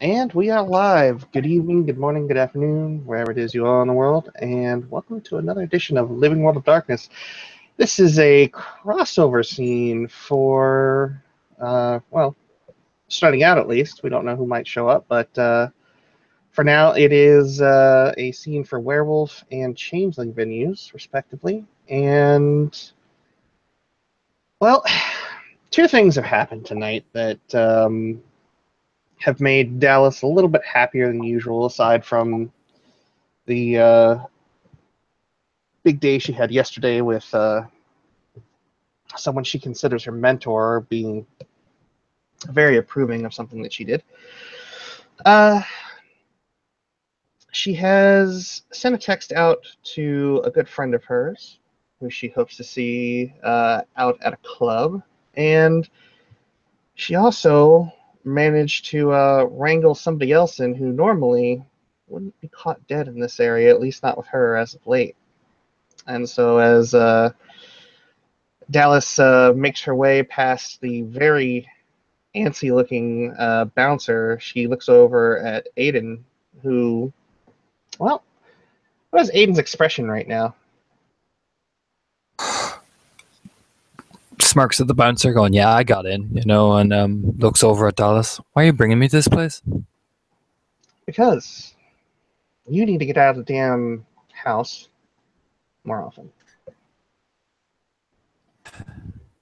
And we are live. Good evening, good morning, good afternoon, wherever it is you are in the world, and welcome to another edition of Living World of Darkness. This is a crossover scene for, starting out at least. We don't know who might show up, but for now it is a scene for werewolf and changeling venues, respectively. And, well, two things have happened tonight that have made Dallas a little bit happier than usual, aside from the big day she had yesterday with someone she considers her mentor being very approving of something that she did. Uh, she has sent a text out to a good friend of hers who she hopes to see out at a club. And she also managed to wrangle somebody else in who normally wouldn't be caught dead in this area, at least not with her as of late. And so as Dallas makes her way past the very antsy-looking bouncer, she looks over at Aedan, who, well, what is Aiden's expression right now? Smirks at the bouncer, going, "Yeah, I got in," and looks over at Dallas. "Why are you bringing me to this place?" Because you need to get out of the damn house more often.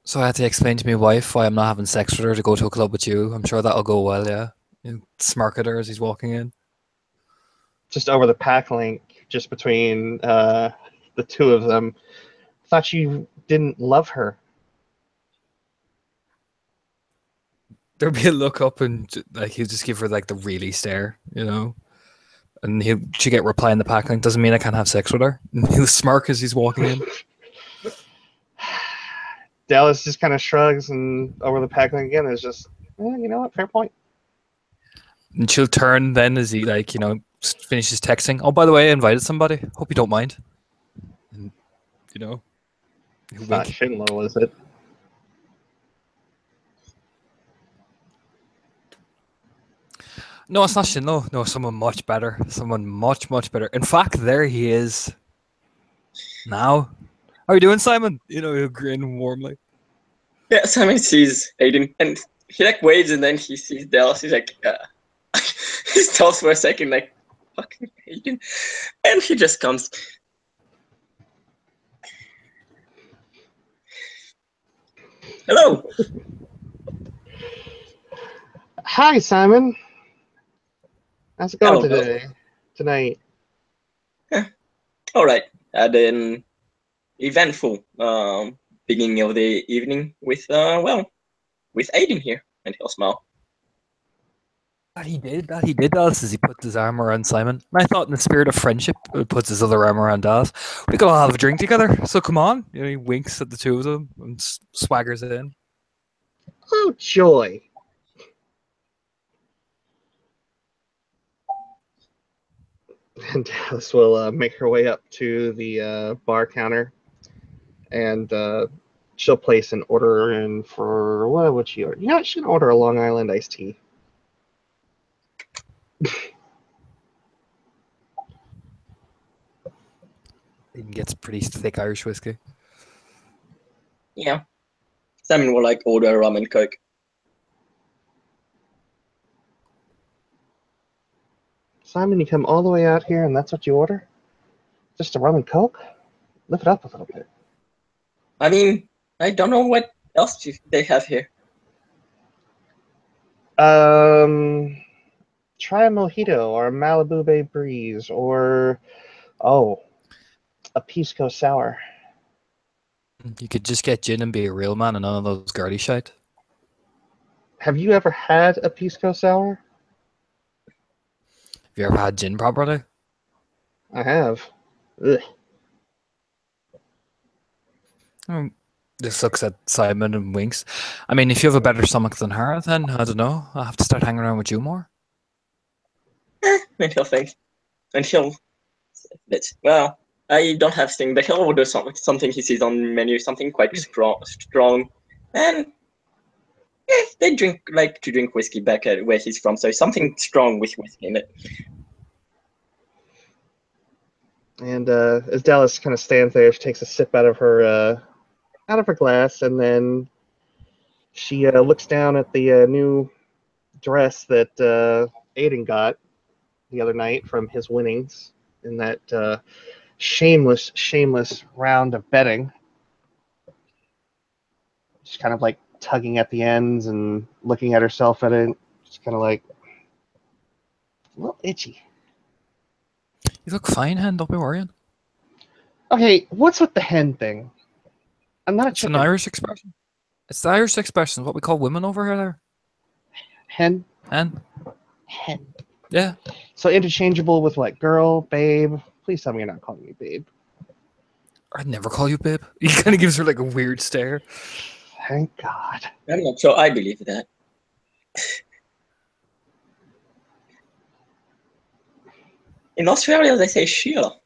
So I had to explain to my wife why I'm not having sex with her to go to a club with you. I'm sure that'll go well, yeah. You smirk at her as he's walking in. Just over the pack link, just between the two of them. Thought you didn't love her. There'll be a look up and he'll just give her the really stare, and she'll get reply in the pack link. Doesn't mean I can't have sex with her. And he'll smirk as he's walking in. Dallas just kind of shrugs and over the pack link again is just, you know what, fair point. And she'll turn then as he finishes texting. "Oh, by the way, I invited somebody. Hope you don't mind." And it's not Shinlo, is it? No, it's not Shinlo. No, someone much better. Someone much, much better. In fact, there he is. Now. How are you doing, Simon? He'll grin warmly. Yeah, Simon sees Aedan and he waves and then he sees Dallas. He's like, he stops for a second, like, fucking Aedan. And he just comes. Hello. Hi, Simon. How's it going Hello. tonight? All right. Had an eventful beginning of the evening with with Aedan here, and he'll smile. That he did, Dallas, as he puts his arm around Simon. And I thought in the spirit of friendship, he puts his other arm around Dallas. We could all have a drink together, so come on. He winks at the two of them and swaggers in. Oh, joy. And Dallas will make her way up to the bar counter, and she'll place an order in for, what would she order? You know what, she's going to order a Long Island iced tea. He gets pretty thick Irish whiskey. Yeah. Simon will order a rum and coke. Simon, you come all the way out here and that's what you order? Just a rum and coke? Lift it up a little bit. I mean, I don't know what else they have here. Try a mojito or a Malibu Bay Breeze or, a Pisco Sour. You could just get gin and be a real man and none of those girly shite. Have you ever had a Pisco Sour? Have you ever had gin properly? I have. Ugh. Just looks at Simon and winks. I mean, if you have a better stomach than her, then I don't know. I'll have to start hanging around with you more. And he'll think. And he'll... Well, I don't have Sting, but he'll order something he sees on the menu, something quite strong. And Yeah, they like to drink whiskey back at where he's from, so something strong with whiskey in it. And as Dallas kind of stands there, she takes a sip out of her glass, and then she looks down at the new dress that Aedan got the other night from his winnings in that shameless round of betting. She's kind of like tugging at the ends and looking at herself at it. Just kind of like a little itchy. You look fine, Hen. Don't be worrying. Okay, what's with the hen thing? I'm not a It's chicken. an Irish expression. It's the Irish expression. What we call women over here. Hen? Hen. Hen. Yeah. So interchangeable with what? Girl, babe? Please tell me you're not calling me babe. I'd never call you babe. He kind of gives her like a weird stare. Thank God. I'm not sure I believe that. In Australia, they say Sheila.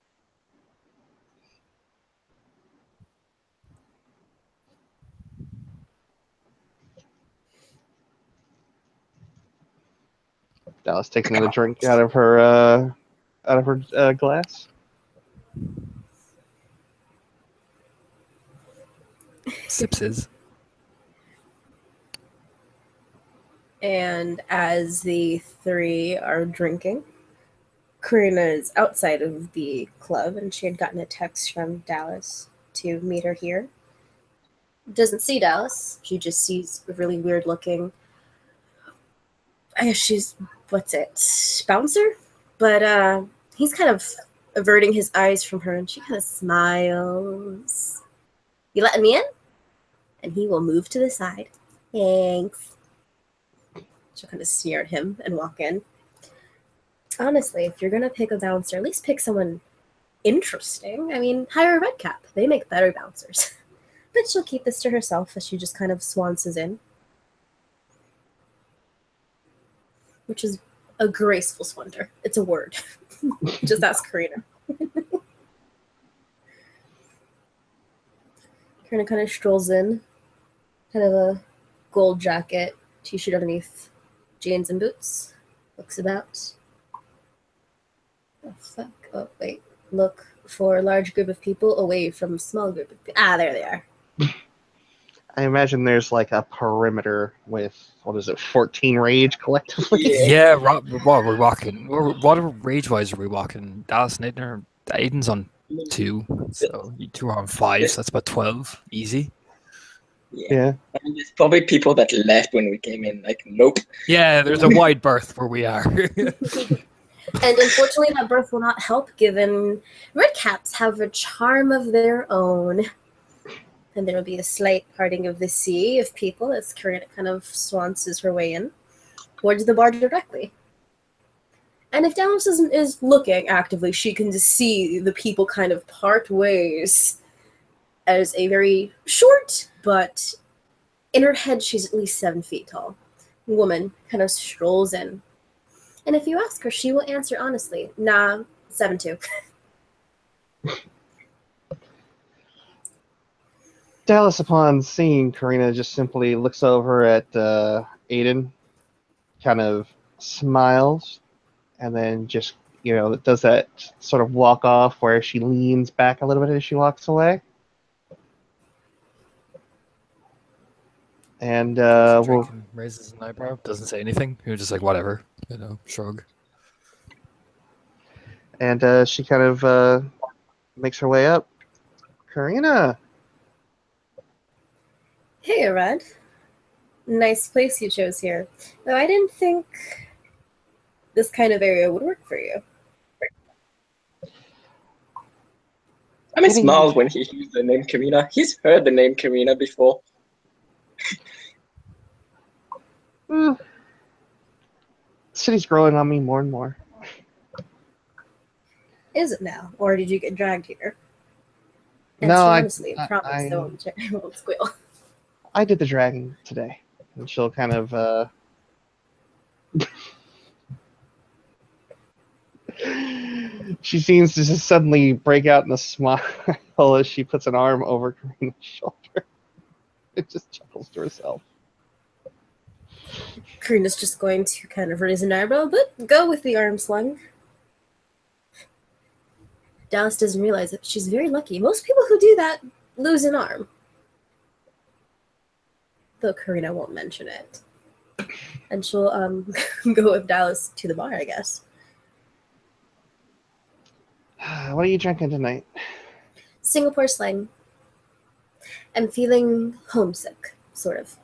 Dallas takes another drink out of her glass. Sips his. And as the three are drinking, Karina is outside of the club, and she had gotten a text from Dallas to meet her here. Doesn't see Dallas. She just sees a really weird looking, I guess she's, bouncer? But he's kind of averting his eyes from her, and she kind of smiles. You letting me in? And he will move to the side. Thanks. She'll kind of sneer at him and walk in. Honestly, if you're going to pick a bouncer, at least pick someone interesting. I mean, hire a red cap. They make better bouncers. But she'll keep this to herself as she just kind of swances in. Which is a graceful swunder. It's a word. Just ask Karina. Karina kind of strolls in. Kind of a gold jacket, t-shirt underneath, jeans and boots. Looks about. Oh, fuck. Oh, wait. Look for a large group of people away from a small group of people. Ah, there they are. I imagine there's like a perimeter with, 14 rage collectively? Yeah, what are we walking? What rage-wise are we walking? Dallas and Aedan's on 2, so you 2 are on 5, so that's about 12. Easy. Yeah. I mean, there's probably people that left when we came in. Like, nope. Yeah, there's a wide berth where we are. And unfortunately, that berth will not help, given red caps have a charm of their own. And there will be a slight parting of the sea of people as Karina kind of swances her way in towards the bar directly. And if Dallas is looking actively, she can just see the people kind of part ways as a very short, but in her head, she's at least 7 feet tall. Woman kind of strolls in. And if you ask her, she will answer honestly, nah, 7'2". Dallas, upon seeing Karina, just simply looks over at Aedan, kind of smiles, and then just, does that sort of walk off where she leans back a little bit as she walks away. And raises an eyebrow, doesn't say anything. He was just like, whatever, shrug. And she kind of makes her way up. Karina! Hey, Arad. Nice place you chose here. Though I didn't think this kind of area would work for you. I mean, smiled when he used the name Karina. He's heard the name Karina before. City's growing on me more and more. Is it now? Or did you get dragged here? And no, honestly, I promise I won't squeal. I did the dragging today. And she'll kind of she seems to just suddenly break out in a smile as she puts an arm over Karina's shoulder. It just chuckles to herself. Karina's just going to kind of raise an eyebrow, but go with the arm sling. Dallis doesn't realize that she's very lucky. Most people who do that lose an arm. Though Karina won't mention it. And she'll go with Dallis to the bar, I guess. What are you drinking tonight? Singapore slang. I'm feeling homesick, sort of.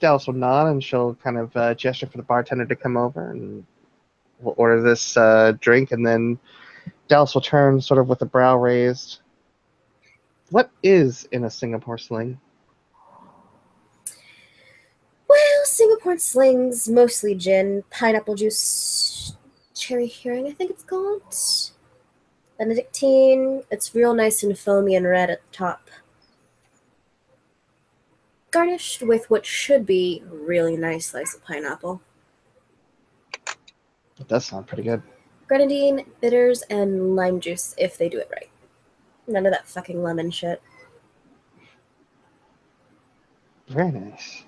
Dallis will nod, and she'll kind of gesture for the bartender to come over, and we'll order this drink, and then Dallis will turn sort of with a brow raised. What is in a Singapore sling? Well, Singapore sling's mostly gin, pineapple juice, cherry herring, I think it's called. Benedictine. It's real nice and foamy and red at the top. Garnished with what should be a really nice slice of pineapple. It does sound pretty good. Grenadine, bitters, and lime juice if they do it right. None of that fucking lemon shit. Very nice.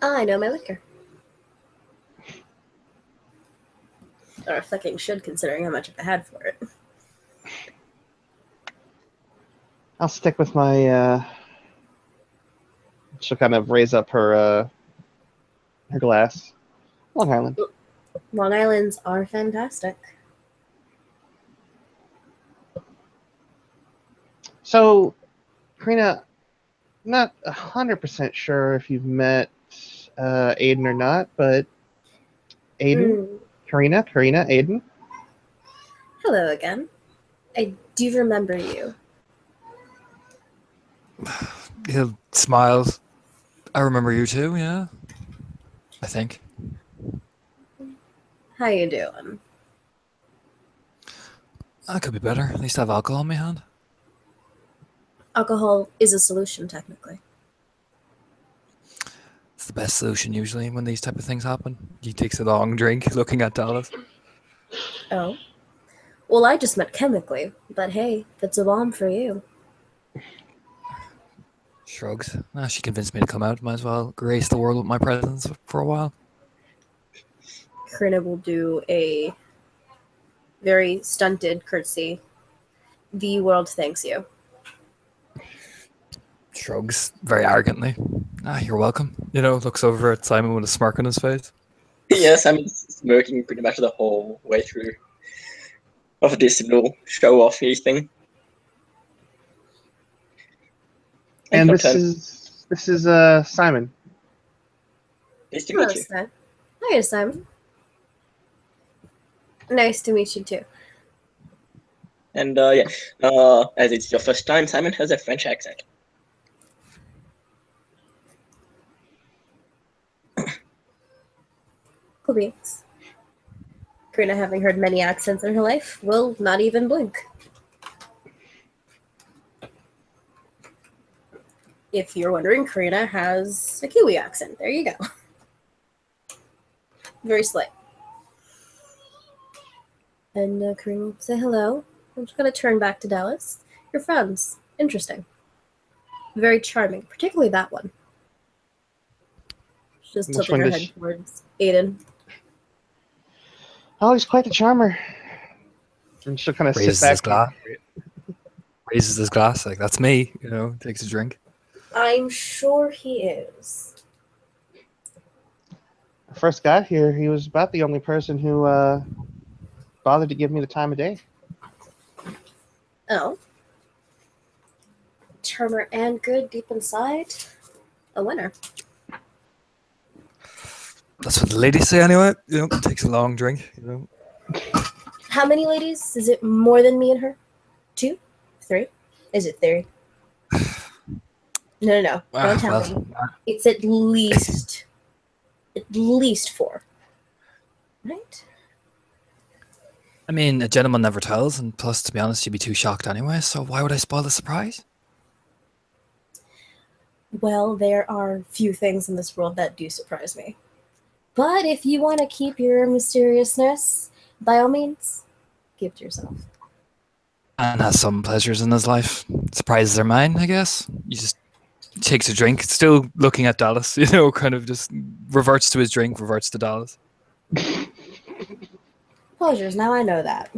I know my liquor. Or I fucking should, considering how much I had for it. I'll stick with my. She'll kind of raise up her glass. Long Island. Long Islands are fantastic. So, Karina, not 100% sure if you've met Aedan or not, but Aedan, Karina, Aedan. Hello again. I do remember you. He smiles. I remember you too, yeah. I think. How you doing? I could be better. At least I have alcohol in my hand. Alcohol is a solution, technically. It's the best solution usually when these type of things happen. He takes a long drink looking at Dallis. Oh. Well, I just meant chemically, but hey, that's a bomb for you. Shrugs. She convinced me to come out. Might as well grace the world with my presence for a while. Karina will do a very stunted curtsy. The world thanks you. Shrugs very arrogantly. You're welcome. Looks over at Simon with a smirk on his face. Yes, I'm smirking pretty much the whole way through of this little show-offy thing. And this is Simon. Nice to Hello, meet you. Simon. Hi, Simon. Nice to meet you too. And as it's your first time, Simon has a French accent. Cool beans. Karina, having heard many accents in her life, will not even blink. If you're wondering, Karina has a Kiwi accent. There you go. Very slight. And Karina will say hello. I'm just going to turn back to Dallis. Your friends. Interesting. Very charming. Particularly that one. She's just Which tilting one her does head she- towards Aedan. Oh, he's quite the charmer. And she'll kind of sit Raises back. his glass. Raises his glass. Like, that's me. Takes a drink. I'm sure he is. I first got here, he was about the only person who bothered to give me the time of day. Oh. Charmer and good deep inside. A winner. That's what the ladies say anyway. Takes a long drink. How many ladies? Is it more than me and her? 2? 3? Is it 3? No. Don't tell me. It's at least 4. Right? I mean, a gentleman never tells, and plus, to be honest, you'd be too shocked anyway, so why would I spoil the surprise? Well, there are few things in this world that do surprise me. But if you want to keep your mysteriousness, by all means, keep it to yourself. And has some pleasures in his life. Surprises are mine, I guess. He just takes a drink, still looking at Dallas, kind of just reverts to his drink, reverts to Dallas. Pleasures, now I know that.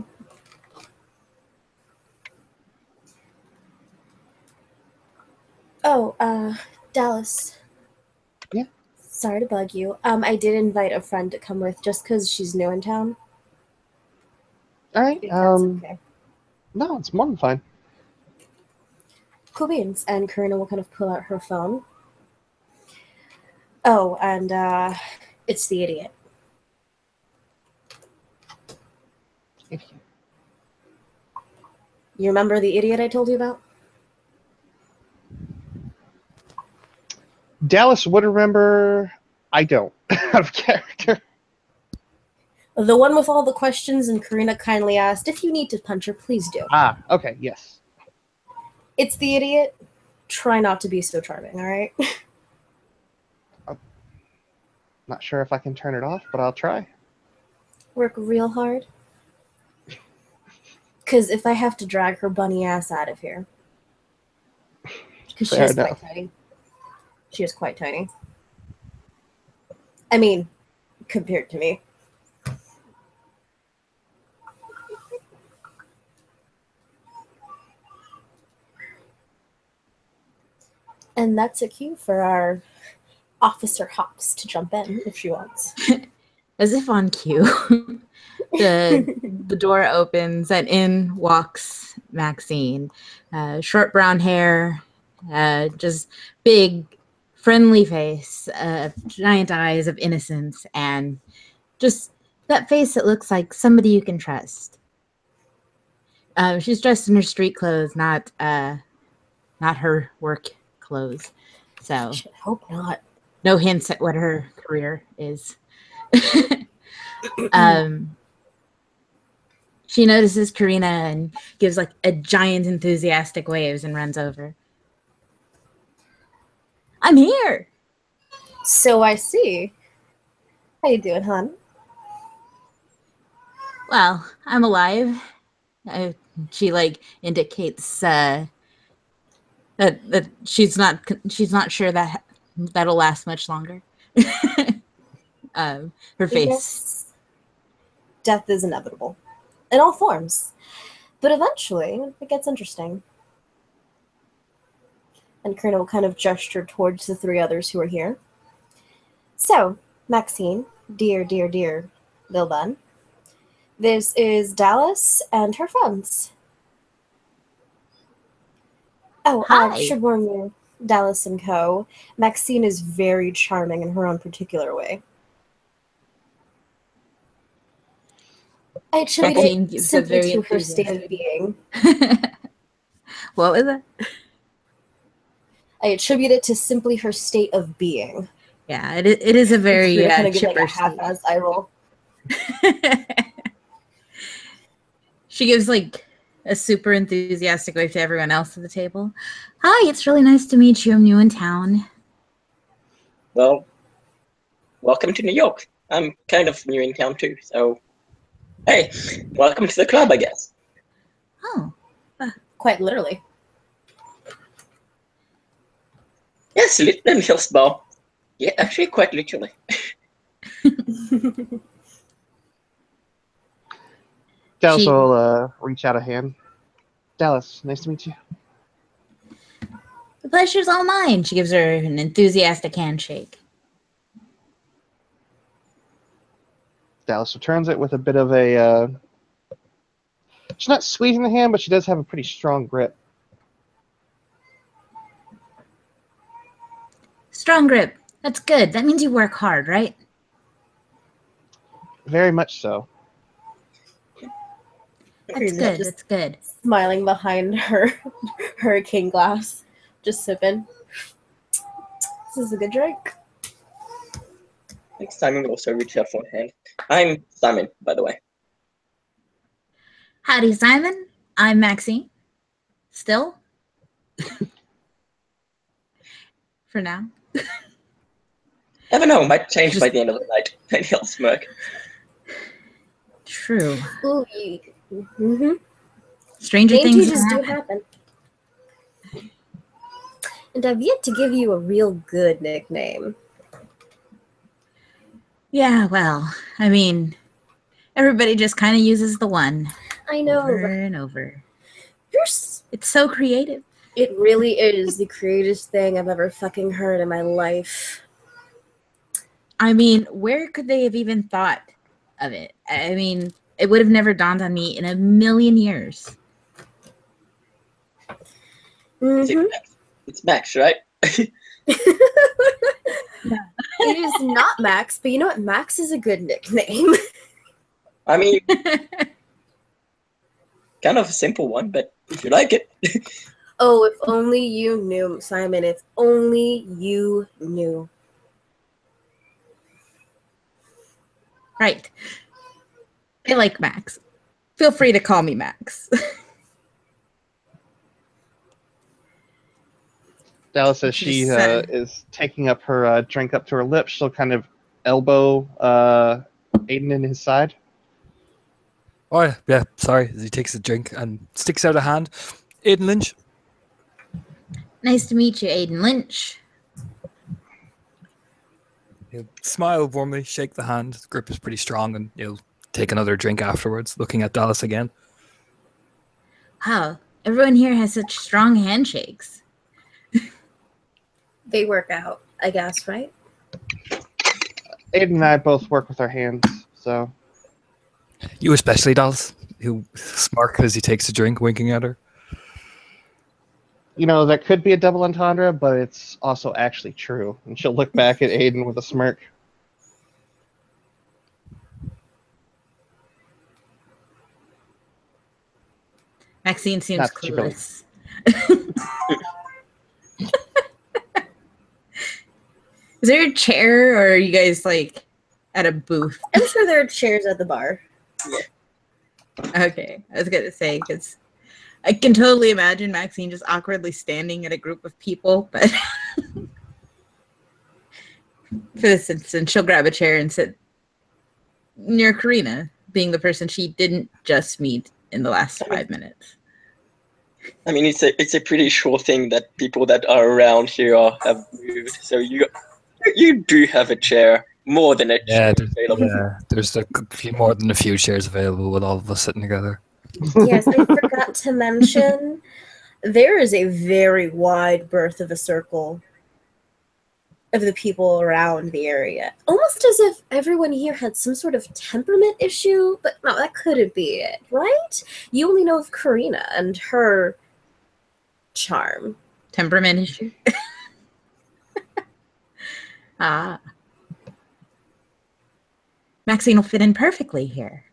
Oh, Dallas. Yeah? Sorry to bug you. I did invite a friend to come with just because she's new in town. All right. If that's okay. No, it's more than fine. Cool beans. And Karina will kind of pull out her phone. Oh, and it's the idiot. You remember the idiot I told you about? Dallas would remember. I don't. Out of character. The one with all the questions, and Karina kindly asked, if you need to punch her, please do. Ah, okay, yes. It's the idiot. Try not to be so charming, all right? Not sure if I can turn it off, but I'll try. Work real hard. Because if I have to drag her bunny ass out of here. Because she Fair is enough. quite tiny. She is quite tiny. I mean, compared to me. And that's a cue for our Officer Hops to jump in if she wants. As if on cue. The door opens and in walks Maxine. Short brown hair, just big, friendly face, giant eyes of innocence, and just that face that looks like somebody you can trust. She's dressed in her street clothes, not her work clothes. So I hope not. no hints at what her career is. She notices Karina and gives like a giant enthusiastic waves and runs over. I'm here. So I see. How you doing, hon? Well, I'm alive. She like indicates that she's not sure that that'll last much longer. Her face. Yes. Death is inevitable. In all forms. But eventually, it gets interesting. And Karina will kind of gesture towards the three others who are here. So, Maxine, dear Lil Bun, this is Dallas and her friends. Oh, Hi. I should warn you, Dallas and co. Maxine is very charming in her own particular way. I attribute Maxine it gives a simply very to her state of enthusiastic- being. What was it? I attribute it to simply her state of being. Yeah, it is a very Karina kind of gives like chipper a half-ass eye roll. She gives like a super enthusiastic wave to everyone else at the table. Hi, it's really nice to meet you. I'm new in town. Well, welcome to New York. I'm kind of new in town too, so hey, welcome to the club, I guess. Oh, Quite literally. Yes, Little Hills Bar. Yeah, actually, quite literally. Dallas She- will reach out a hand. Dallas, nice to meet you. the pleasure's all mine. She gives her an enthusiastic handshake. Dallas returns it with a bit of a. She's not squeezing the hand, but she does have a pretty strong grip. Strong grip. That's good. That means you work hard, right? Very much so. That's Karina's good. just That's good. smiling behind her hurricane glass, just sipping. This is a good drink. I think Simon will also reach out for a hand. I'm Simon, by the way. Howdy, Simon. I'm Maxine. Still? For now. Never know, might change by the end of the night. And he'll smirk. True. Ooh, mm-hmm. Stranger Name things changes do happen. happen. And I've yet to give you a real good nickname. Yeah, well, I mean, everybody just kind of uses the one I know, over but and over. it's so creative. It really is the creatiest thing I've ever fucking heard in my life. I mean, where could they have even thought of it? I mean, it would have never dawned on me in a million years. Mm-hmm. It's Max, right? It is not Max, but you know what? Max is a good nickname. I mean, kind of a simple one, but if you like it. Oh, if only you knew, Simon. If only you knew. Right. I like Max. Feel free to call me Max. Dallis, as she is taking up her drink up to her lips, she'll kind of elbow Aedan in his side. Oh, yeah, sorry. As he takes a drink and sticks out a hand. Aedan Lynch. Nice to meet you, Aedan Lynch. He'll smile warmly, shake the hand. The grip is pretty strong, and he'll take another drink afterwards, looking at Dallis again. Wow, everyone here has such strong handshakes. They work out, I guess, right? Aedan and I both work with our hands, so. You especially, Dallis. He'll smirk as he takes a drink, winking at her. You know, that could be a double entendre, but it's also actually true. And she'll look back at Aedan with a smirk. Maxine seems Not that you really- clueless. Is there a chair, or are you guys like at a booth? I'm sure there are chairs at the bar. Okay, I was gonna say, because I can totally imagine Maxine just awkwardly standing at a group of people, but for this instance, she'll grab a chair and sit near Karina, being the person she didn't just meet in the last 5 minutes. I mean, it's a pretty sure thing that people that are around here have moved. So you do have a chair, more than a chair available. Yeah, there's a few more than a few chairs available with all of us sitting together. Yes, I forgot to mention, there is a very wide berth of a circle of the people around the area. Almost as if everyone here had some sort of temperament issue, but no, that couldn't be it, right? You only know of Karina and her charm. Temperament issue? Ah. Maxine will fit in perfectly here.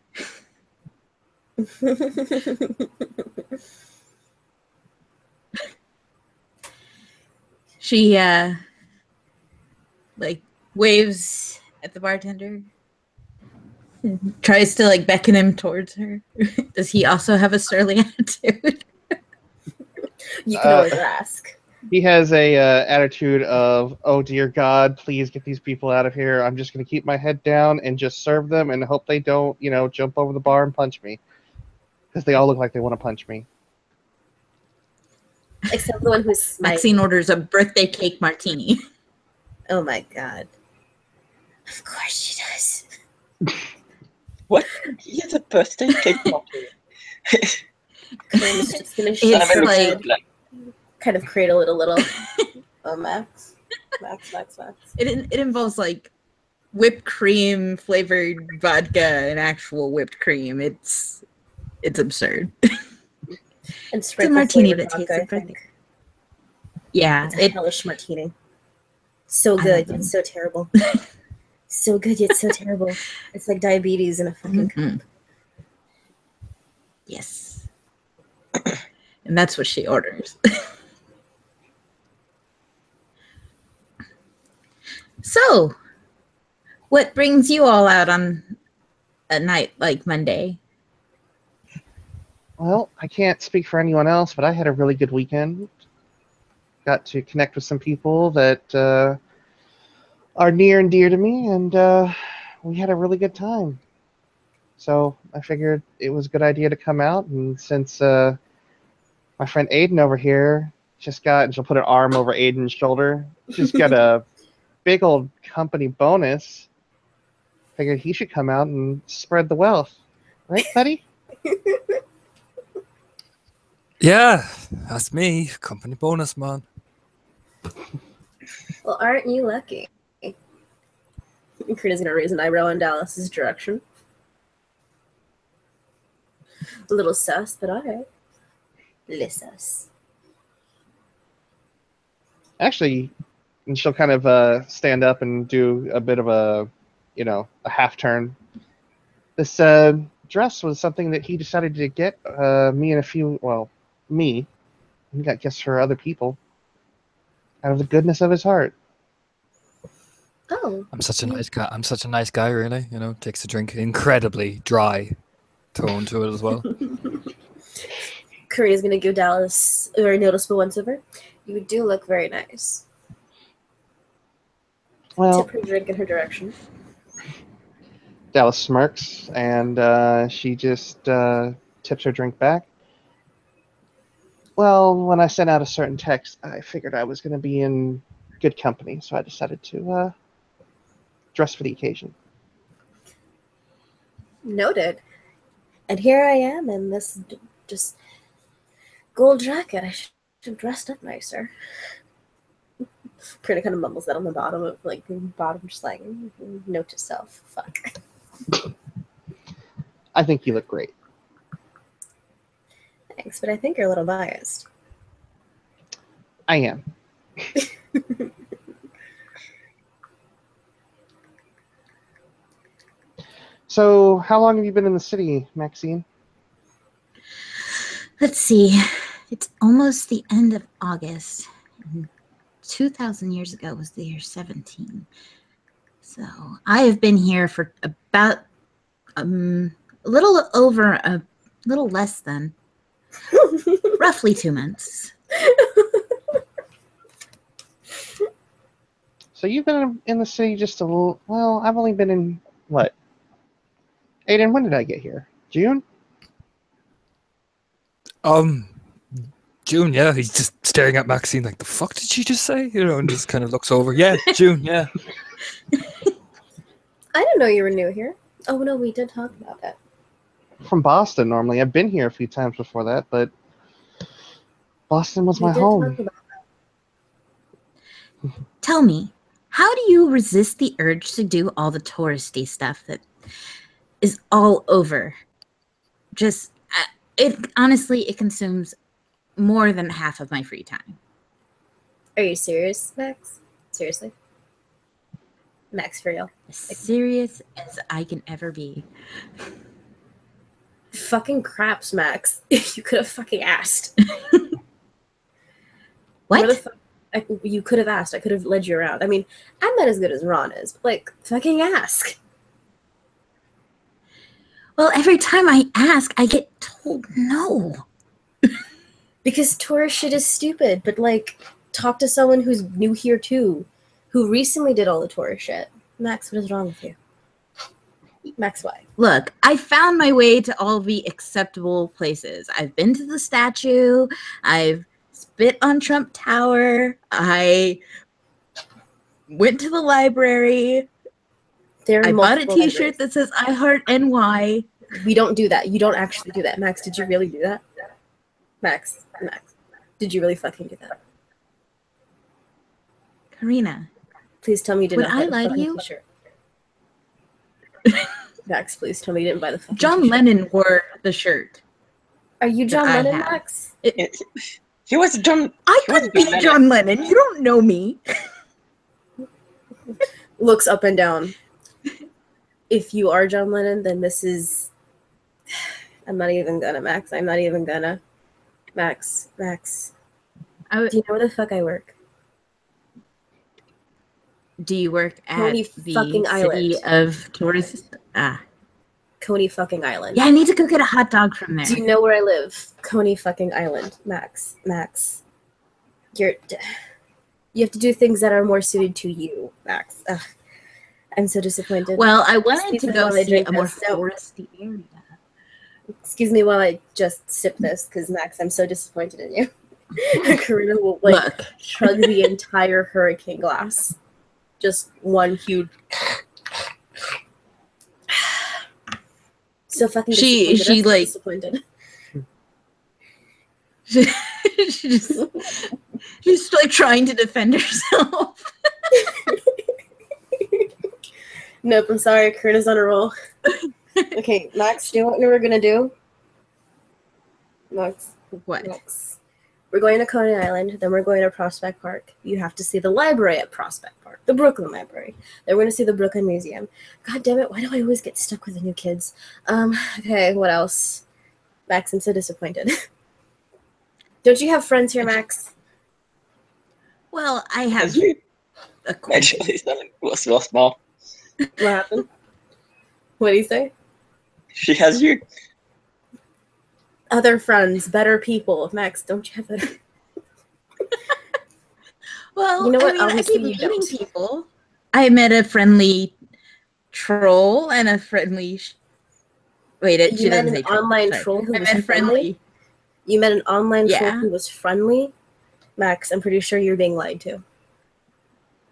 She like waves at the bartender, tries to like beckon him towards her. Does he also have a surly attitude? You can always ask. He has a attitude of, oh dear God, please get these people out of here. I'm just going to keep my head down and just serve them and hope they don't, jump over the bar and punch me. Because they all look like they want to punch me. Except the one who's smiling. Maxine orders a birthday cake martini. Oh my God. Of course she does. What? He has a birthday cake martini. Corinne's just gonna It's like kind of cradle it a little. Oh, Max. it involves like whipped cream flavored vodka and actual whipped cream. It's absurd. And It's a martini that tastes like birthday. Yeah, it's a hellish martini. So good yet so terrible. So good yet so terrible. It's like diabetes in a fucking cup. Yes. And that's what she orders. So, what brings you all out on a night like Monday? Well, I can't speak for anyone else, but I had a really good weekend. Got to connect with some people that are near and dear to me, and we had a really good time. So I figured it was a good idea to come out, and since my friend Aedan over here just got, and she'll put an arm over Aiden's shoulder, she's got a big old company bonus. Figured he should come out and spread the wealth. Right, buddy? Yeah, that's me. Company bonus, man. Well, aren't you lucky? Karina's gonna raise an eyebrow in Dallas's direction. A little sus, but alright. Sus. Actually, and she'll kind of stand up and do a bit of a half turn. This dress was something that he decided to get me and a few, well, me, and got gifts for other people out of the goodness of his heart. Oh. I'm such a nice guy. I'm such a nice guy, really. You know, takes the drink incredibly dry tone to it as well. Karina's gonna give Dallas a very noticeable once over. You do look very nice. Well, Tip her drink in her direction. Dallas smirks, and she just tips her drink back. Well, when I sent out a certain text, I figured I was going to be in good company, so I decided to dress for the occasion. Noted. And here I am in this just gold jacket. I should have dressed up nicer. Karina kind of mumbles that on the bottom of just like note to self. Fuck. I think you look great. Thanks, but I think you're a little biased. I am. So, how long have you been in the city, Maxine? Let's see. It's almost the end of August. 2,000 years ago was the year 17. So I have been here for about a little less than roughly 2 months. So you've been in the city just a little. Well, I've only been in what? Aedan, when did I get here? June? June, yeah. He's just staring at Maxine like, the fuck did she just say? You know, and just kind of looks over. Yeah, June, yeah. I didn't know you were new here. Oh no, we did talk about it. From Boston, normally. I've been here a few times before that, but Boston was my home. Tell me, how do you resist the urge to do all the touristy stuff that is all over? Just, honestly, it consumes more than half of my free time. Are you serious, Max? Seriously? Max, for real? As serious as I can ever be. Fucking craps, Max. You could have fucking asked. What? You could have asked. I could have led you around. I mean, I'm not as good as Ron is, but like, fucking ask. Well, every time I ask, I get told no. Because tourist shit is stupid, but like, talk to someone who's new here too, who recently did all the tourist shit. Max, what is wrong with you? Max, why? Look, I found my way to all the acceptable places. I've been to the statue. I've spit on Trump Tower. I went to the library. I bought a t-shirt that says I Heart NY. We don't do that. You don't actually do that. Max, did you really do that? Max, did you really fucking do that? Karina. Please tell me you did Would not I buy the lie to fucking you? t-shirt. Max, please tell me you didn't buy the fucking John t-shirt. Lennon wore the shirt. Are you John I Lennon, have. Max? He was John. I he was could be John Lennon. You don't know me. Looks up and down. If you are John Lennon, then this is... I'm not even gonna, Max. I'm not even gonna. Max. Do you know where the fuck I work? Do you work at Coney the fucking city Island. of tourists? Coney fucking Island. Yeah, I need to go get a hot dog from there. Do you know where I live? Coney fucking Island. Max. You have to do things that are more suited to you, Max. Ugh. I'm so disappointed. Well, I wanted Excuse to me go while I see drink a more this. No. foresty area. Excuse me while I just sip this, because Max, I'm so disappointed in you. Karina will like Look, chug the entire hurricane glass. Just one huge. So fucking She- disappointed. she, I'm so like- disappointed. she's like trying to defend herself. Nope, I'm sorry. Karina's on a roll. Okay, Max, do you know what we're gonna do? Max. What? Max. We're going to Coney Island, then we're going to Prospect Park. You have to see the library at Prospect Park, the Brooklyn Library. Then we're going to see the Brooklyn Museum. God damn it, why do I always get stuck with the new kids? Okay, what else? Max, I'm so disappointed. Don't you have friends here, Max? Well, I have Has you? a cool. Actually, it's not well small. What happened? What do you say? She has you. Other friends, better people. Max, don't you have better? Well, You know what? I mean, I Obviously keep you meeting don't. people. I met a friendly troll and a friendly. Wait, she You met doesn't an say troll. online Sorry. troll who I was met friendly? You met an online troll Yeah. who was friendly? Max, I'm pretty sure you're being lied to.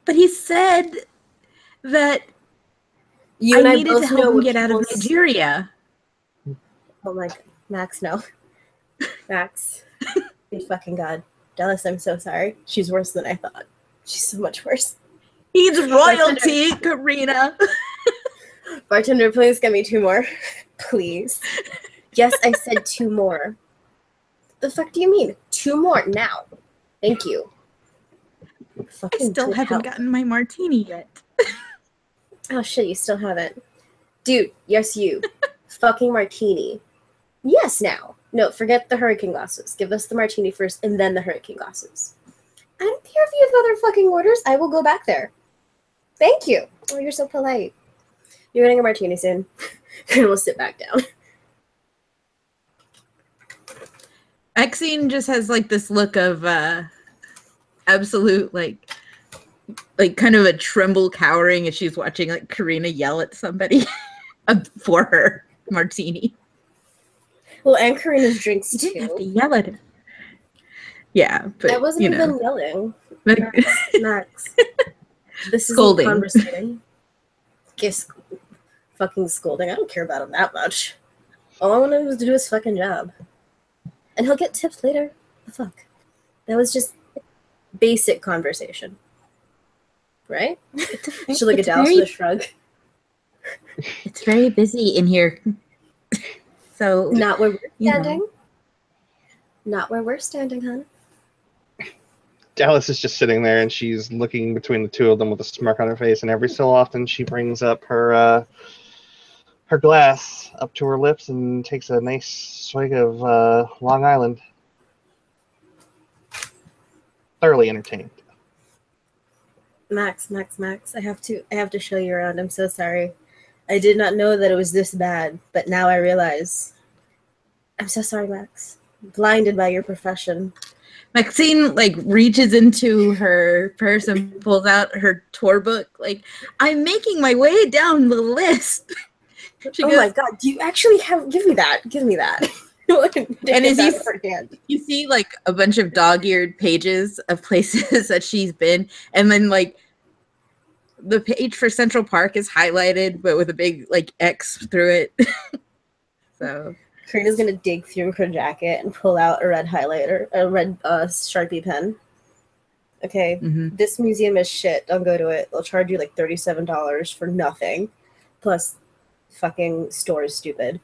But he said that You I and I needed both to help know him what get out of people's- Nigeria. Oh my god. Max, no. Max. Good fucking god. Dallis, I'm so sorry. She's worse than I thought. She's so much worse. He's royalty, Karina. Bartender, please get me 2 more. Please. Yes, I said 2 more. The fuck do you mean? 2 more now. Thank you. I Fucking still good haven't help. gotten my martini yet. Oh shit, you still haven't. Dude, yes you. Fucking martini. Yes now. No, forget the hurricane glasses. Give us the martini first and then the hurricane glasses. I don't care if you have other fucking orders. I will go back there. Thank you. Oh, you're so polite. You're getting a martini soon. And we'll sit back down. Maxine just has like this look of absolute like kind of a tremble cowering as she's watching like Karina yell at somebody for her martini. Well, and Karina's drinks You didn't have to too. yell at her. Yeah, but I wasn't you even know. yelling. Like, Max. This Scolding. isn't conversating. Guess fucking scolding. I don't care about him that much. All I want him to do his fucking job. And he'll get tips later. The fuck? That was just basic conversation. Right? She'll look at Dallis with a shrug. it's very busy in here. So Not where we're you know. standing. Not where we're standing, hon. Dallis is just sitting there, and she's looking between the two of them with a smirk on her face. And every so often, she brings up her her glass up to her lips and takes a nice swig of Long Island. Thoroughly entertained. Max, I have to show you around. I'm so sorry. I did not know that it was this bad, but now I realize. I'm so sorry, Max. Blinded by your profession. Maxine like reaches into her purse and pulls out her tour book. Like, I'm making my way down the list. She Oh goes, my god, do you actually have... Give me that. And is he- her hand. you see like a bunch of dog-eared pages of places that she's been, and then like the page for Central Park is highlighted, but with a big like X through it. So Karina's gonna dig through her jacket and pull out a red highlighter, a red Sharpie pen. Okay, This museum is shit. Don't go to it. They'll charge you like $37 for nothing. Plus, fucking store is stupid.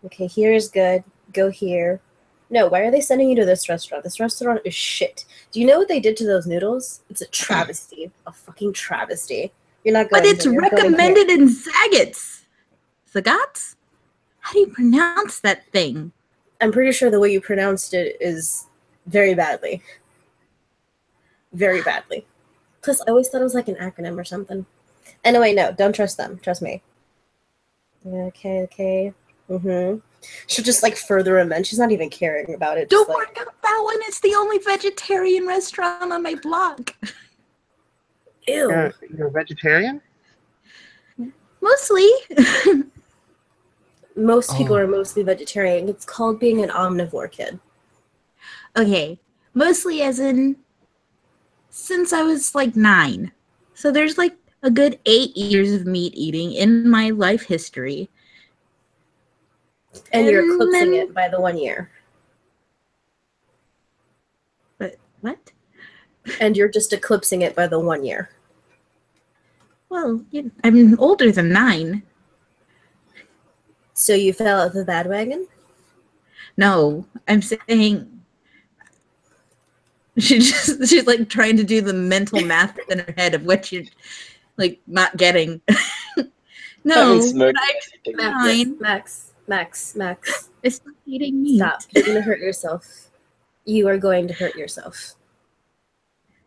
Okay, here is good. Go here. No, why are they sending you to this restaurant? This restaurant is shit. Do you know what they did to those noodles? It's a travesty. A fucking travesty. You're not going but it's here. You're going here. recommended in Zagat's. Zagat's? How do you pronounce that thing? I'm pretty sure the way you pronounced it is very badly. Very badly. Plus, I always thought it was like an acronym or something. Anyway, no, don't trust them. Trust me. Okay. She'll just like further amend. She's not even caring about it. Don't Just, worry about that one. It's the only vegetarian restaurant on my block. Ew. You're a vegetarian? mostly. Most people Oh. are mostly vegetarian. It's called being an omnivore kid. Okay, mostly as in since I was like 9. So there's like a good 8 years of meat eating in my life history. And you're And eclipsing then- it by the 1 year. But what? And you're just eclipsing it by the 1 year. Well, I'm older than 9. So you fell out the bandwagon? No, I'm saying she's like trying to do the mental math in her head of what you're like not getting. No, but I'm 9. Max. It's not eating meat. Stop. You're going to hurt yourself. You are going to hurt yourself.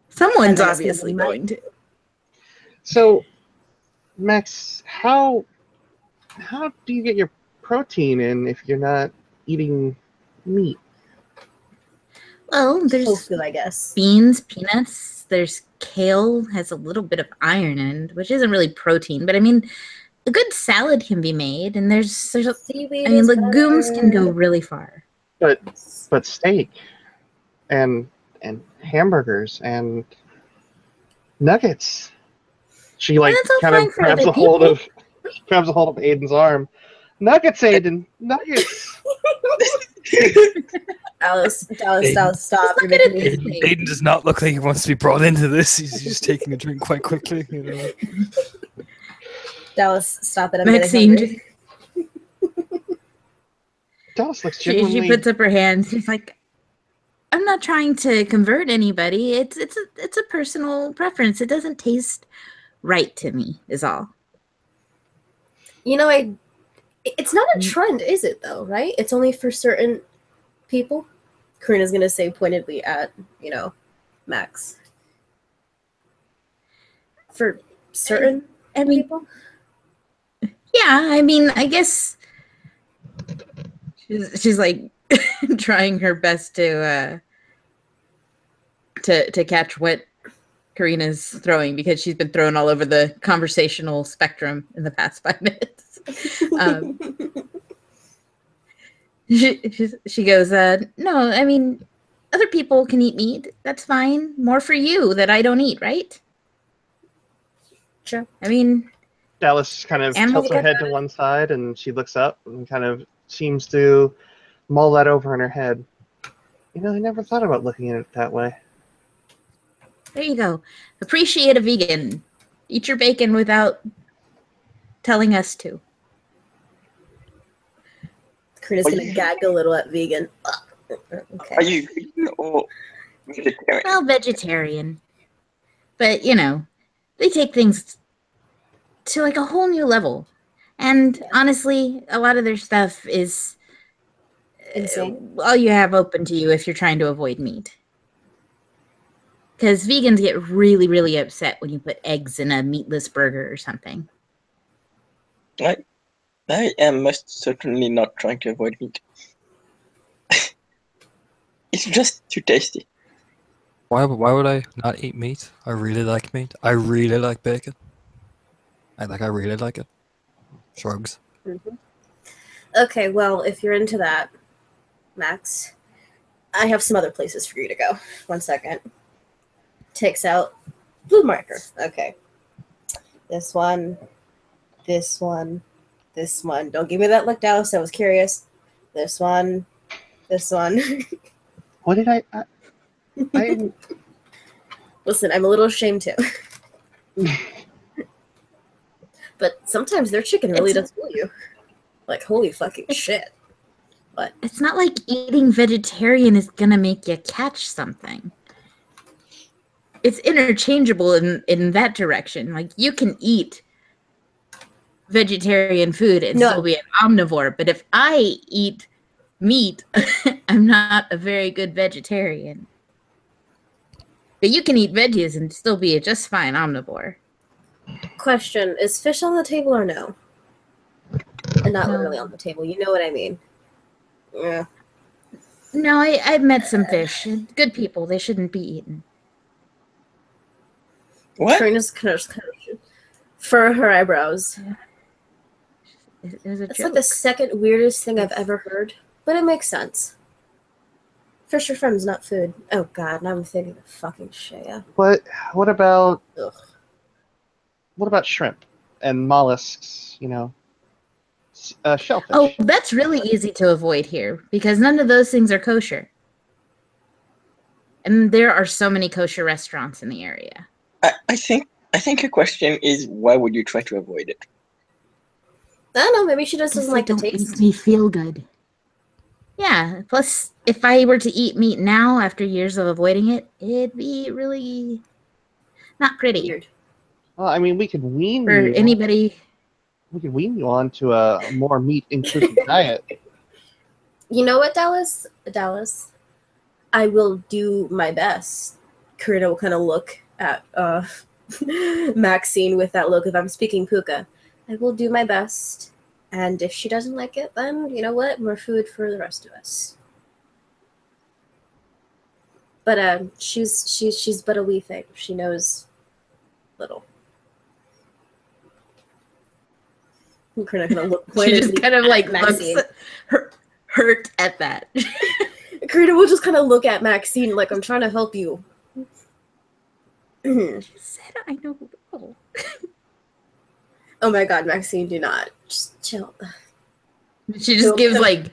Someone's And then it's obviously gonna be going to. So, Max, how do you get your protein in if you're not eating meat? Well, there's Tofu, I guess. beans, peanuts. There's kale, has a little bit of iron in it, which isn't really protein, but I mean, a good salad can be made, and there's Seaweed I mean, is legumes can go better. really far. But steak and hamburgers and nuggets. She like that's all kind fine of for grabs other a hold people. of Aiden's arm. Nuggets, Aiden. Nuggets. Dallis, stop. You're Look at making me it. sick. Aiden does not look like he wants to be brought into this. He's just taking a drink quite quickly. You know. Dallis, stop it. I'm Maxine, getting hungry. Dallas looks she genuinely. puts up her hands. She's like, I'm not trying to convert anybody. It's a personal preference. It doesn't taste right to me, is all. You know, it's not a trend, is it, though, right? It's only for certain people. Karina's going to say pointedly at, Max. For certain I mean, people? yeah, I mean, I guess she's like trying her best to catch what Karina's throwing, because she's been thrown all over the conversational spectrum in the past 5 minutes. She goes, no, I mean, other people can eat meat. That's fine. More for you that I don't eat, right? Sure. I mean, Dallas kind of Animals tilts her get head to one side and she looks up and kind of seems to mull that over in her head. I never thought about looking at it that way. there you go. Appreciate a vegan. Eat your bacon without telling us to. Karina's going to gag a little at vegan. Okay. Are you vegan or vegetarian? Well, vegetarian. But, they take things to like a whole new level. And honestly, a lot of their stuff is Insane. all you have open to you if you're trying to avoid meat. Because vegans get really, really upset when you put eggs in a meatless burger or something. I am most certainly not trying to avoid meat. It's just too tasty. Why would I not eat meat? I really like meat. I really like bacon. I really like it. Shrugs. Mm-hmm. Okay, well, if you're into that, Max, I have some other places for you to go. 1 second. Takes out blue marker. Okay. This one. Don't give me that look, Dallas. I was curious. This one. What did I Listen, I'm a little ashamed too. But sometimes their chicken really does fool you. Like, holy fucking shit. But It's not like eating vegetarian is going to make you catch something. It's interchangeable in that direction. Like, you can eat vegetarian food and still be an omnivore. But if I eat meat, I'm not a very good vegetarian. But you can eat veggies and still be a just fine omnivore. question, is fish on the table or no? And not No. literally on the table. You know what I mean. Yeah. No, I've met some fish. Good people. They shouldn't be eaten. What? Karina's kind of fur her eyebrows. It was a That's joke. like the second weirdest thing I've ever heard, but it makes sense. Fish are friends, not food. Oh god, now I'm thinking of fucking Shea. What about Ugh. shrimp and mollusks? Shellfish. Oh, that's really easy to avoid here because none of those things are kosher. And there are so many kosher restaurants in the area. I think your question is why would you try to avoid it? I don't know, maybe she just Because doesn't they like the don't make taste. me feel good. Yeah, plus if I were to eat meat now after years of avoiding it, it'd be really not pretty. Weird. Well, I mean, we could wean For you. anybody. We could wean you onto a more meat-inclusive diet. You know what, Dallas? Dallas, I will do my best. Karina will kind of look at Maxine with that look if I'm speaking Puka. I will do my best. And if she doesn't like it, then you know what? More food for the rest of us. But she's but a wee thing. She knows little. And Karina kind of look She just pointedly kind of like at Maxine. looks hurt at that. Karina will just kind of look at Maxine like, I'm trying to help you. She said I know little. Oh my god, Maxine, do not. Just chill. She just gives like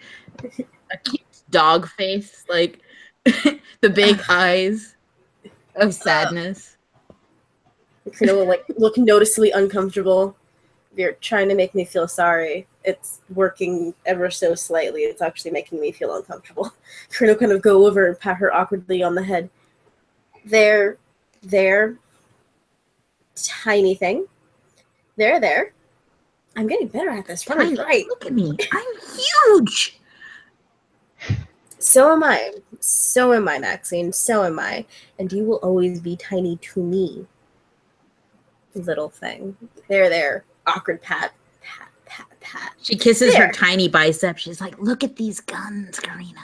a cute dog face, like the big eyes of sadness. Karina will like look noticeably uncomfortable. You're trying to make me feel sorry. It's working ever so slightly. It's actually making me feel uncomfortable. Karina will kind of go over and pat her awkwardly on the head. There, tiny thing. There. I'm getting better at this. Probably right. Look at me. I'm huge. So am I, Maxine. So am I. And you will always be tiny to me. Little thing. There. Awkward pat. She kisses There. her tiny bicep. She's like, look at these guns, Karina.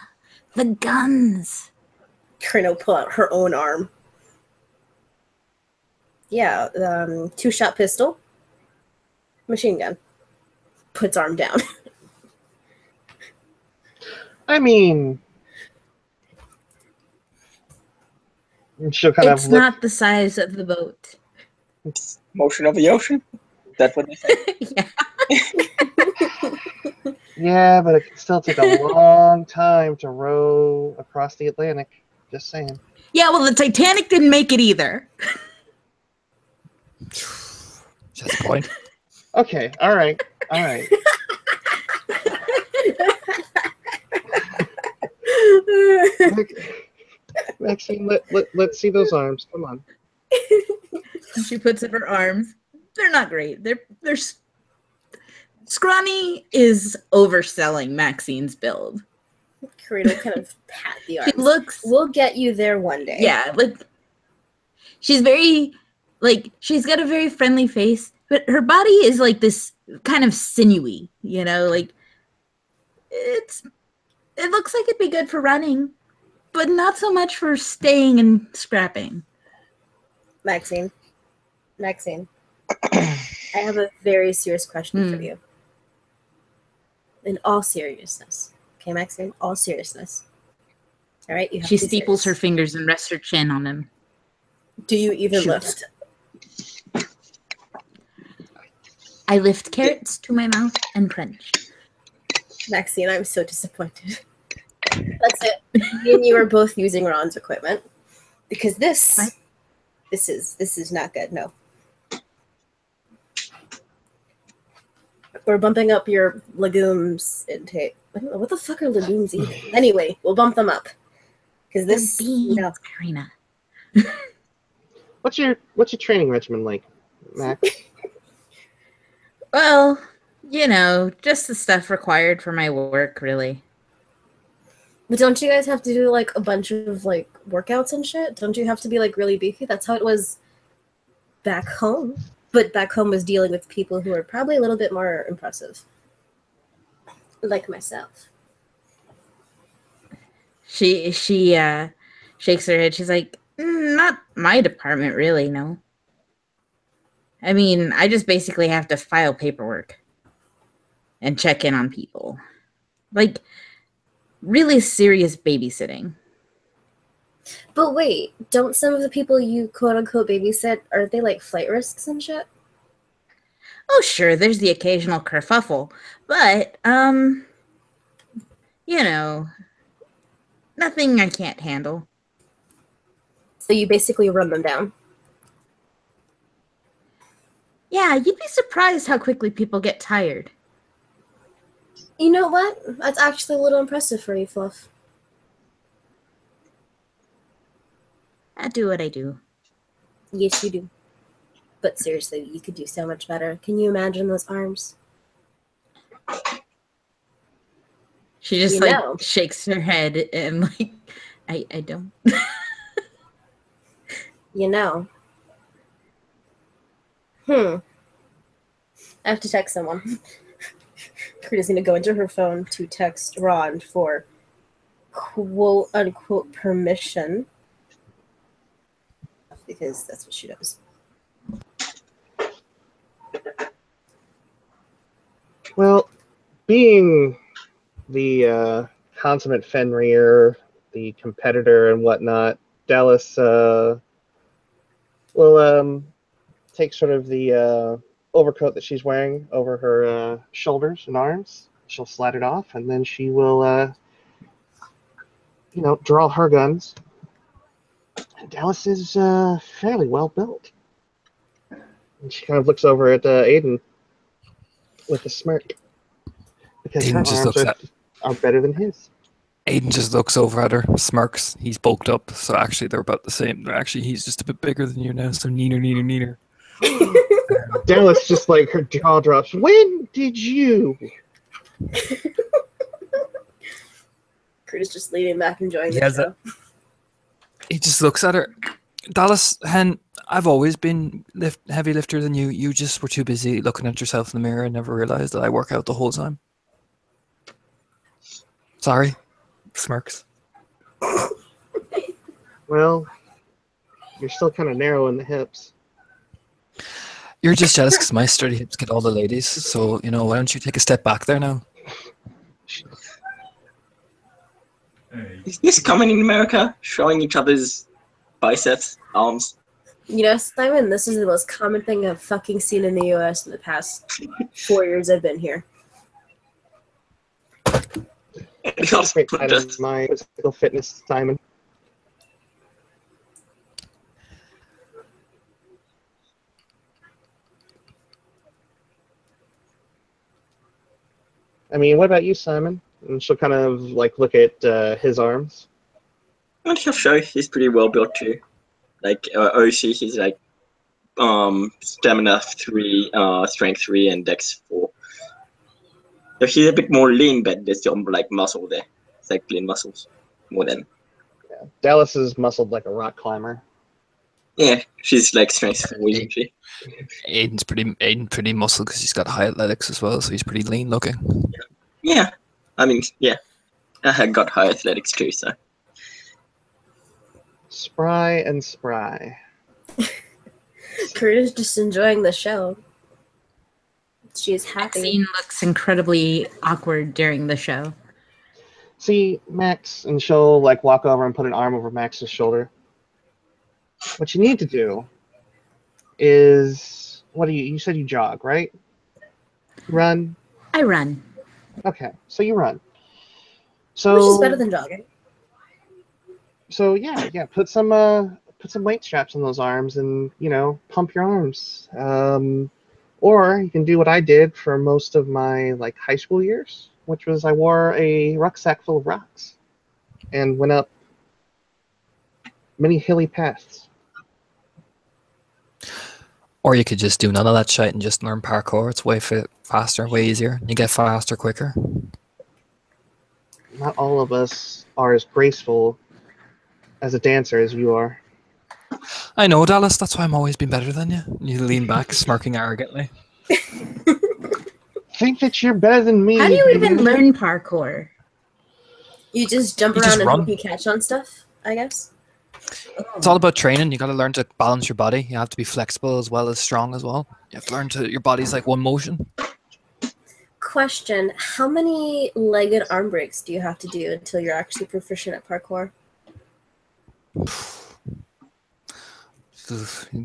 The guns. Karina will pull out her own arm. Yeah, 2-shot pistol. Machine gun. Puts arm down. I mean, she'll kind It's of look. not the size of the boat. Motion of the ocean? That's what they say. Yeah. Yeah, but it can still take a long time to row across the Atlantic. Just saying. Yeah, well, the Titanic didn't make it either. That's the point. Okay, all right. Maxine, let's see those arms. Come on. She puts up her arms. They're not great. They're scrawny is overselling Maxine's build. Karina will kind of pat the arms. She looks. We'll get you there one day. Yeah, like she's very, like she's got a very friendly face, but her body is like this kind of sinewy. You know, like it looks like it'd be good for running, but not so much for staying and scrapping. Maxine, I have a very serious question for you. In all seriousness. Okay, Maxine, all seriousness. All right, you have She to be steeples her serious. fingers and rests her chin on them. Do you even Shoot. lift? I lift carrots to my mouth and crunch. Maxine, I'm so disappointed. That's it. Me and you are both using Ron's equipment because this is not good. No, we're bumping up your legumes intake. I don't know what the fuck are legumes eating. Anyway, we'll bump them up because this. Beans, No. Karina. What's your training regimen like, Max? Well, you know, just the stuff required for my work, really. But don't you guys have to do like a bunch of like workouts and shit? Don't you have to be like really beefy? That's how it was back home. But back home was dealing with people who are probably a little bit more impressive. Like myself. She shakes her head. She's like, not my department, really, no. I mean, I just basically have to file paperwork. and check in on people. Like, really serious babysitting. But wait, don't some of the people you quote-unquote babysit, are they like flight risks and shit? Oh, sure, there's the occasional kerfuffle, but, you know, nothing I can't handle. So you basically run them down. Yeah, you'd be surprised how quickly people get tired. You know what? That's actually a little impressive for you, Fluff. I do what I do. Yes, you do. But seriously, you could do so much better. Can you imagine those arms? She just You like know. shakes her head and like, I don't. You know. I have to text someone. Karina's gonna go into her phone to text Ron for quote unquote permission. Because that's what she does. Well, being the consummate Fenrir, the competitor and whatnot, Dallis will take sort of the overcoat that she's wearing over her shoulders and arms. She'll slide it off, and then she will, draw her guns. Dallis is fairly well built. And she kind of looks over at Aedan with a smirk. Because her Aedan just arms looks are better than his. Aedan just looks over at her, smirks. He's bulked up, so actually they're about the same. Actually, he's just a bit bigger than you now, so neener. Dallis just like her jaw drops. When did you? Kurt is just leaning back, enjoying the Yes, show. He just looks at her. Dallis, hen, I've always been heavy lifter than you. You just were too busy looking at yourself in the mirror and never realized that I work out the whole time. Sorry. Smirks. Well, you're still kind of narrow in the hips. You're just jealous because my sturdy hips get all the ladies. So, why don't you take a step back there now? Is this common in America? Showing each other's biceps, arms? You know, Simon, this is the most common thing I've fucking seen in the US in the past 4 years I've been here. It also Great out of my physical fitness, Simon. I mean, what about you, Simon? And she'll kind of like look at his arms. And he'll show he's pretty well built too. Like OC, he's like stamina 3, strength 3, and dex 4. So he's a bit more lean, but there's still like muscle there. It's like lean muscles more than. Yeah. Dallis is muscled like a rock climber. Yeah, she's like strength 4, isn't she? Aiden's pretty muscle because he's got high athletics as well, so he's pretty lean looking. Yeah, I mean, yeah, I had got high athletics too, so. Spry and spry. Kurt is just enjoying the show. She's happy. Maxine looks incredibly awkward during the show. See, Max, and she'll like walk over and put an arm over Max's shoulder. What you need to do is, you said you jog, right? Run? I run. Okay, so you run. So, Which is better than jogging. So yeah, put some weight straps on those arms and, pump your arms. Or you can do what I did for most of my like high school years, which was I wore a rucksack full of rocks and went up many hilly paths. Or you could just do none of that shit and just learn parkour. It's way faster, way easier. You get faster quicker. Not all of us are as graceful as a dancer as you are. I know, Dallis. That's why I'm always been better than you. You lean back, smirking arrogantly. Think that you're better than me. How do you even learn parkour? You just jump You around just and run. hope you catch on stuff, I guess. It's all about training. You got to learn to balance your body. You have to be flexible as well as strong as well. You have to learn your body's like one motion. question. How many leg and arm breaks do you have to do until you're actually proficient at parkour?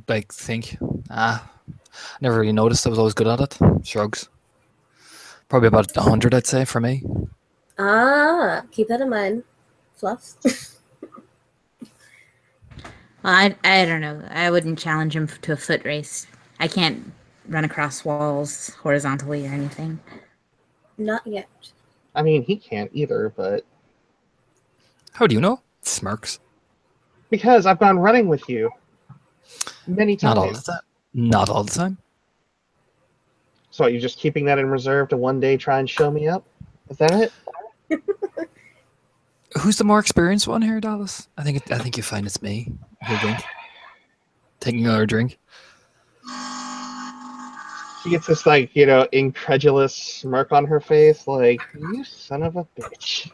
Like, think. Never really noticed I was always good at it. Shrugs. Probably about 100, I'd say, for me. Keep that in mind. Fluff. Well, I don't know. I wouldn't challenge him to a foot race. I can't run across walls horizontally or anything. Not yet. I mean, he can't either, but How do you know? Smirks. because I've gone running with you many times. Not all the time. Not all the time. So you're just keeping that in reserve to one day try and show me up? Is that it? Who's the more experienced one here, Dallas? I think you find it's me. Your drink. Taking another drink. She gets this, like, you know, incredulous smirk on her face, like, you son of a bitch.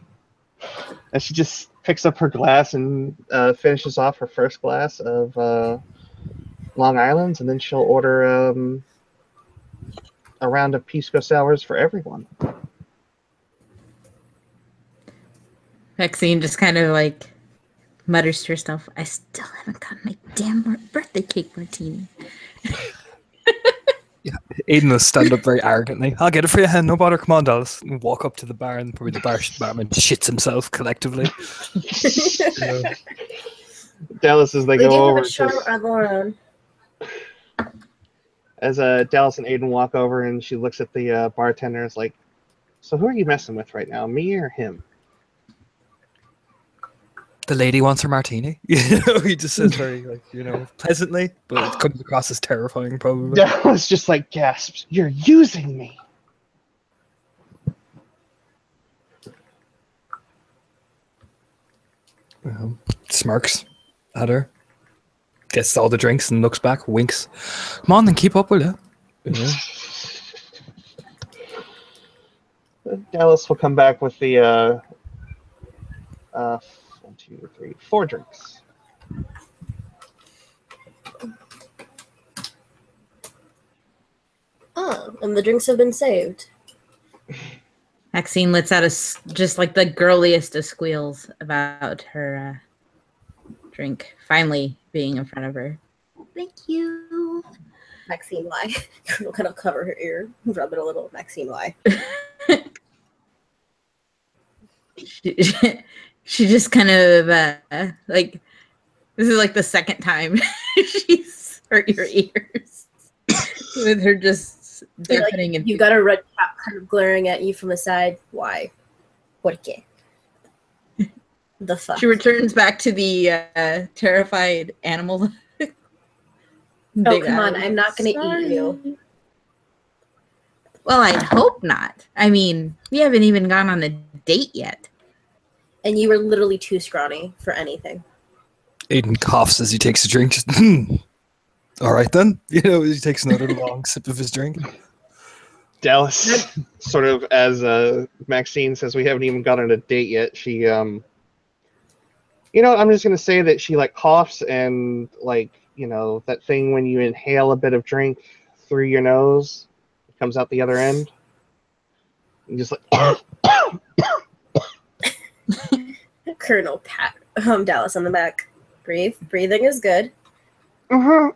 And she just picks up her glass and finishes off her first glass of Long Island's, and then she'll order a round of pisco sours for everyone. Maxine just kind of like mutters to herself, I still haven't gotten my damn birthday cake martini. Yeah, Aedan will stand up very arrogantly. I'll get it for you, hen. No bother. Come on, Dallas. And walk up to the bar, and probably the barman shits himself collectively. Dallas, as they We go do have over, a charm of our own. as Dallas and Aedan walk over, and she looks at the bartender, is like, so who are you messing with right now, me or him? The lady wants her martini. You know, he just says very, like, you know, pleasantly, but it comes across as terrifying, probably. Dallas just like gasps, you're using me. Smirks at her. Gets all the drinks and looks back, winks. Come on, then keep up, will you? Dallas will come back with the 1, 2, 3, 4 drinks. Oh, and the drinks have been saved. Maxine lets out just like the girliest of squeals about her drink finally being in front of her. Thank you. Maxine, why? We'll kind of cover her ear, rub it a little. Maxine, why? She just kind of like, this is like the second time she's hurt your ears with her just deafening and You got a red cap kind of glaring at you from the side. Why? Porque? The fuck? she returns back to the terrified animal. Oh, come on. I'm not going to eat you. Well, I hope not. I mean, we haven't even gone on a date yet. And you were literally too scrawny for anything. Aedan coughs as he takes a drink. Just, all right, then. You know, he takes another long sip of his drink. Dallas, sort of as Maxine says, we haven't even got on a date yet. She, you know, I'm just going to say that she, like, coughs and, like, you know, that thing when you inhale a bit of drink through your nose, it comes out the other end. And just like... Colonel pat Dallas on the back. Breathe. Breathing is good. Oh,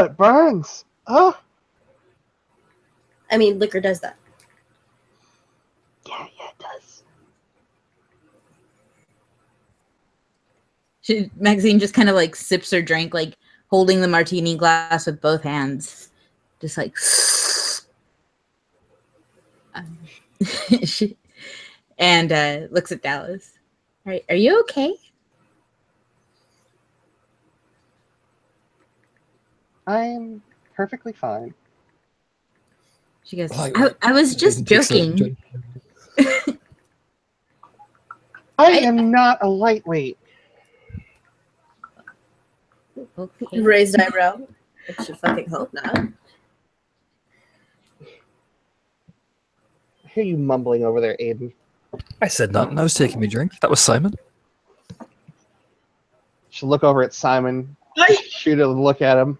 it burns. Oh. I mean, liquor does that. Yeah, it does. Maxine just kind of like sips her drink, like holding the martini glass with both hands. Just like... and looks at Dallas. Are you okay? I'm perfectly fine. She goes, Oh, I was just joking. I am not a lightweight. Okay. Raised eyebrow. I should fucking hope not. I hear you mumbling over there, Aedan. I said nothing. I was taking my drink. That was Simon. She'll look over at Simon, I shoot a look at him.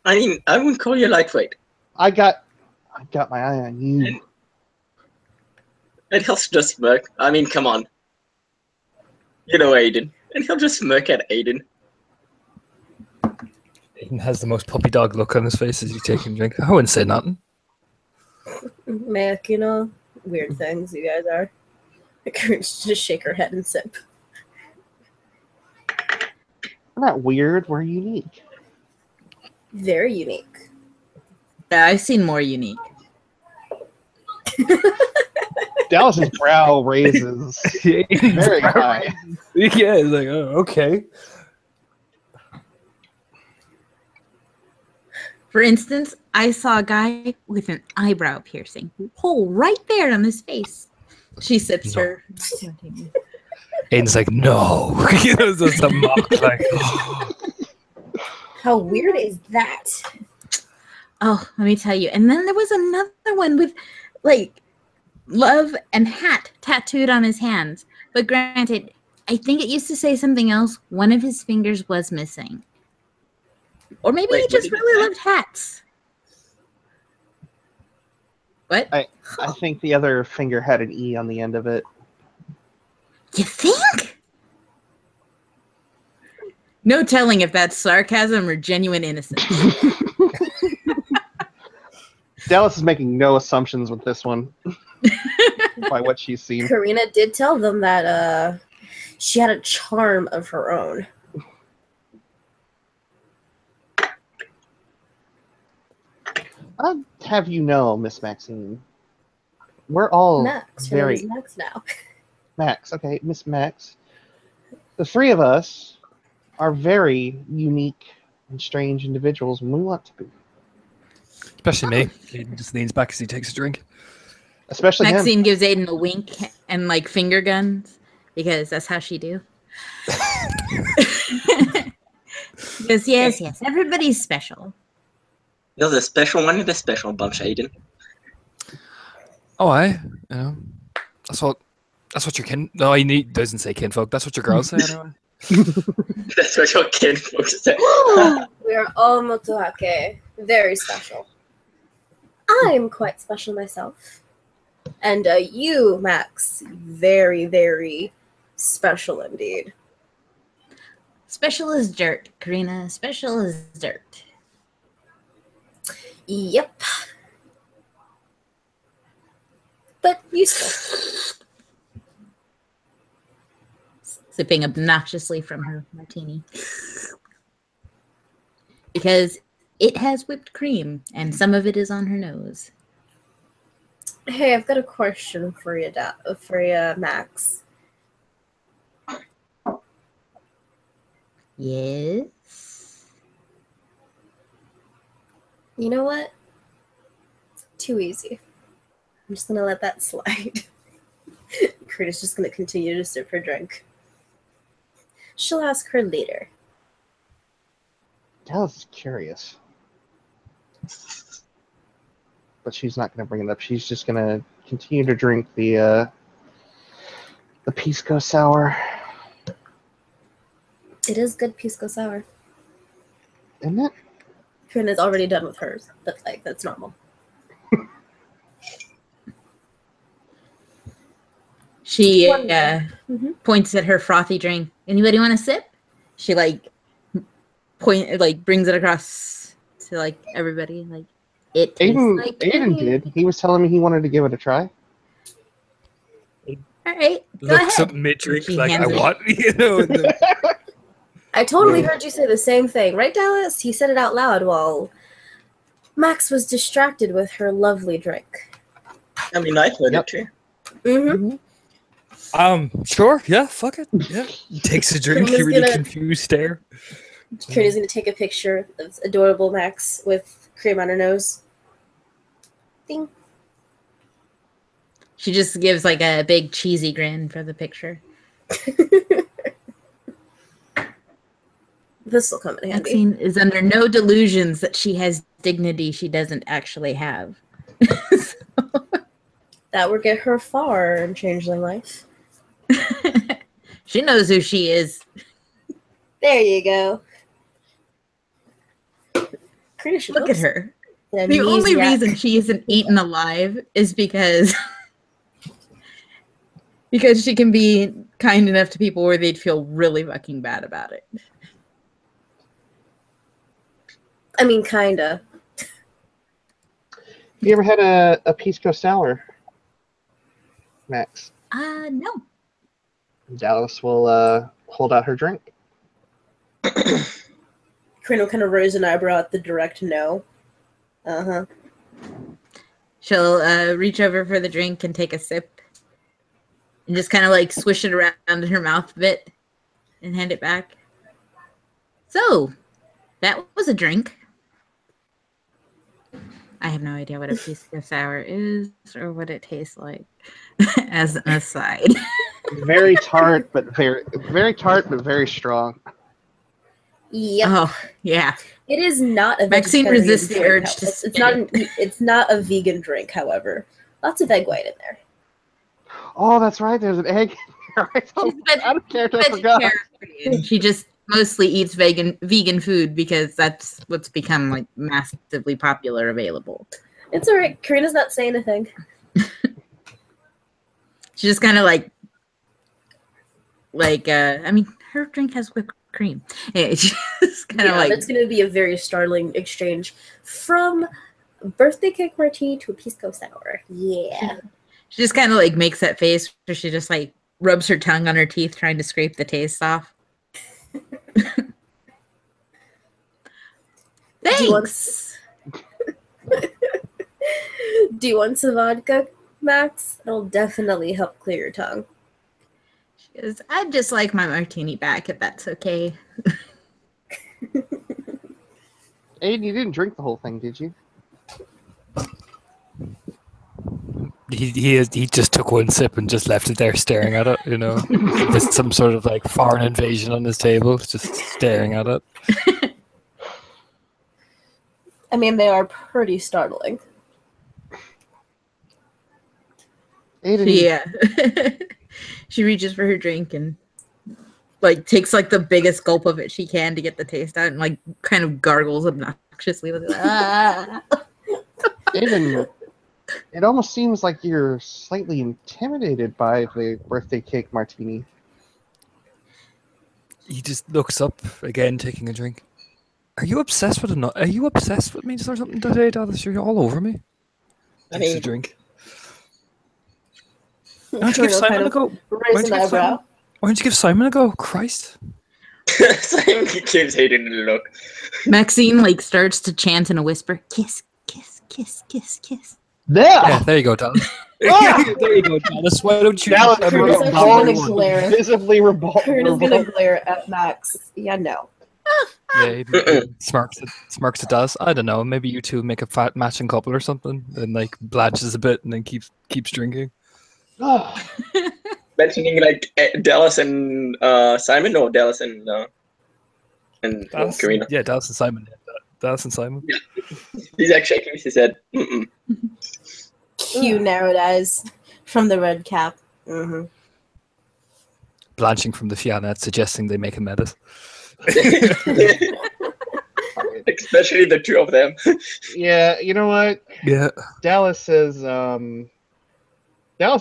mean, I wouldn't call you lightweight. I got my eye on you. And he'll just smirk. I mean, come on. You know Aedan. And he'll just smirk at Aedan. Aedan has the most puppy dog look on his face as he's taking a drink. I wouldn't say nothing. Mac, you know, weird things you guys are. I could just shake her head and sip. We're not weird. We're unique. Very unique. Yeah, I've seen more unique. Dallas's brow raises very high. Yeah, it's like, oh, okay. For instance, I saw a guy with an eyebrow piercing hole right there on his face. She sips No. her. Aiden's like, no. He does this a mock, like, How weird is that? Oh, let me tell you. And then there was another one with, like, love and hat tattooed on his hands. But granted, I think it used to say something else. One of his fingers was missing. Or maybe Wait, he what just did you really say? loved hats. What? I think the other finger had an E on the end of it. You think? No telling if that's sarcasm or genuine innocence. Dallas is making no assumptions with this one by what she's seen. Karina did tell them that she had a charm of her own. I'll have you know, Miss Maxine, we're all Max. Her very name is Max now. Max. Okay, Miss Max. The three of us are very unique and strange individuals when we want to be. especially me. Aiden just leans back as he takes a drink. Especially him. Maxine gives Aiden a wink and like finger guns because that's how she do. Because yes, everybody's special. You're the special one of the special bunch, Aedan. Oh, you know, that's what your kin. No, he doesn't say kinfolk. That's what your girls say anyway. That's what your kinfolk say. We are all Motuhake. Very special. I'm quite special myself. And you, Max, very, very special indeed. Special as dirt, Karina. Special as dirt. Yep. But you still. Sipping obnoxiously from her martini. Because it has whipped cream, and some of it is on her nose. Hey, I've got a question for you, Max. Yes. You know what? Too easy. I'm just gonna let that slide. Karina's just gonna continue to sip her drink. She'll ask her later. Dallas is curious. But she's not going to bring it up. She's just going to continue to drink the Pisco Sour. It is good pisco sour. Isn't it? Karina's already done with hers, but like that's normal. She Mhm. points at her frothy drink. Anybody want a sip? She like brings it across to like everybody. Like it tastes like Aedan honey. did. He was telling me he wanted to give it a try. All right, go Looks ahead. up mid-drink She like, I hands it. want, you know. and then- I totally heard you say the same thing, right, Dallas? He said it out loud while Max was distracted with her lovely drink. I mean, I heard Yep. it too. Mm-hmm. Sure, yeah, fuck it. Yeah. He takes a drink, he Karina's really gonna- confused stare. Karina's gonna take a picture of adorable Max with cream on her nose. Ding. She just gives like a big cheesy grin for the picture. This will come in handy. Maxine is under no delusions that she has dignity she doesn't actually have. That would get her far in Changeling life. She knows who she is. There you go. Karina should Look hope at so. her. The only reason she isn't eaten alive is because she can be kind enough to people where they'd feel really fucking bad about it. I mean, kinda. You ever had a pisco sour, Max? No. Dallas will hold out her drink. Corinne will kind of raise an eyebrow at the direct no. Uh-huh. She'll reach over for the drink and take a sip. And just kind of like swish it around in her mouth a bit. And hand it back. So, that was a drink. I have no idea what a pisco sour is or what it tastes like. As an aside. Very tart, but very strong. Yep. Oh, yeah. It is not a Maxine vegetarian resists the drink, urge to it's not a vegan drink, however. Lots of egg white in there. Oh, that's right. There's an egg. I forgot. She just mostly eats vegan food because that's what's become like massively popular available. It's alright. Karina's not saying anything. She just kind of like I mean, her drink has whipped cream. It's just kind of like it's going to be a very startling exchange from birthday cake martini to a pisco sour. Yeah. She just kind of like makes that face where she just like rubs her tongue on her teeth trying to scrape the taste off. Thanks. Do you want some vodka, Max? It'll definitely help clear your tongue. She goes, I'd just like my martini back if that's okay. Aiden, you didn't drink the whole thing, did you? He just took one sip and just left it there staring at it, you know. There's some sort of like foreign invasion on his table, just staring at it. I mean, they are pretty startling. Aiden, Yeah. She reaches for her drink and like takes like the biggest gulp of it she can to get the taste out and like kind of gargles obnoxiously with it. Aiden, it almost seems like you're slightly intimidated by the birthday cake martini. He just looks up again, taking a drink. Are you obsessed with Are you obsessed with me or something today, Dallis? You're all over me. Takes a drink. Why don't you give Simon a go? Why don't you give Simon a go? Christ. Simon gives Aiden a look. Maxine like starts to chant in a whisper, kiss, kiss, kiss, kiss, kiss. Yeah, there you go, Dallis. There you go, Dallis. Why don't you? Dallis visibly Karina's gonna glare at Max. Yeah, no. Yeah, he smirks at Dallis. I don't know. Maybe you two make a fat matching couple or something, and like blanches a bit, and then keeps drinking. Mentioning like Dallis and Simon, or Dallis and Karina. Yeah, Dallis and Simon. Dallis and Simon. Yeah. He's like shaking his head. Mm-mm. Cue narrowed eyes from the red cap. Mm-hmm. Blanching from the Fianna, suggesting they make a medit. Especially the two of them. Yeah, you know what? Yeah. Dallis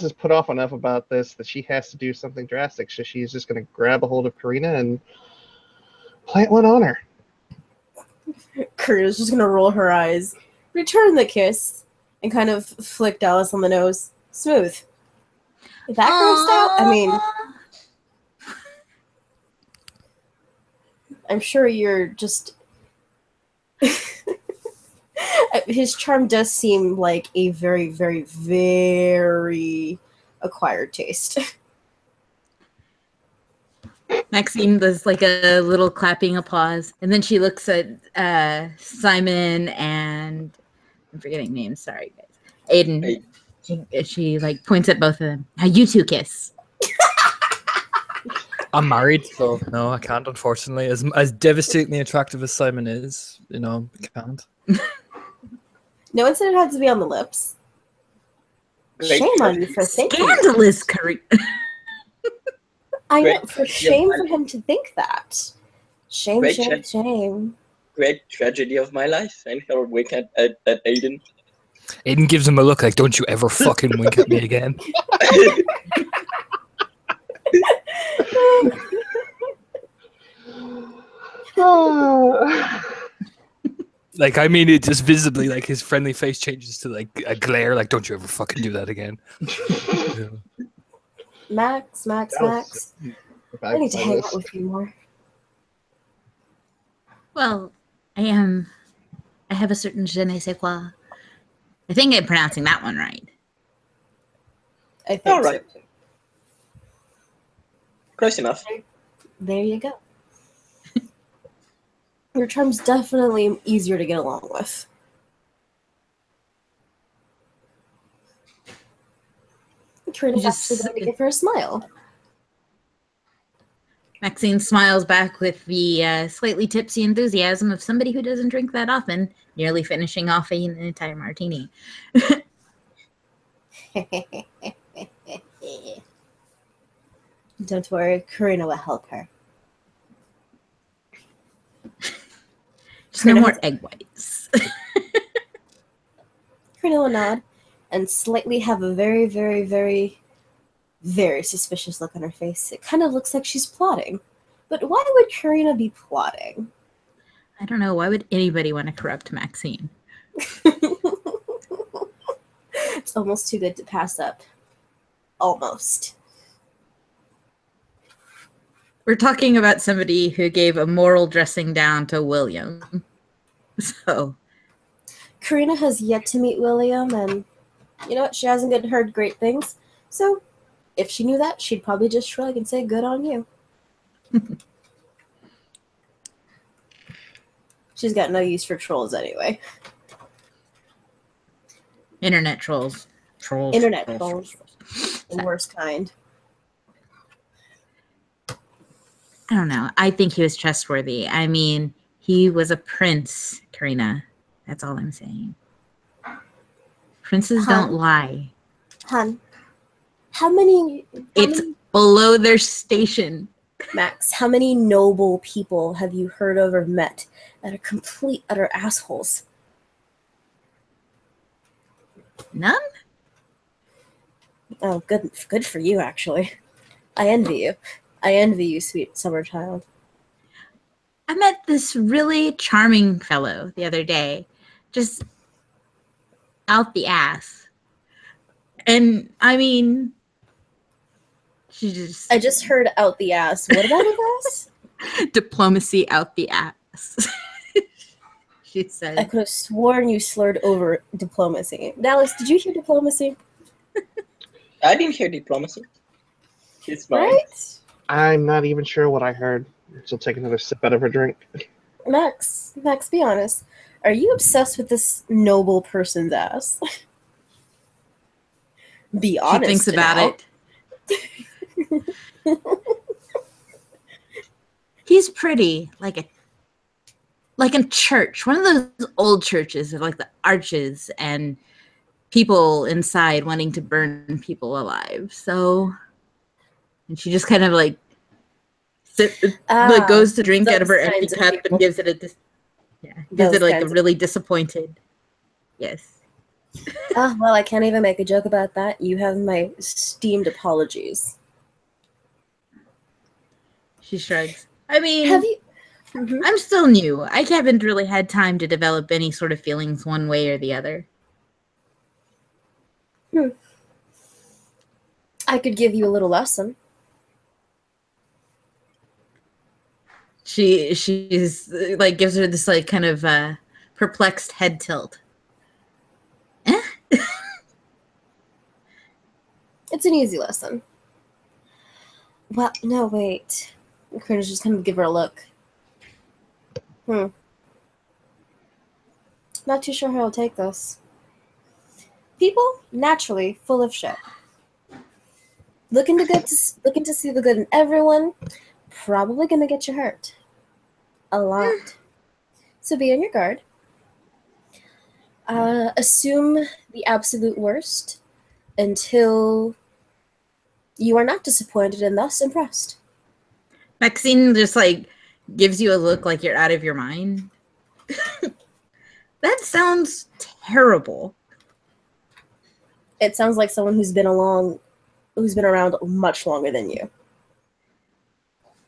is put off enough about this that she has to do something drastic. So she's just going to grab a hold of Karina and plant one on her. Karina's just going to roll her eyes, return the kiss, and kind of flick Dallis on the nose. Smooth. Is that grossed out? I mean, I'm sure you're just... His charm does seem like a very, very, very acquired taste. Maxine does like a little clapping applause, and then she looks at Simon and I'm forgetting names. Sorry, guys. Aedan. She like points at both of them. Now you two kiss. I'm married, so no, I can't. Unfortunately, as devastatingly attractive as Simon is, you know, I can't. No one said it had to be on the lips. Shame on you for thinking. Scandalous, Karina. I know, for shame for him to think that. Shame. great tragedy of my life, and he'll wink at Aedan. Aiden gives him a look like, don't you ever fucking wink at me again. Like, I mean, it just visibly, like, his friendly face changes to, like, a glare, like, don't you ever fucking do that again. Yeah. Max. I need to hang out with you more. Well, I have a certain je ne sais quoi. I think I'm pronouncing that one right. I think All right. so. Close enough. There you go. Your charm's definitely easier to get along with. Karina's Just- actually going to give her a smile. Maxine smiles back with the slightly tipsy enthusiasm of somebody who doesn't drink that often, nearly finishing off an entire martini. Don't worry, Karina will help her. Just no more egg whites. Karina will nod and slightly have a very, very, very, very suspicious look on her face. It kind of looks like she's plotting. But why would Karina be plotting? I don't know. Why would anybody want to corrupt Maxine? It's almost too good to pass up. Almost. We're talking about somebody who gave a moral dressing down to William. So Karina has yet to meet William, and you know what? She hasn't heard great things. So if she knew that, she'd probably just shrug and say, good on you. She's got no use for trolls anyway. internet trolls. Internet trolls. The worst kind. I don't know. I think he was trustworthy. I mean, he was a prince, Karina. That's all I'm saying. Princes don't lie. Hun, how many Below their station. Max, how many noble people have you heard of or met that are complete utter assholes? None? Oh, good for you, actually. I envy you. I envy you, sweet summer child. I met this really charming fellow the other day. Just out the ass. And I mean, I just heard out the ass. What about his ass? Diplomacy out the ass. She said. I could have sworn you slurred over diplomacy. Dallis, did you hear diplomacy? I didn't hear diplomacy. It's fine. Right? I'm not even sure what I heard. She'll take another sip out of her drink. Max, be honest. Are you obsessed with this noble person's ass? Be honest. She thinks about now. it. He's pretty, like a church, one of those old churches of like the arches and people inside wanting to burn people alive. So, and she just kind of like goes to drink out of her empty cup and gives it a really disappointed. Yes. Well, I can't even make a joke about that. You have my esteemed apologies. She shrugs. I mean, Have you? Mm-hmm. I'm still new. I haven't really had time to develop any sort of feelings one way or the other. I could give you a little lesson. She's like gives her this like kind of perplexed head tilt. It's an easy lesson. Well, no, wait. Karina's just gonna give her a look. Not too sure how I'll take this. People, naturally, full of shit. Looking to see the good in everyone, probably gonna get you hurt. A lot. So be on your guard. Assume the absolute worst until you are not disappointed and thus impressed. Maxine just like gives you a look like you're out of your mind. That sounds terrible. It sounds like someone who's been around much longer than you.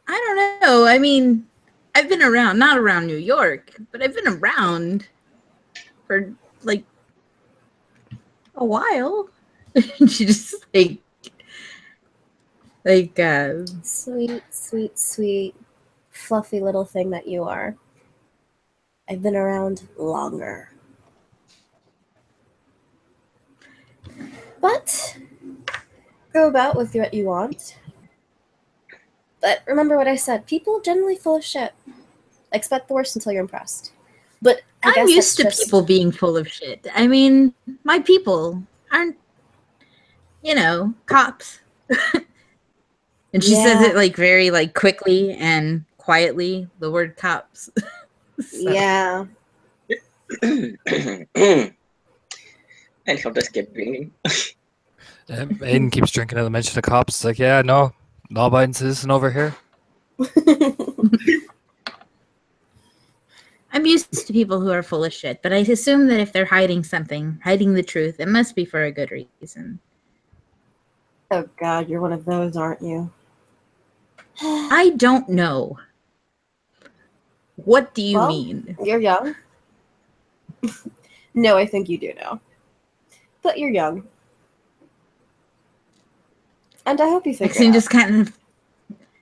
I don't know. I mean, I've been around, not around New York, but I've been around for like a while. She just Sweet, sweet, sweet, fluffy little thing that you are. I've been around longer. But go about with what you want. But remember what I said. People generally full of shit. Expect the worst until you're impressed. But I'm used to people being full of shit. I mean, my people aren't, cops. And she says it like very like quickly and quietly, the word cops. So. Yeah. And he'll just keep drinking. Aiden keeps drinking at the mention of cops. It's like, yeah, no, law-abiding citizen over here. I'm used to people who are full of shit, but I assume that if they're hiding something, hiding the truth, it must be for a good reason. Oh God, you're one of those, aren't you? I don't know. What do you mean? You're young. No, I think you do know. But you're young. And I hope you think Maxine just kind of,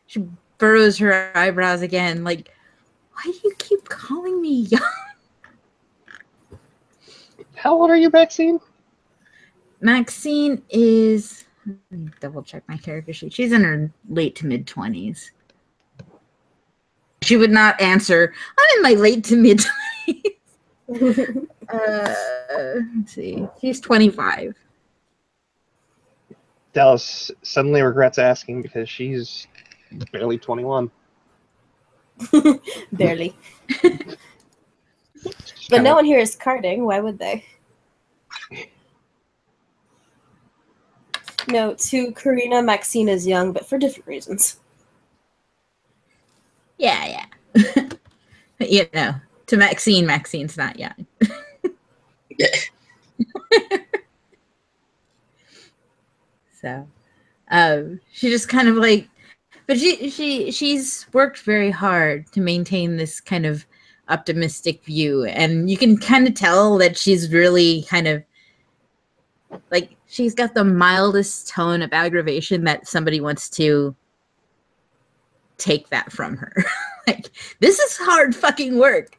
she furrows her eyebrows again, like, why do you keep calling me young? How old are you, Maxine? Maxine is, let me double check my character sheet. She's in her late to mid 20s. She would not answer, I'm in my late to mid 20s. Let's see. She's 25. Dallis suddenly regrets asking because she's barely 21. Barely. But no one here is carding. Why would they? No, to Karina, Maxine is young, but for different reasons. Yeah. To Maxine, Maxine's not young. Yeah. So, she just kind of like, but she's worked very hard to maintain this kind of optimistic view, and you can kind of tell that she's really kind of like, she's got the mildest tone of aggravation that somebody wants to take that from her. Like, this is hard fucking work.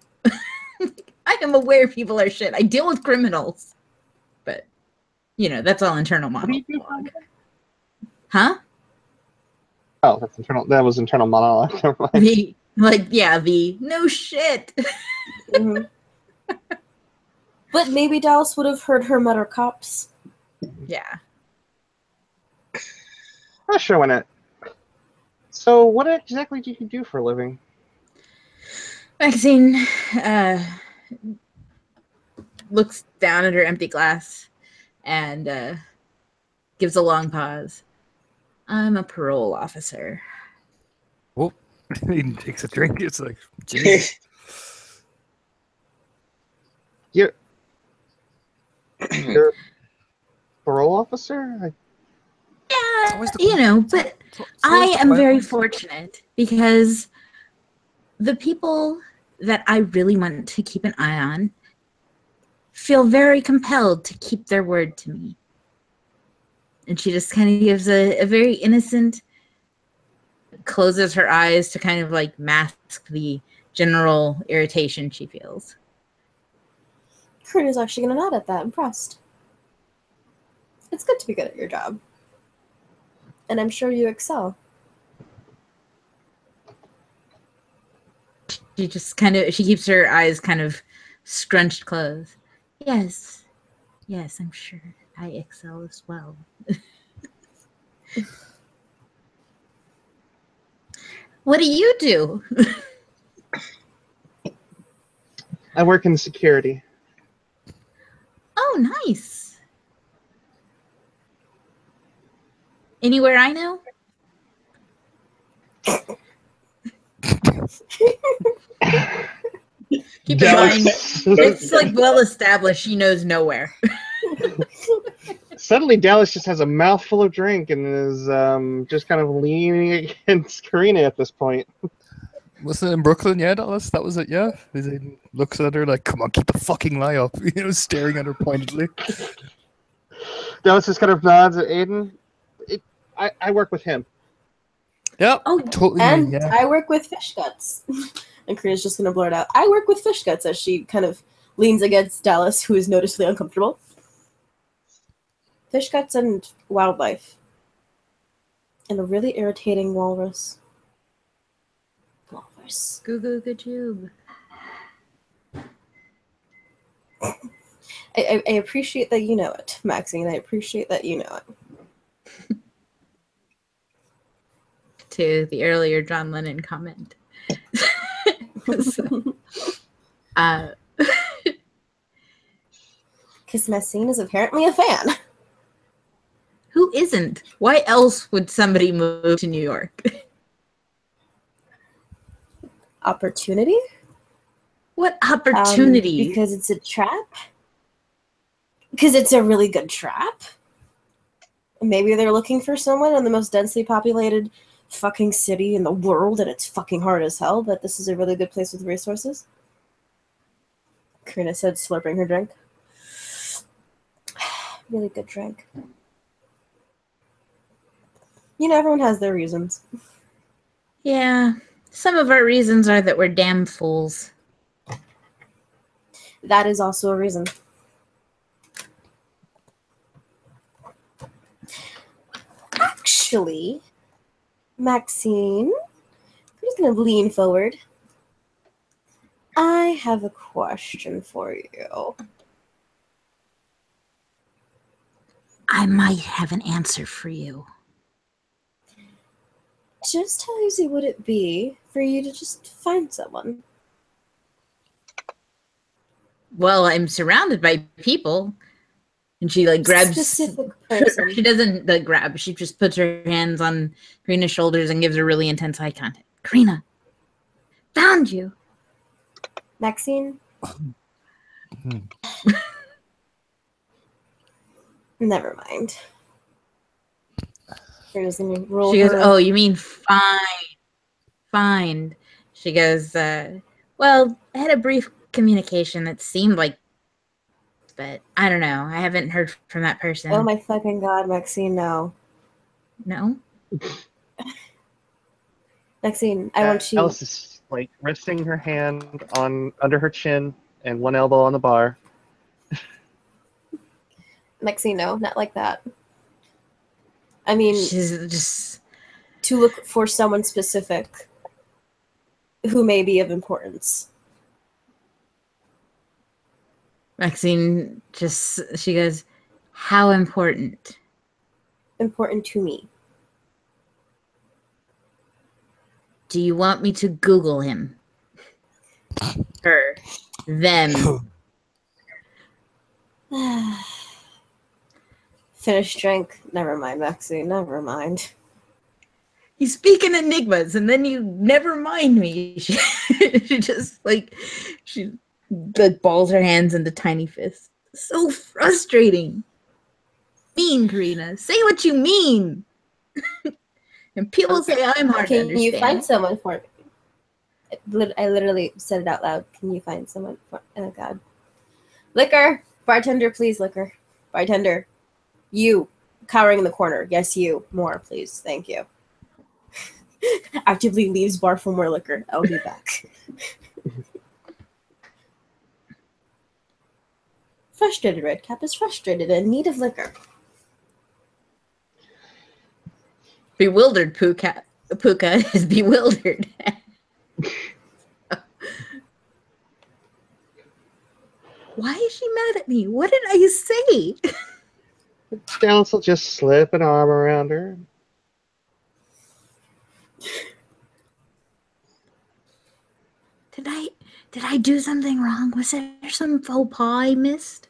I am aware people are shit. I deal with criminals, but that's all internal monologue. Huh? Oh, that's internal. That was internal monologue. Never mind. The no shit. Mm-hmm. But maybe Dallas would have heard her mutter cops. Yeah. Oh, sure, why not? So, what exactly do you do for a living? Maxine looks down at her empty glass and gives a long pause. I'm a parole officer. Whoop. He takes a drink. It's like, jeez. You're a parole officer? Yeah, but I am very fortunate because the people that I really want to keep an eye on feel very compelled to keep their word to me. And she just kind of gives a very innocent, closes her eyes to kind of like mask the general irritation she feels. Karina's actually going to nod at that, impressed. It's good to be good at your job. And I'm sure you excel. She just she keeps her eyes kind of scrunched closed. Yes, I'm sure I excel as well. What do you do? I work in security. Oh, nice. Anywhere I know? Keep in mind, Dallas, it's like well established. She knows nowhere. suddenly Dallas just has a mouthful of drink and is just kind of leaning against Karina at this point. Wasn't it in Brooklyn? Yeah, Dallas. That was it. Yeah. He looks at her like, "Come on, keep the fucking lie up," staring at her pointedly. Dallas just kind of nods at Aedan. I work with him. Yeah. Oh, Totally. and Yeah. I work with fish guts. And Karina's just gonna blurt out, I work with fish guts, as she kind of leans against Dallas, who is noticeably uncomfortable. Fish guts and wildlife. And a really irritating walrus. Walrus. Goo goo goo tube. I appreciate that you know it, Maxine. I appreciate that you know it. To the earlier John Lennon comment. So, Because Maxine is apparently a fan. who isn't? Why else would somebody move to New York? Opportunity? What opportunity? Because it's a trap? Because it's a really good trap? Maybe they're looking for someone in the most densely populated fucking city in the world, and it's fucking hard as hell, but this is a really good place with resources. Karina said, slurping her drink. Really good drink. You know, everyone has their reasons. Yeah. Some of our reasons are that we're damn fools. That is also a reason. Actually, Maxine, I'm just going to lean forward. I have a question for you. I might have an answer for you. Just how easy would it be for you to just find someone? Well, I'm surrounded by people. And she like grabs Specific person. She doesn't like grab, she just puts her hands on Karina's shoulders and gives her really intense eye contact. Karina, found you. Maxine? Never mind. Karina's gonna roll She goes, her- oh, you mean find. She goes, well, I had a brief communication that seemed like, but I don't know. I haven't heard from that person. Oh my fucking god, Maxine, no. No? Maxine, I want you... Alice is like resting her hand on under her chin and one elbow on the bar. Maxine, no, not like that. I mean, She's just... to look for someone specific who may be of importance. Maxine just, she goes, how important? Important to me. Do you want me to Google him? Her. Them. Finish drink. Never mind, Maxine. Never mind. You speak in enigmas, and then you never mind me. She just, like, she like balls her hands into tiny fists. So frustrating. Mean, Karina. Say what you mean. And people say I'm hard to Can understand. you find someone for me? I literally said it out loud. Can you find someone for... Oh, God. Liquor! Bartender, please, liquor. Bartender. You. Cowering in the corner. Yes, you. More, please. Thank you. Actively leaves bar for more liquor. I'll be back. Frustrated Redcap is frustrated and in need of liquor. Bewildered Puka is bewildered. Why is she mad at me? What did I say? Dallas will just slip an arm around her. Did I do something wrong? Was there some faux pas I missed?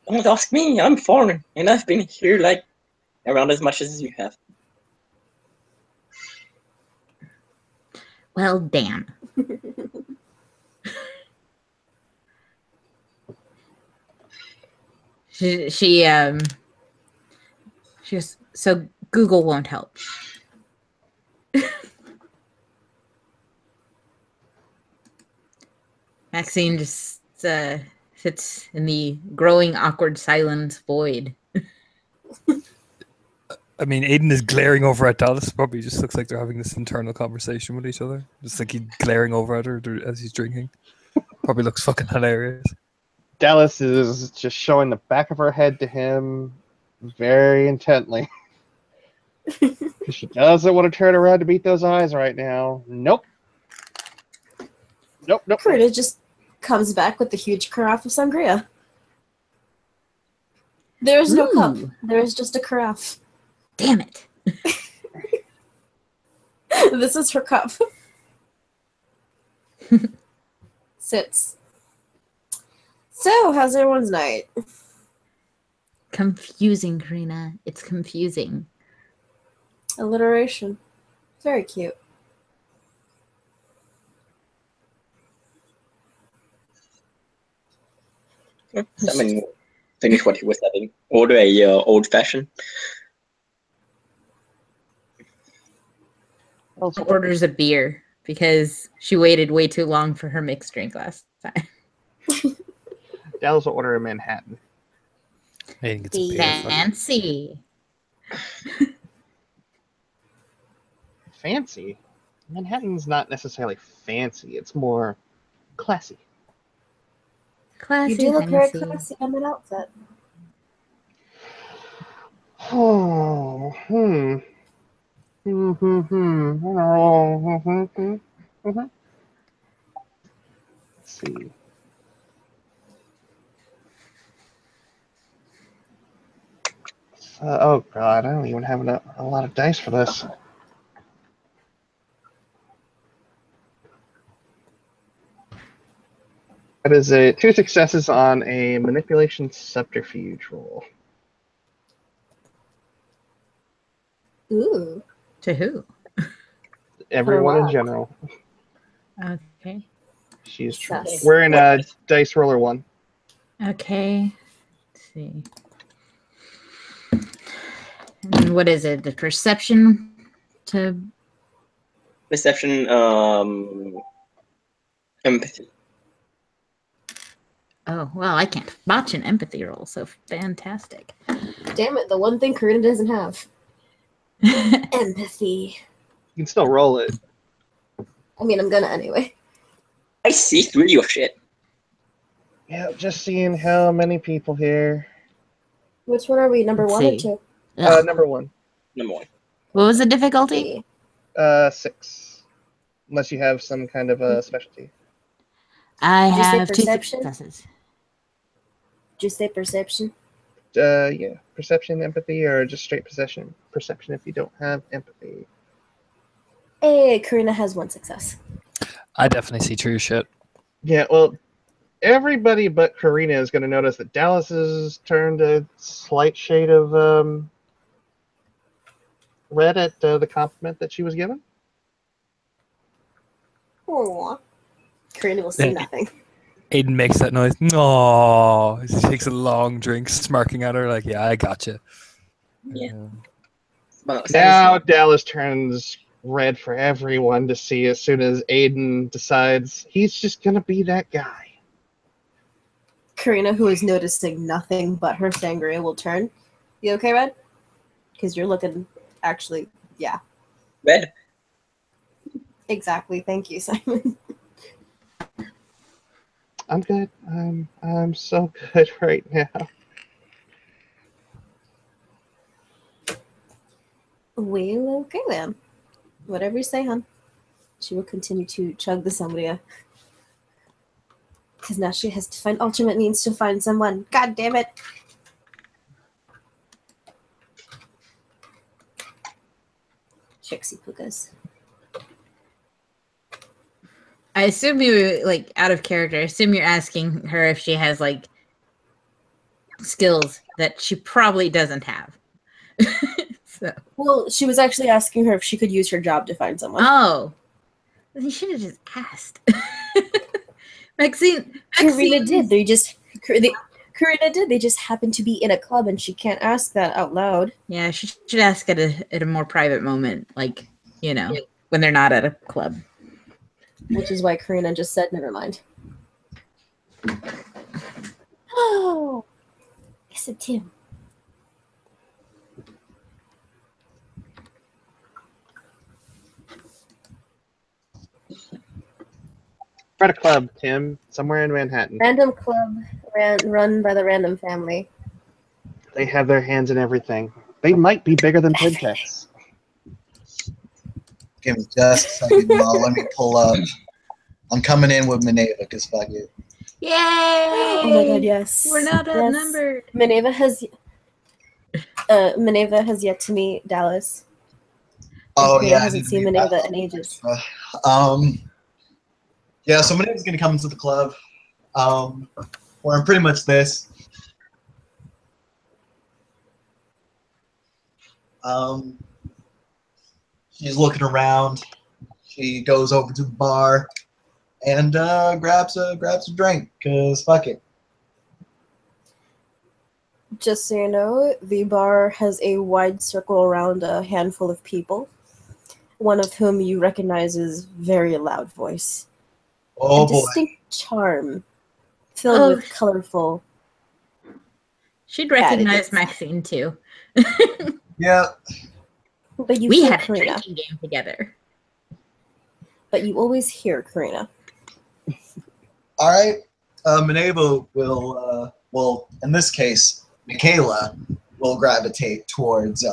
Don't ask me. I'm foreign, and I've been here like around as much as you have. Well, damn. She was, so Google won't help. Maxine just sits in the growing awkward silence void. I mean, Aedan is glaring over at Dallis. Probably just looks like they're having this internal conversation with each other. Just like he's glaring over at her as he's drinking. Probably looks fucking hilarious. Dallis is just showing the back of her head to him very intently. Because she doesn't want to turn around to beat those eyes right now. Nope. Nope. Karina just comes back with the huge carafe of sangria. There's no cup. There's just a carafe. Damn it. This is her cup. Sits. So, how's everyone's night? Confusing, Karina. It's confusing. Alliteration. Very cute. Someone finish what he was having. Order a old fashioned. Orders a beer because she waited way too long for her mixed drink last time. Dallas will order a Manhattan. Aedan gets a beer. Fuck. Fancy. Fancy? Manhattan's not necessarily fancy. It's more classy. Classy. You do look very fancy. classy on that outfit. Oh, Let's see. Oh god, I don't even have a lot of dice for this. That is 2 successes on a manipulation subterfuge roll. Ooh. To who? Everyone in wow. general. Okay. She's Sus. we're in dice roller 1. Okay. Let's see. And what is it? The perception to Perception, empathy. Oh, well, I can't botch an empathy roll, so fantastic. Damn it, the one thing Karina doesn't have. Empathy. You can still roll it. I mean, I'm gonna anyway. I see through your shit. Yeah, just seeing how many people here. Which one are we? Number Let's 1 or see. 2? Ugh. Number 1. Number 1. What was the difficulty? 6. Unless you have some kind of a specialty. I Did you say have 2 perception? successes. Did you say perception? Yeah, perception, empathy, or just straight perception. Perception if you don't have empathy. Hey, Karina has 1 success. I definitely see through your shit. Yeah, well, everybody but Karina is going to notice that Dallas has turned a slight shade of red at the compliment that she was given. Aww. Karina will see nothing. Aedan makes that noise. No, he takes a long drink, smirking at her like, "Yeah, I gotcha." Yeah. Well, Now Dallas turns red for everyone to see as soon as Aedan decides he's just going to be that guy. Karina, who is noticing nothing but her sangria, will turn. You okay, Red? Because you're looking, actually, yeah. Red. Exactly. Thank you, Simon. I'm good. I'm so good right now. Well, okay then. Whatever you say, hon. She will continue to chug the sangria. Because now she has to find alternate means to find someone. God damn it. Trixie Pukas. I assume you, like, out of character, I assume you're asking her if she has, like, skills that she probably doesn't have. So. Well, she was actually asking her if she could use her job to find someone. Oh. You should have just asked. Maxine. Karina did. Karina did. They just happened to be in a club, and she can't ask that out loud. Yeah, she should ask at a more private moment, like, you know, when they're not at a club. Which is why Karina just said, never mind. Oh, yes, it's him. We're at a club, Tim, somewhere in Manhattan. Random club run by the random family. They have their hands in everything. They might be bigger than Printex. Give me just a second, y'all. Let me pull up. I'm coming in with Minerva because fuck it. Yay! Oh my god, yes. We're not outnumbered. Minerva has yet to meet Dallis. Oh Karina yeah, hasn't seen Minerva in ages. Yeah, so Minerva's gonna come into the club. Wearing pretty much this. She's looking around. She goes over to the bar and grabs a drink, cause fuck it. Just so you know, the bar has a wide circle around a handful of people, one of whom you recognize as very loud voice. Oh a boy. distinct charm, filled with colorful. She'd recognize attitudes. Maxine too. Yeah. But you We hear had a Karina. drinking game together. But you always hear Karina. All right. Minerva will, well, in this case, Michaela will gravitate towards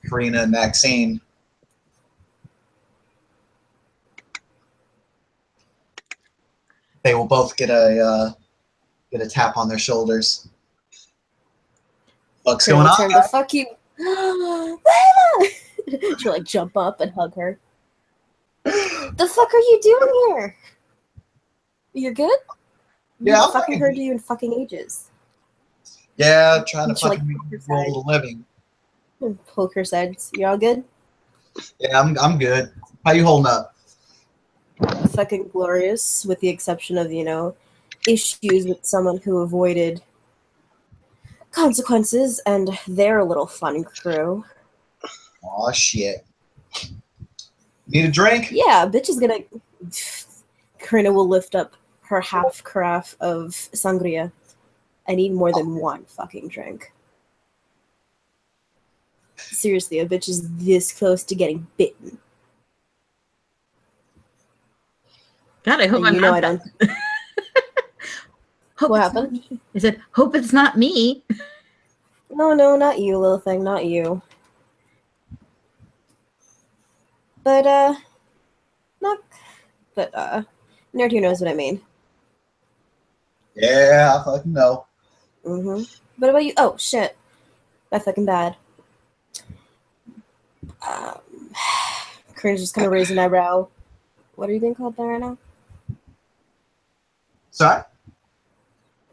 Karina and Maxine. They will both get a tap on their shoulders. What's going on? Turn to fuck you. She'll like jump up and hug her. The fuck are you doing here? You're good? Yeah, I'm fucking fine. heard you in fucking ages. Yeah, trying to She'll, like, fucking poke her roll a living. Poke her sides. You all good? Yeah, I'm good. How you holding up? Fucking glorious, with the exception of, you know, issues with someone who avoided consequences, and they're a little fun crew. Aw, shit. Need a drink? Yeah, bitch is gonna... Karina will lift up her half carafe of sangria. I need more than one fucking drink. Seriously, a bitch is this close to getting bitten. God, I hope And I'm you know not I don't... Hope What it's not happened? me. I said, hope it's not me. No, not you, little thing, not you. But, nerd who knows what I mean. Yeah, I fucking know. Mm-hmm. What about you? Oh, shit. That's fucking bad. Karina's just gonna raise an eyebrow. What are you being called by right now? Sorry?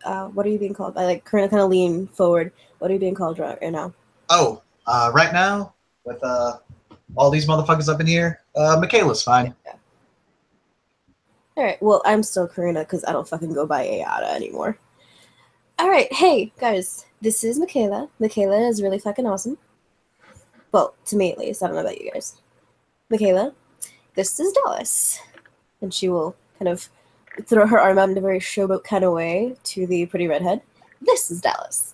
What are you being called by? Like, Karina kind of lean forward. What are you being called right now? Oh, right now, with all these motherfuckers up in here, Michaela's fine. Yeah. Alright, well, I'm still Karina because I don't fucking go by Aedan anymore. Alright, hey, guys. This is Michaela. Michaela is really fucking awesome. Well, to me at least. I don't know about you guys. Michaela, this is Dallis. And she will kind of throw her arm out in a very showboat kind of way to the pretty redhead. This is Dallis.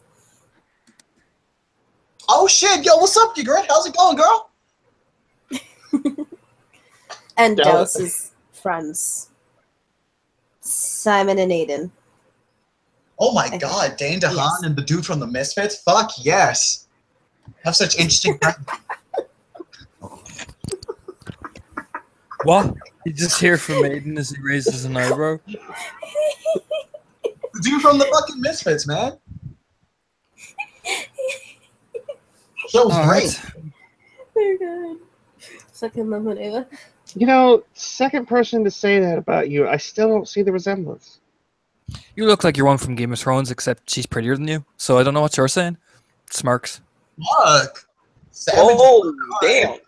Oh shit, yo, what's up, you girl? How's it going, girl? And Dallas. Dallas's friends. Simon and Aedan. Oh my think- god, Dane DeHaan yes. and the dude from the Misfits? Fuck yes. Have such interesting What? You just hear from Aedan as he raises an eyebrow. The dude from the fucking Misfits, man. Show's All great. right. Oh god. Fucking love Ava. You know, second person to say that about you, I still don't see the resemblance. You look like you're one from Game of Thrones, except she's prettier than you. So I don't know what you're saying. Smirks. Fuck. Oh, damn.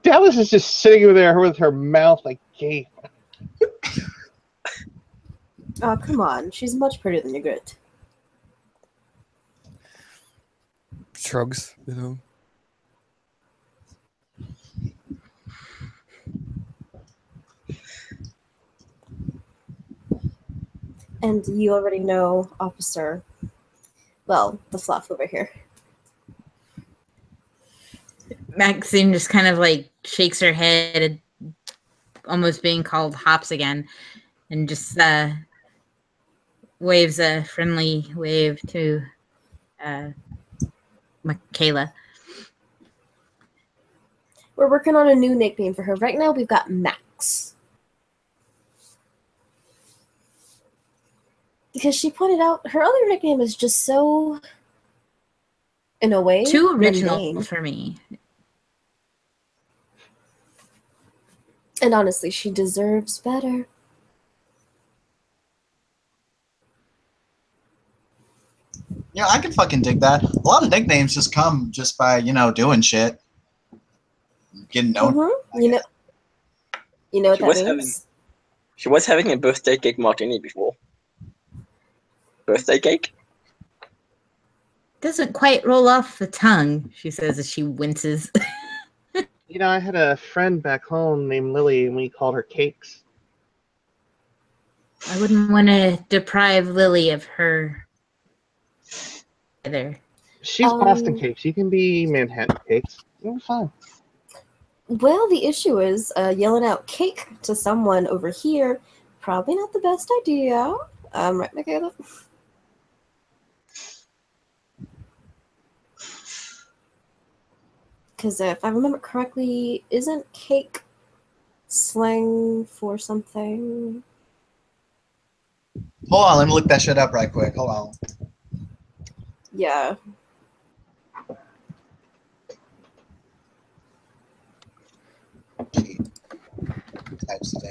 Dallis is just sitting over there with her mouth like gape. Oh, come on. She's much prettier than your grit. Shrugs, you know. And you already know, officer. Well, the fluff over here. Maxine just kind of like shakes her head, almost being called hops again, and just waves a friendly wave to Michaela. We're working on a new nickname for her. Right now, we've got Max. Because she pointed out her other nickname is just so, in a way, Too original mundane. for me. And honestly, she deserves better. Yeah, I can fucking dig that. A lot of nicknames just come just by, doing shit. Getting known. Mm-hmm. You know what that means? She was having a birthday cake martini before. Birthday cake? Doesn't quite roll off the tongue, she says as she winces. I had a friend back home named Lily, and we called her Cakes. I wouldn't want to deprive Lily of her either. She's Boston Cakes. You can be Manhattan Cakes. You're fine. Well, the issue is yelling out cake to someone over here. Probably not the best idea. Right, Michaela? Because if I remember correctly, isn't cake slang for something? Hold on, let me look that shit up right quick. Hold on. Yeah. Types of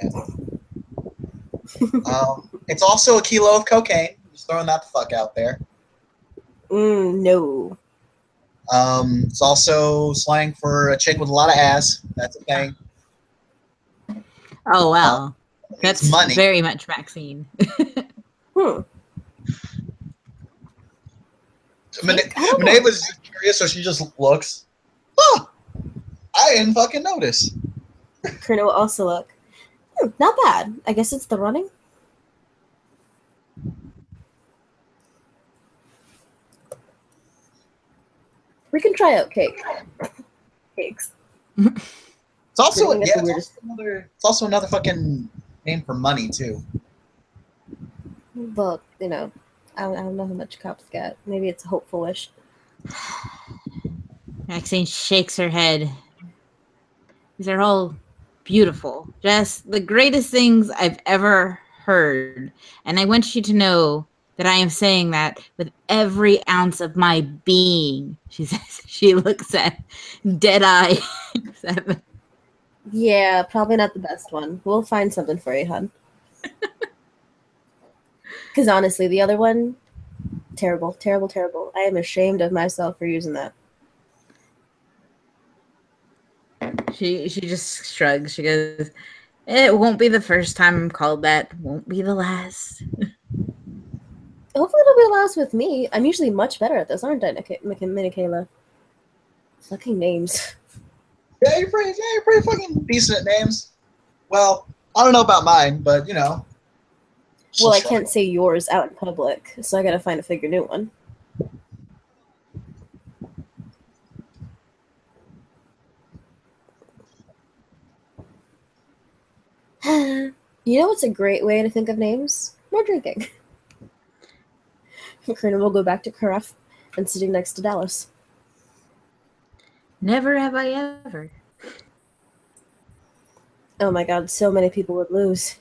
it's also a kilo of cocaine. Just throwing that the fuck out there. No. It's also slang for a chick with a lot of ass. That's a thing. Oh, well. That's money. Very much Maxine. Monet was just curious, so she just looks. Oh, I didn't fucking notice. Kurna will also look. Not bad. I guess it's the running. We can try out cake. Cakes. It's also It's the weirdest. it's also another fucking name for money too. Well, I don't know how much cops get. Maybe it's a hopeful wish. Maxine shakes her head. These are all beautiful. Just the greatest things I've ever heard. And I want you to know that I am saying that with every ounce of my being. She says, she looks at Deadeye. Yeah, probably not the best one. We'll find something for you, hon. Because honestly, the other one, terrible, terrible, terrible. I am ashamed of myself for using that. She just shrugs. She goes, "It won't be the first time I'm called that. Won't be the last." Hopefully it'll be the last with me. I'm usually much better at this, aren't I, Michaela? Fucking names. Yeah, you're pretty fucking decent at names. Well, I don't know about mine, but Well, I can't say yours out in public, so I gotta find a figure new one. You know what's a great way to think of names? More drinking. Karina will go back to Karaf and sitting next to Dallis. Never have I ever. Oh my god, so many people would lose.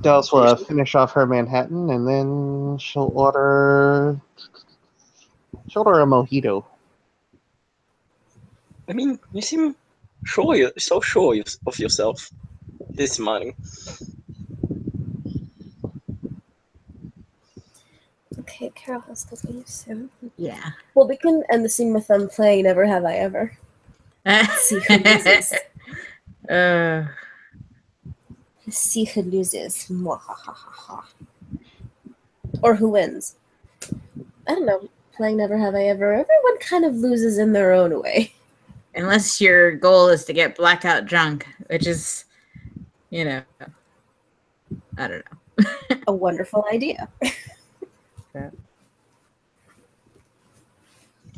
Dallis will finish off her Manhattan, and then she'll order a mojito. I mean, you seem so sure of yourself this morning. Okay, Carol has cookies soon. Yeah. Well, we can end the scene with them playing Never Have I Ever. See who loses. Uh, See who loses. Mwahahaha. Or who wins. I don't know. Playing Never Have I Ever. Everyone kind of loses in their own way. unless your goal is to get blackout drunk, which is, you know, I don't know. A wonderful idea. The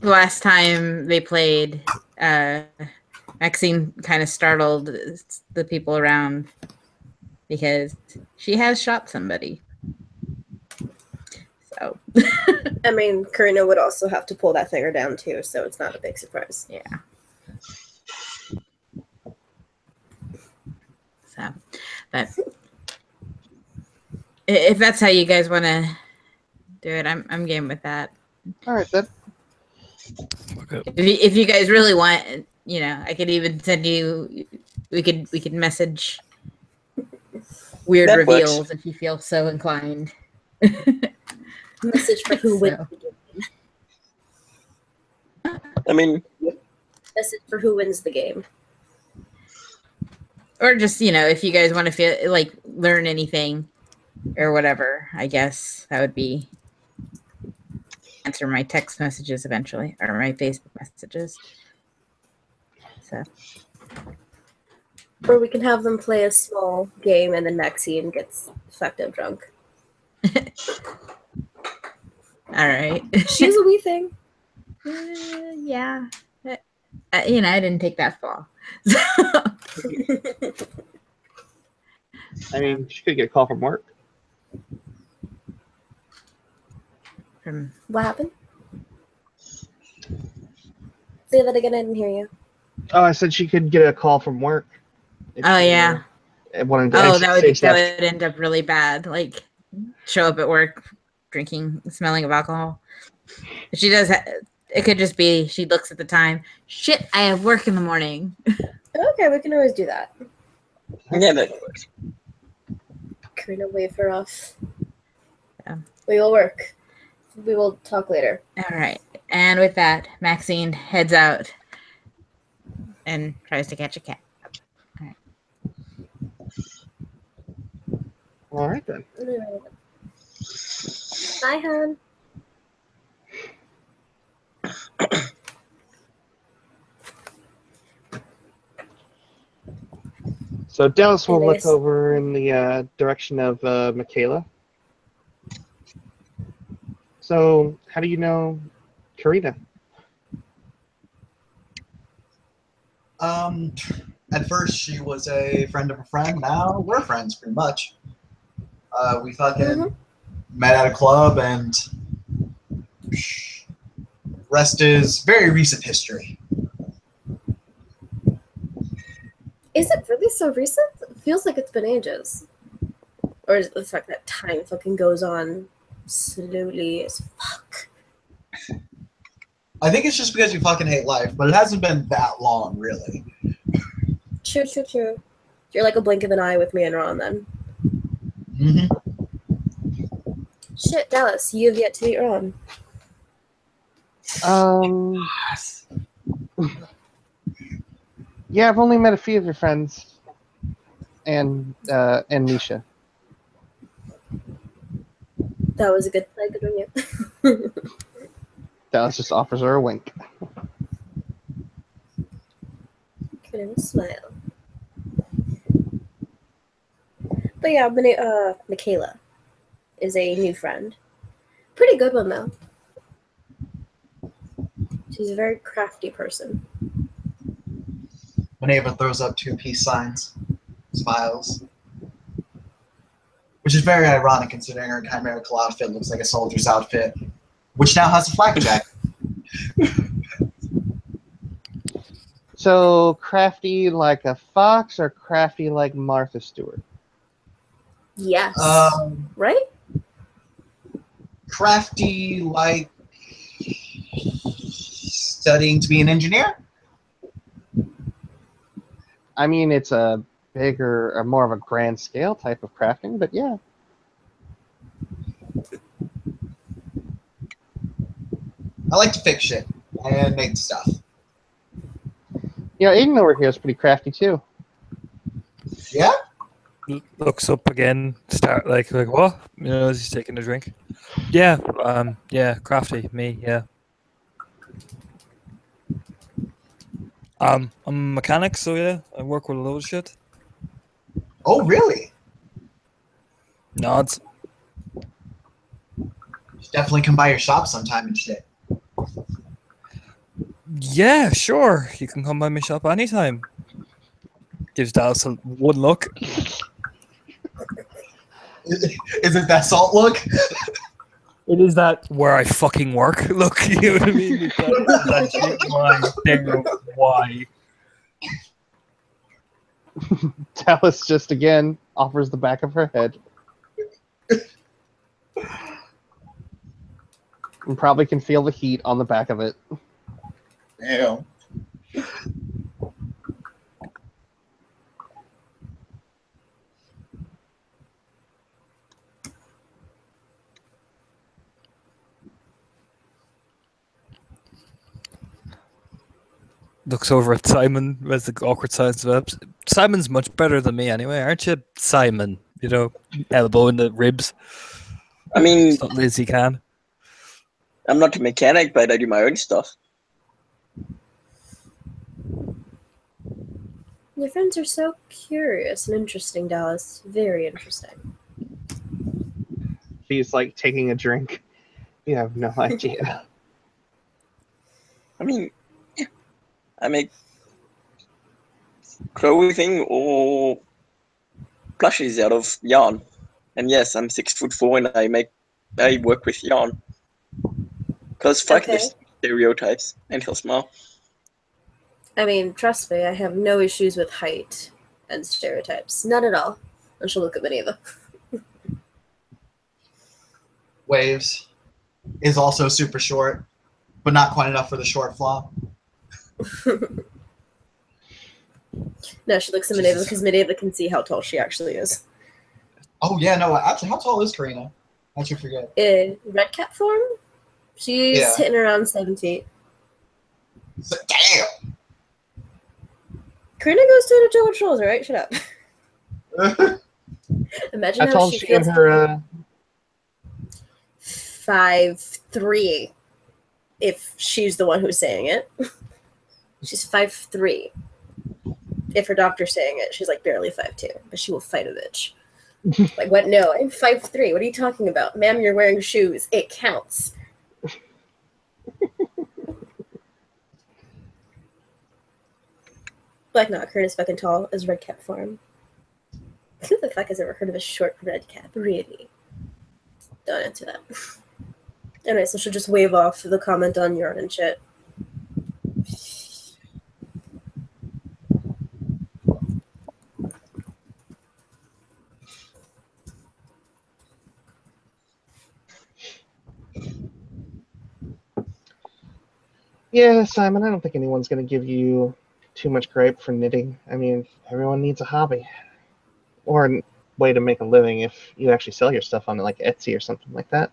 last time they played, Maxine kind of startled the people around because she has shot somebody. So, I mean, Karina would also have to pull that finger down too, so it's not a big surprise. yeah. So, but if that's how you guys want to do it, I'm game with that. All right then. Okay. If you guys really want, you know, I could even send you. We could message weird That reveals works. if you feel so inclined. Message for who wins So. the game. I mean, Message for who wins the game. Or just, you know, if you guys want to feel like learn anything or whatever, I guess that would be answer my text messages eventually or my Facebook messages. So Or we can have them play a small game and then Maxine gets fucked up drunk. all right. She's a wee thing. Yeah. You know, I didn't take that far. I mean, she could get a call from work. From What happened? Say that again, I didn't hear you. Oh, I said she could get a call from work. if Oh she, yeah. wanted to Oh, say that stuff. would end up really bad. Like show up at work drinking, smelling of alcohol. She does. It could just be she looks at the time. Shit, I have work in the morning. Okay, we can always do that. yeah, that works. Karina, wave her off. Yeah. We will work. We will talk later. All right. And with that, Maxine heads out and tries to catch a cat. All right then. Bye, hon. So Dallas will look Nice. over in the direction of Michaela. So, how do you know Karina? At first she was a friend of a friend. Now we're friends, pretty much. We fucking met at a club, and rest is very recent history. Is it really so recent? It feels like it's been ages. Or is it the fact that time fucking goes on slowly as fuck? I think it's just because you fucking hate life, but it hasn't been that long, really. True, true, true. You're like a blink of an eye with me and Ron then. Mm-hmm. Shit, Dallas, you have yet to meet Ron. Yeah, I've only met a few of your friends, and Nisha. That was a good play, good on you. Dallas just offers her a wink. Kind of a smile. But yeah, Michaela is a new friend. Pretty good one though. She's a very crafty person. Minerva throws up 2 peace signs, smiles. Which is very ironic considering her chimerical outfit looks like a soldier's outfit, which now has a flak jacket. So, crafty like a fox or crafty like Martha Stewart? Yes. Right? Crafty like studying to be an engineer? I mean, it's a bigger, or more of a grand scale type of crafting, but yeah. I like to fix shit and make stuff. Yeah, Aedan over here is pretty crafty too. Yeah? Looks up again, start like what? You know, as he's taking a drink. Yeah, yeah, crafty, me, yeah. I'm a mechanic, so yeah, I work with a load of shit. Oh, really? Nods. Should definitely come by your shop sometime and shit. Yeah, sure. You can come by my shop anytime. Gives Dallas one look. Is it that salt look? It is that where I fucking work. Look, you know what I mean? It's that shit. Why? Damn, why? Dallas just again offers the back of her head. And probably can feel the heat on the back of it. Damn. Looks over at Simon with the awkward silence of it. Simon's much better than me anyway, aren't you, Simon? You know, elbow in the ribs. I mean, Subtly as he can. I'm not a mechanic, but I do my own stuff. Your friends are so curious and interesting, Dallas. Very interesting. He's like taking a drink. You have no idea. I mean, yeah, I make clothing or plushies out of yarn. And yes, I'm 6'4" and I work with yarn. Because fuck Okay. this stereotypes, and he'll smile. I mean, trust me, I have no issues with height and stereotypes. None at all. And she'll look at many of them. Waves is also super short, but not quite enough for the short flop. No, she looks at Maneva because Maneva can see how tall she actually is. Oh, yeah, no, actually, how tall is Karina? I should forget. In red cap form, she's Yeah. hitting around 7 feet. Damn! Karina goes toe to toe with trolls, right? Shut up. Imagine How how tall she is she in feels. her? 5'3", if she's the one who's saying it. She's 5'3". If her doctor's saying it, she's like barely 5'2", but she will fight a bitch. Like, what? No, I'm 5'3". What are you talking about? Ma'am, you're wearing shoes. It counts. Like, no, Karina's fucking tall as red cap form. Who the fuck has ever heard of a short red cap? Really? Don't answer that. Anyway, so she'll just wave off the comment on yarn and shit. Yeah, Simon, I don't think anyone's going to give you too much gripe for knitting. I mean, everyone needs a hobby. Or a way to make a living if you actually sell your stuff on like Etsy or something like that.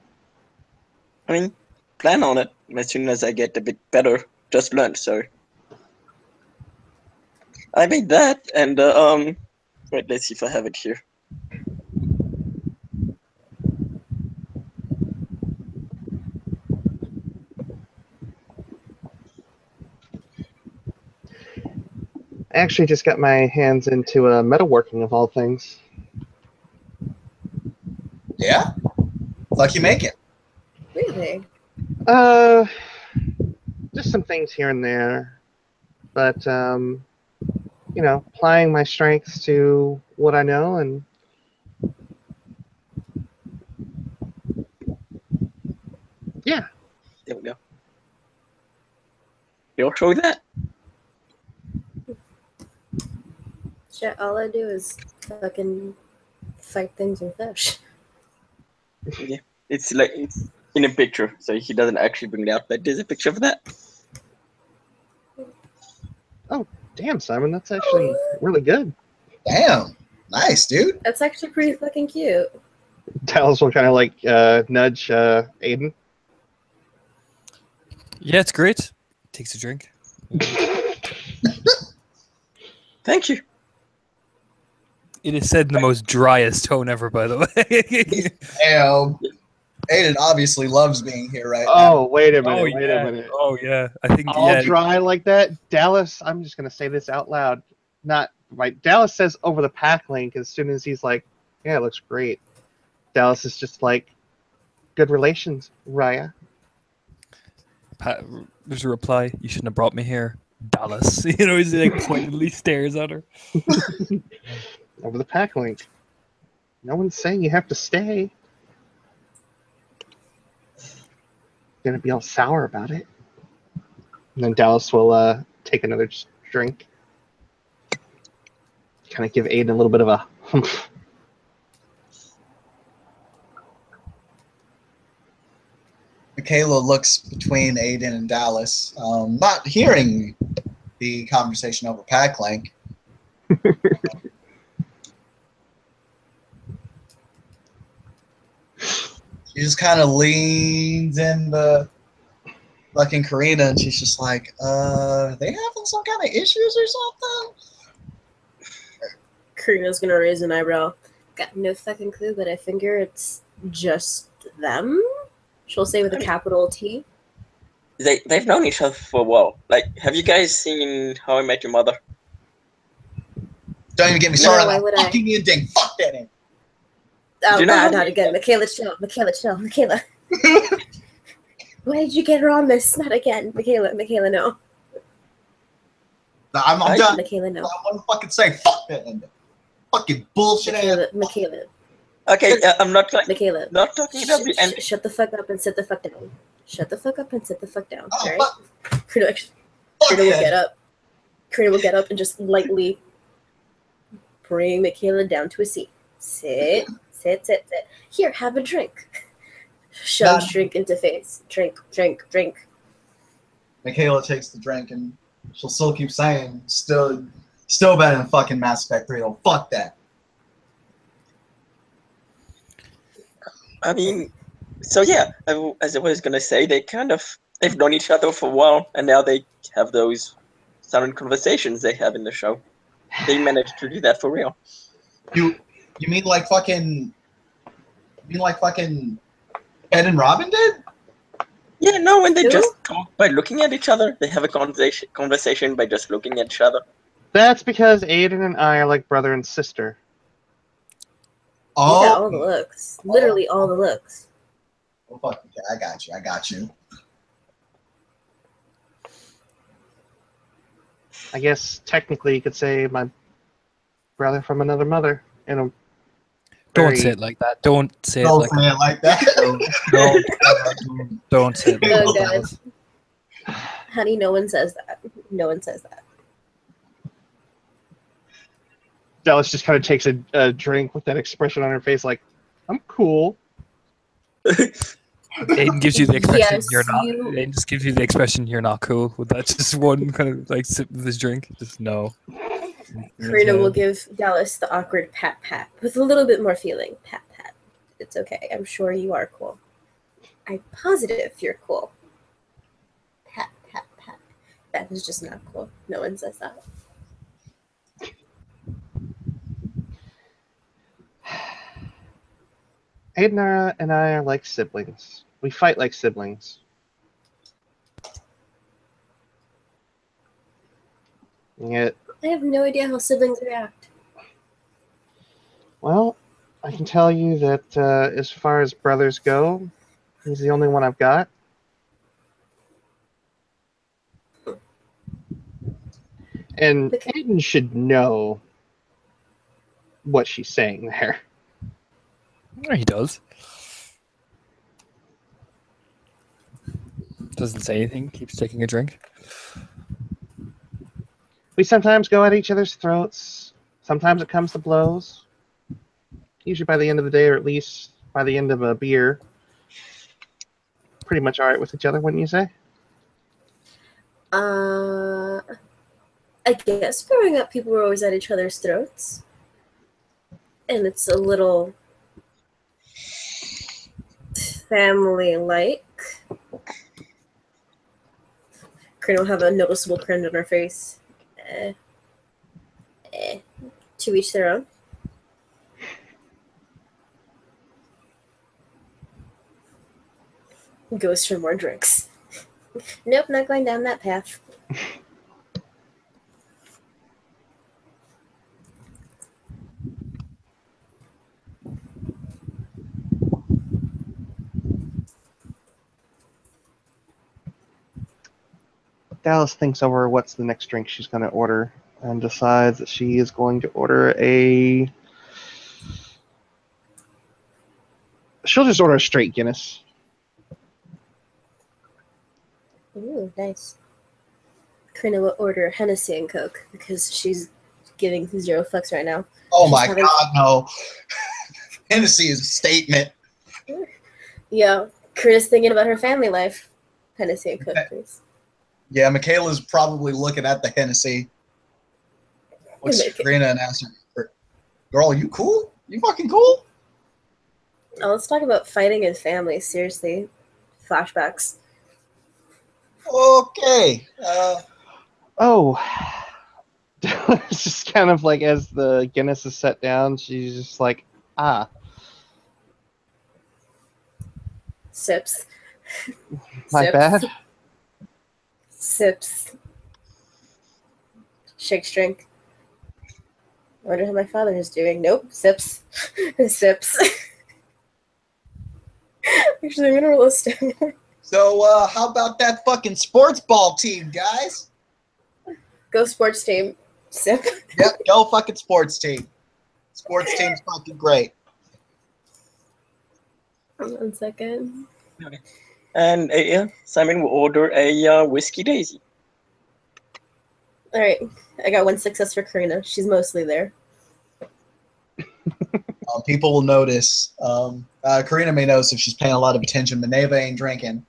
I mean, plan on it as soon as I get a bit better. Just learned, so. I made that, and, wait, let's see if I have it here. I actually just got my hands into metalworking of all things. Yeah? Lucky make it. Really? Just some things here and there. But, you know, applying my strengths to what I know and yeah. There we go. You'll show that? Shit, all I do is fucking fight things with fish. Yeah. It's like, it's in a picture, so he doesn't actually bring it out, but there's a picture of that. Damn, Simon, that's actually really good. Damn. Nice, dude. That's actually pretty fucking cute. Dallas will kind of like nudge Aedan. Yeah, it's great. Takes a drink. Thank you. It is said in the most driest tone ever, by the way. Aiden obviously loves being here right now. Oh, wait a minute. Wait a minute. Oh yeah. I think All dry like that, Dallis. I'm just gonna say this out loud. Not right. Dallis says over the pack link as soon as he's like, "Yeah, it looks great." Dallis is just like, "Good relations, Raya." There's a reply. You shouldn't have brought me here, Dallas. You know, he like pointedly stares at her. Over the pack link. No one's saying you have to stay. Gonna be all sour about it. And then Dallas will take another drink. Kind of give Aiden a little bit of a humph. Michaela looks between Aiden and Dallas, not hearing the conversation over pack link. She just kind of leans into fucking Karina, and she's just like, are they having some kind of issues or something? Karina's gonna raise an eyebrow. Got no fucking clue, but I figure it's just them. She'll say with a capital T. They've known each other for a while. Like, have you guys seen How I Met Your Mother? Don't even get me No, started why on would that I? fucking ending. Fuck that ending. Oh, Do you know how- not again. Michaela, chill. Michaela, chill. Michaela. Why did you get her on this? Not again. Michaela, no. No, I'm done. Michaela, no. I want to fucking say fuck that ending. Fucking bullshit ass. Michaela, Okay, I'm not like Michaela. not talking about the end. Shut the fuck up and sit the fuck down. Shut the fuck up and sit the fuck down. Oh, All right? fuck Karina will that. get up. Karina will get up and just lightly bring Michaela down to a seat. Sit. Here, have a drink. Shoves drink into face. Drink. Michaela takes the drink, and she'll still keep saying, still better than fucking Mass Effect 3. Oh, fuck that. I mean, so yeah, as I was gonna say, they've known each other for a while, and now they have those silent conversations they have in the show. They managed to do that for real. You mean like fucking Ed and Robin did? Yeah, no, and they Who? just talk by looking at each other. They have a conversation by just looking at each other. That's because Aiden and I are like brother and sister. You got all Oh, the looks. Literally all the looks. oh fuck, okay, I got you. I guess technically you could say my brother from another mother. In a Don't very- say it like that. Don't say it Don't like say it like that. Don't say it like Oh, that. God. Dallas. Honey, no one says that. No one says that. Dallas just kind of takes a drink with that expression on her face, like, I'm cool. Aiden gives you the expression Yes, you're not. you- Aiden just gives you the expression you're not cool. With that, just one kind of like sip of his drink. Just no. Karina will give Dallas the awkward pat with a little bit more feeling. Pat. It's okay. I'm sure you are cool. I'm positive you're cool. Pat. That is just not cool. No one says that. Aiden and I are like siblings. We fight like siblings. And yet, I have no idea how siblings react. well, I can tell you that as far as brothers go, he's the only one I've got. And Okay. Aiden should know what she's saying there. Yeah, he does. Doesn't say anything. Keeps taking a drink. We sometimes go at each other's throats. Sometimes it comes to blows. Usually by the end of the day, or at least by the end of a beer, pretty much all right with each other, wouldn't you say? I guess growing up, people were always at each other's throats. And it's a little family-like. Karina will have a noticeable grin on her face. To each their own. Goes for more drinks. Nope, not going down that path. Dallis thinks over what's the next drink she's going to order and decides that she is going to order a. She'll just order a straight Guinness. Ooh, nice. Karina will order Hennessy and Coke because she's giving 0 fucks right now. Oh She's my having- god, no. Hennessy is a statement. Yeah, Karina's thinking about her family life. Hennessy and Coke, please. Yeah, Michaela's probably looking at the Hennessy. Looks at Karina and asks her, girl, you cool? You fucking cool? Oh, let's talk about fighting in family. Seriously. Flashbacks. Okay. Oh. It's just kind of like as the Guinness is set down, she's just like, ah. Sips. My Sips. bad. Sips. Shakes drink. I wonder how my father is doing. Nope. Sips. Sips. Actually, I'm gonna roll a stamina. So, how about that fucking sports ball team, guys? Go sports team. Sip. Yep, go fucking sports team. Sports team's fucking great. 1 second. And Simon will order a whiskey daisy. All right. I got 1 success for Karina. She's mostly there. People will notice. Karina may notice if she's paying a lot of attention. Maneva ain't drinking.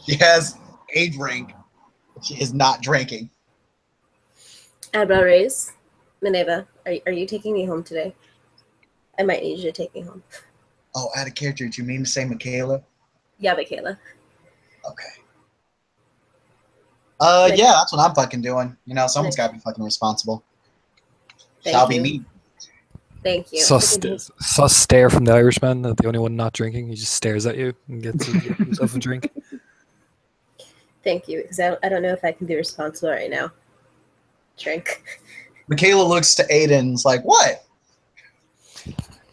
She has a drink, but she is not drinking. Eyebrow raise. Maneva, are you taking me home today? I might need you to take me home. Oh, out of character. Do you mean to say Michaela? Yeah, Michaela. Okay. Yeah, that's what I'm fucking doing. You know, someone's got to be fucking responsible. Shall be me. Thank you. Sus stare from the Irishman, the only one not drinking. He just stares at you and gets himself a drink. Thank you, because I don't know if I can be responsible right now. Drink. Michaela looks to Aedan and is like, what?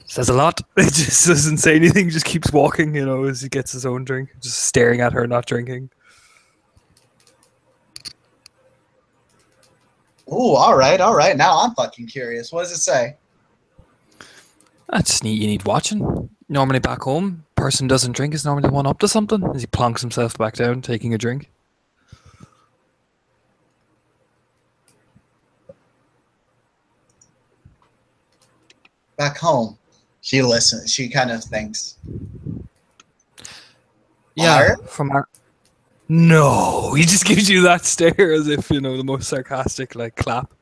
Says a lot. It just doesn't say anything, just keeps walking, you know, as he gets his own drink. Just staring at her, not drinking. Ooh, all right. Now I'm fucking curious. What does it say? That's neat. You need watching. Normally back home, person doesn't drink is normally the one up to something as he plonks himself back down, taking a drink. Back home. She listens. She kind of thinks. Yeah, Fire? from our... No, he just gives you that stare as if, you know, the most sarcastic, like, clap.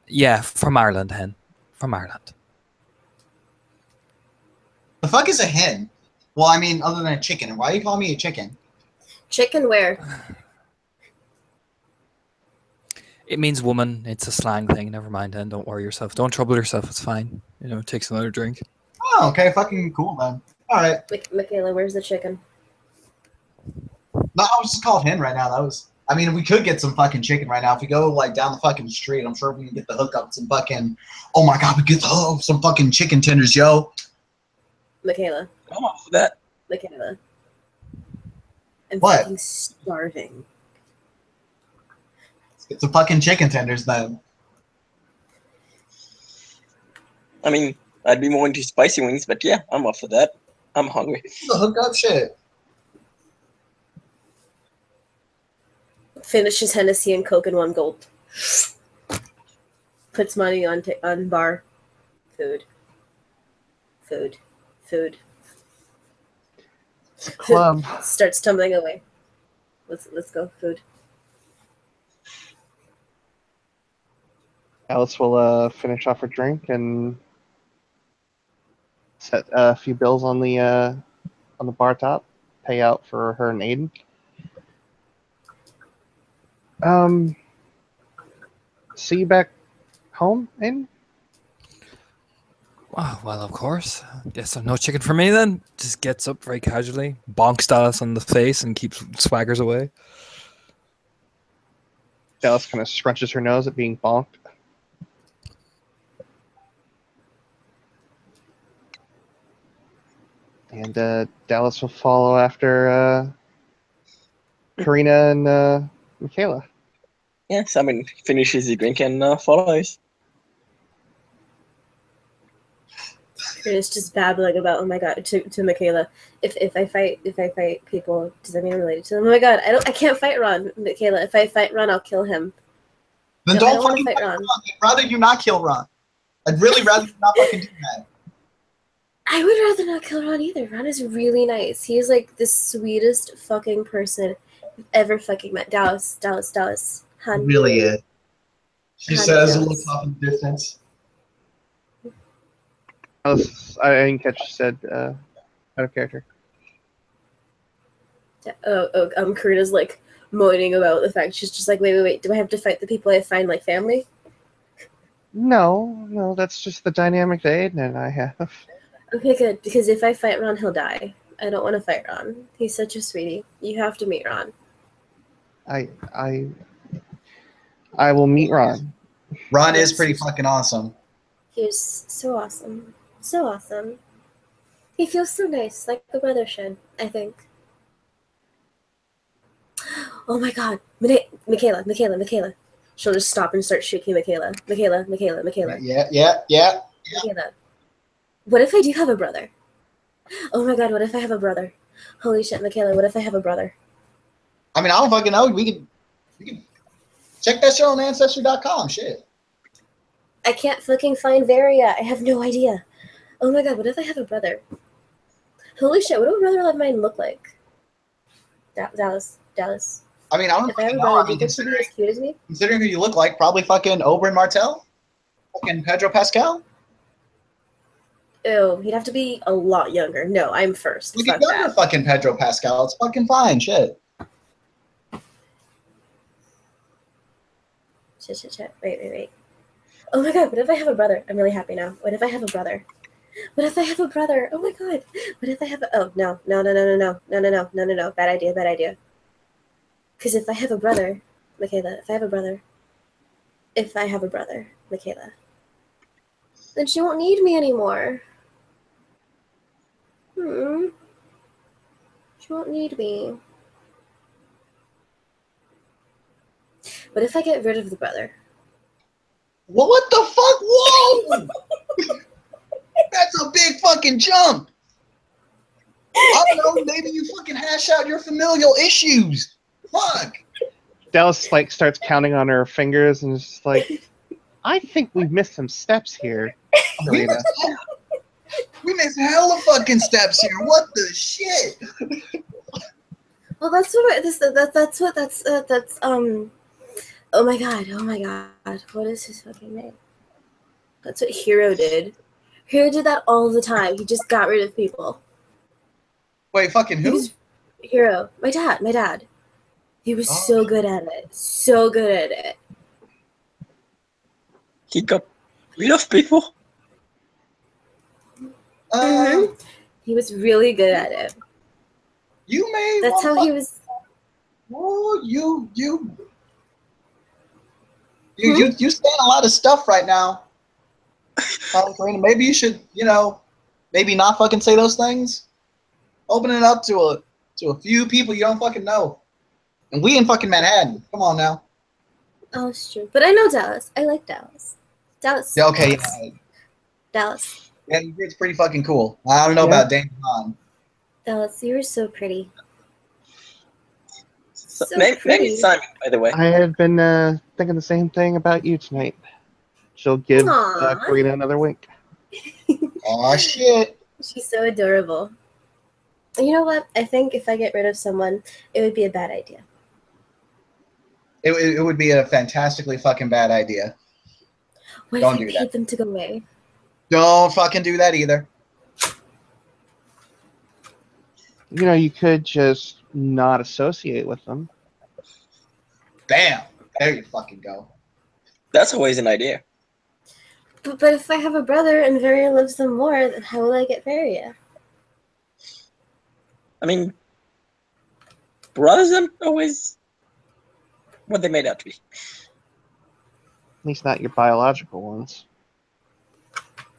Yeah, from Ireland, hen. From Ireland. The fuck is a hen? Well, I mean, other than a chicken. Why are you calling me a chicken? Chicken where? It means woman. It's a slang thing. Never mind, hen. Don't worry yourself. Don't trouble yourself. It's fine. You know, take another drink. Oh, okay. Fucking cool, then. All right. Michaela, where's the chicken? No, I was just called hen right now. That was... I mean, we could get some fucking chicken right now. If we go, like, down the fucking street, I'm sure we can get the hookup with some fucking... Oh, my God. We get some fucking chicken tenders, yo. Michaela. I'm off for that. Michaela. I'm What? fucking starving. Let's get some fucking chicken tenders, then. I mean, I'd be more into spicy wings, but yeah, I'm off for that. I'm hungry. The hookup shit. Finishes Hennessy and Coke in 1 gulp. Puts money on bar. Food. Club. Starts tumbling away. Let's go. Food. Alice will finish off her drink and set a few bills on the bar top. Pay out for her and Aedan. See you back home, Aiden? Oh, well, of course. Guess no chicken for me then. Just gets up very casually, bonks Dallas on the face, and keeps swaggers away. Dallas kind of scrunches her nose at being bonked. And Dallas will follow after Karina and Michaela. Yeah, Simon finishes his drink and follows. It's just babbling about, oh my god, to Michaela. If I fight people, does that mean I'm related to them? Oh my god, I can't fight Ron, Michaela. If I fight Ron, I'll kill him. Then No, I don't don't wanna fucking fight fight Ron. Ron. I'd rather you not kill Ron. I'd really rather you not fucking do that. I would rather not kill Ron either. Ron is really nice. He is like the sweetest fucking person I've ever fucking met. Dallis. It Han. really is. She Honey says, does. looks off in the distance. I didn't catch you said out of character. Karina's like moaning about the fact she's just like, wait. Do I have to fight the people I find like family? No, that's just the dynamic that Aiden and I have. Okay, good. Because if I fight Ron, he'll die. I don't want to fight Ron. He's such a sweetie. You have to meet Ron. I will meet Ron. Ron is pretty fucking awesome. He's so awesome. So awesome. He feels so nice, like the brother should, I think. Oh my god. Michaela. She'll just stop and start shaking Michaela. Michaela. Yeah. Michaela. What if I do have a brother? Oh my god, what if I have a brother? Holy shit, Michaela, what if I have a brother? I mean, I don't fucking know. We could check that show on Ancestry.com. Shit. I can't fucking find Varia. I have no idea. Oh my god, what if I have a brother? Holy shit, what would a brother of mine look like? Dallis. I mean, I don't If I have fucking a know. brother, I do you mean, think he'd be as cute as me? considering who you look like, probably fucking Oberyn Martell? Fucking Pedro Pascal? Ew, he'd have to be a lot younger. No, I'm first. Look Fuck at younger that. fucking Pedro Pascal. It's fucking fine. Shit. Shit. Wait. Oh my god, what if I have a brother? I'm really happy now. What if I have a brother? What if I have a brother? Oh my god. What if I have a... Oh, no. No. Bad idea. Because if I have a brother, Michaela, then she won't need me anymore. She won't need me. What if I get rid of the brother? Well, what the fuck? Whoa! That's a big fucking jump. I don't know. Maybe you fucking hash out your familial issues. Fuck. Dallas like starts counting on her fingers and is just like, I think we've missed some steps here. We missed hella fucking steps here. What the shit? Well, that's oh my god, what is his fucking name? That's what Hero did. Hero did that all the time. He just got rid of people. Wait, fucking who? Hero. My dad. He was so good at it. He got rid of people. He was really good at it. You may. That's how he was. Oh, you saying a lot of stuff right now. Karina, maybe you should, maybe not fucking say those things. Open it up to a few people you don't fucking know. And we in fucking Manhattan. Come on now. Oh, it's true. But I know Dallis. I like Dallis. Yeah, okay. Dallis. Yeah, it's pretty fucking cool. I don't know about Dane Han. Dallis, you were so pretty. Maybe Simon, by the way. I had been thinking the same thing about you tonight. She'll give Aw. Karina another wink. Aw, shit. She's so adorable. You know what? I think if I get rid of someone, it would be a bad idea. It would be a fantastically fucking bad idea. What Don't if I do paid that. them to go away? Don't fucking do that either. You could just not associate with them. Bam! There you fucking go. That's always an idea. But if I have a brother and Varia loves them more, then how will I get Varia? I mean, brothers aren't always what they made out to be. At least not your biological ones.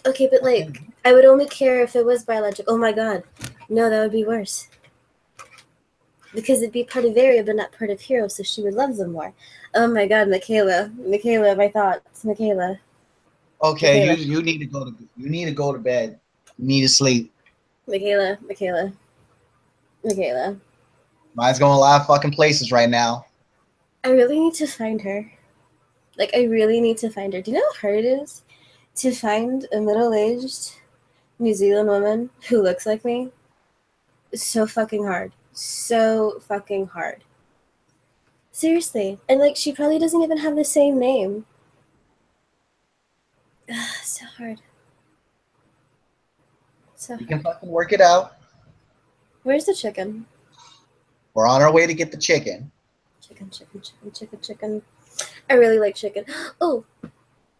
Okay, but like, I would only care if it was biological. Oh my god. No, that would be worse. Because it'd be part of Varia, but not part of Hero, so she would love them more. Oh my god, Michaela. Michaela, my thoughts. Michaela. Okay, Michaela. you need to go to bed. You need to sleep. Michaela. Mine's going a lot of fucking places right now. I really need to find her. Like, I really need to find her. Do you know how hard it is to find a middle-aged New Zealand woman who looks like me? It's so fucking hard. So fucking hard. Seriously. And, like, she probably doesn't even have the same name. So hard. So You hard. can fucking work it out. Where's the chicken? We're on our way to get the chicken. Chicken. I really like chicken. Oh,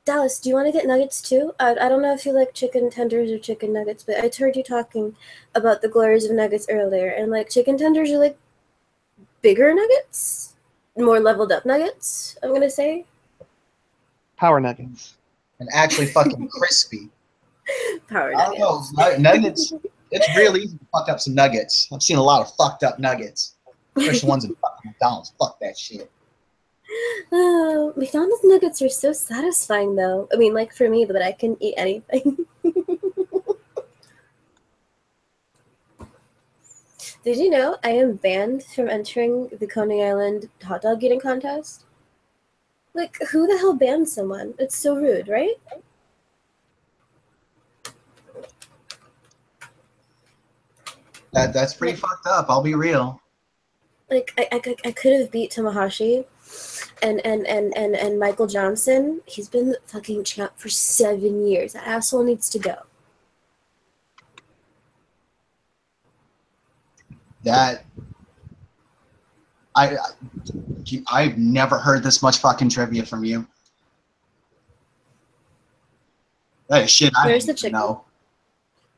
Dallis, do you want to get nuggets too? I don't know if you like chicken tenders or chicken nuggets, but I heard you talking about the glories of nuggets earlier, and like chicken tenders are like bigger nuggets, more leveled up nuggets, I'm gonna say. Power nuggets. And actually fucking crispy. Power I don't nuggets. know. Nuggets, it's real easy to fuck up some nuggets. I've seen a lot of fucked up nuggets. Especially ones in fucking McDonald's. Fuck that shit. Oh, McDonald's nuggets are so satisfying though. I mean, like for me, but I can eat anything. Did you know I am banned from entering the Coney Island hot dog eating contest? Like, who the hell banned someone? It's so rude, right? That's pretty fucked up. I'll be real. Like, I could have beat Tamahashi and Michael Johnson. He's been the fucking champ for 7 years. That asshole needs to go. That I've never heard this much fucking trivia from you. That is shit I Where's didn't the even know.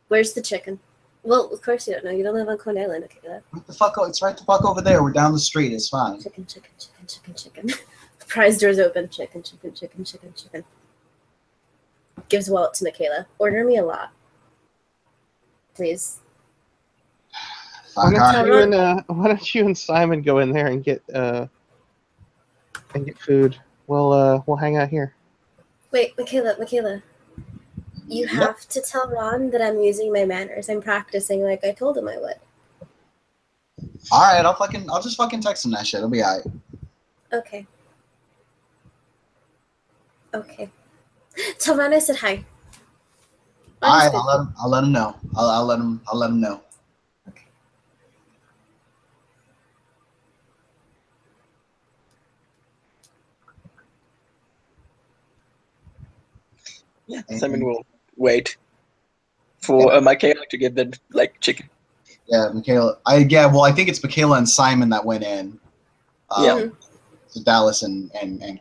Where's the chicken? Well, of course you don't know. You don't live on Coney Island, okay? What the fuck? It's right the fuck over there. We're down the street. It's fine. Chicken. Prize doors open. Chicken. Gives wallet to Michaela. Order me a lot. Please. Fuck, all right. Why don't you and Simon go in there and get food? We'll hang out here. Wait, Michaela. You have to tell Ron that I'm using my manners. I'm practicing like I told him I would. All right, I'll just fucking text him that shit. It'll be all right. Okay. Tell Ron I said hi. All right, I'll let him know. I'll let him know. Okay. Yeah, Simon will wait for Michaela to give them like chicken. Yeah, Michaela. I think it's Michaela and Simon that went in. Yeah. So Dallas and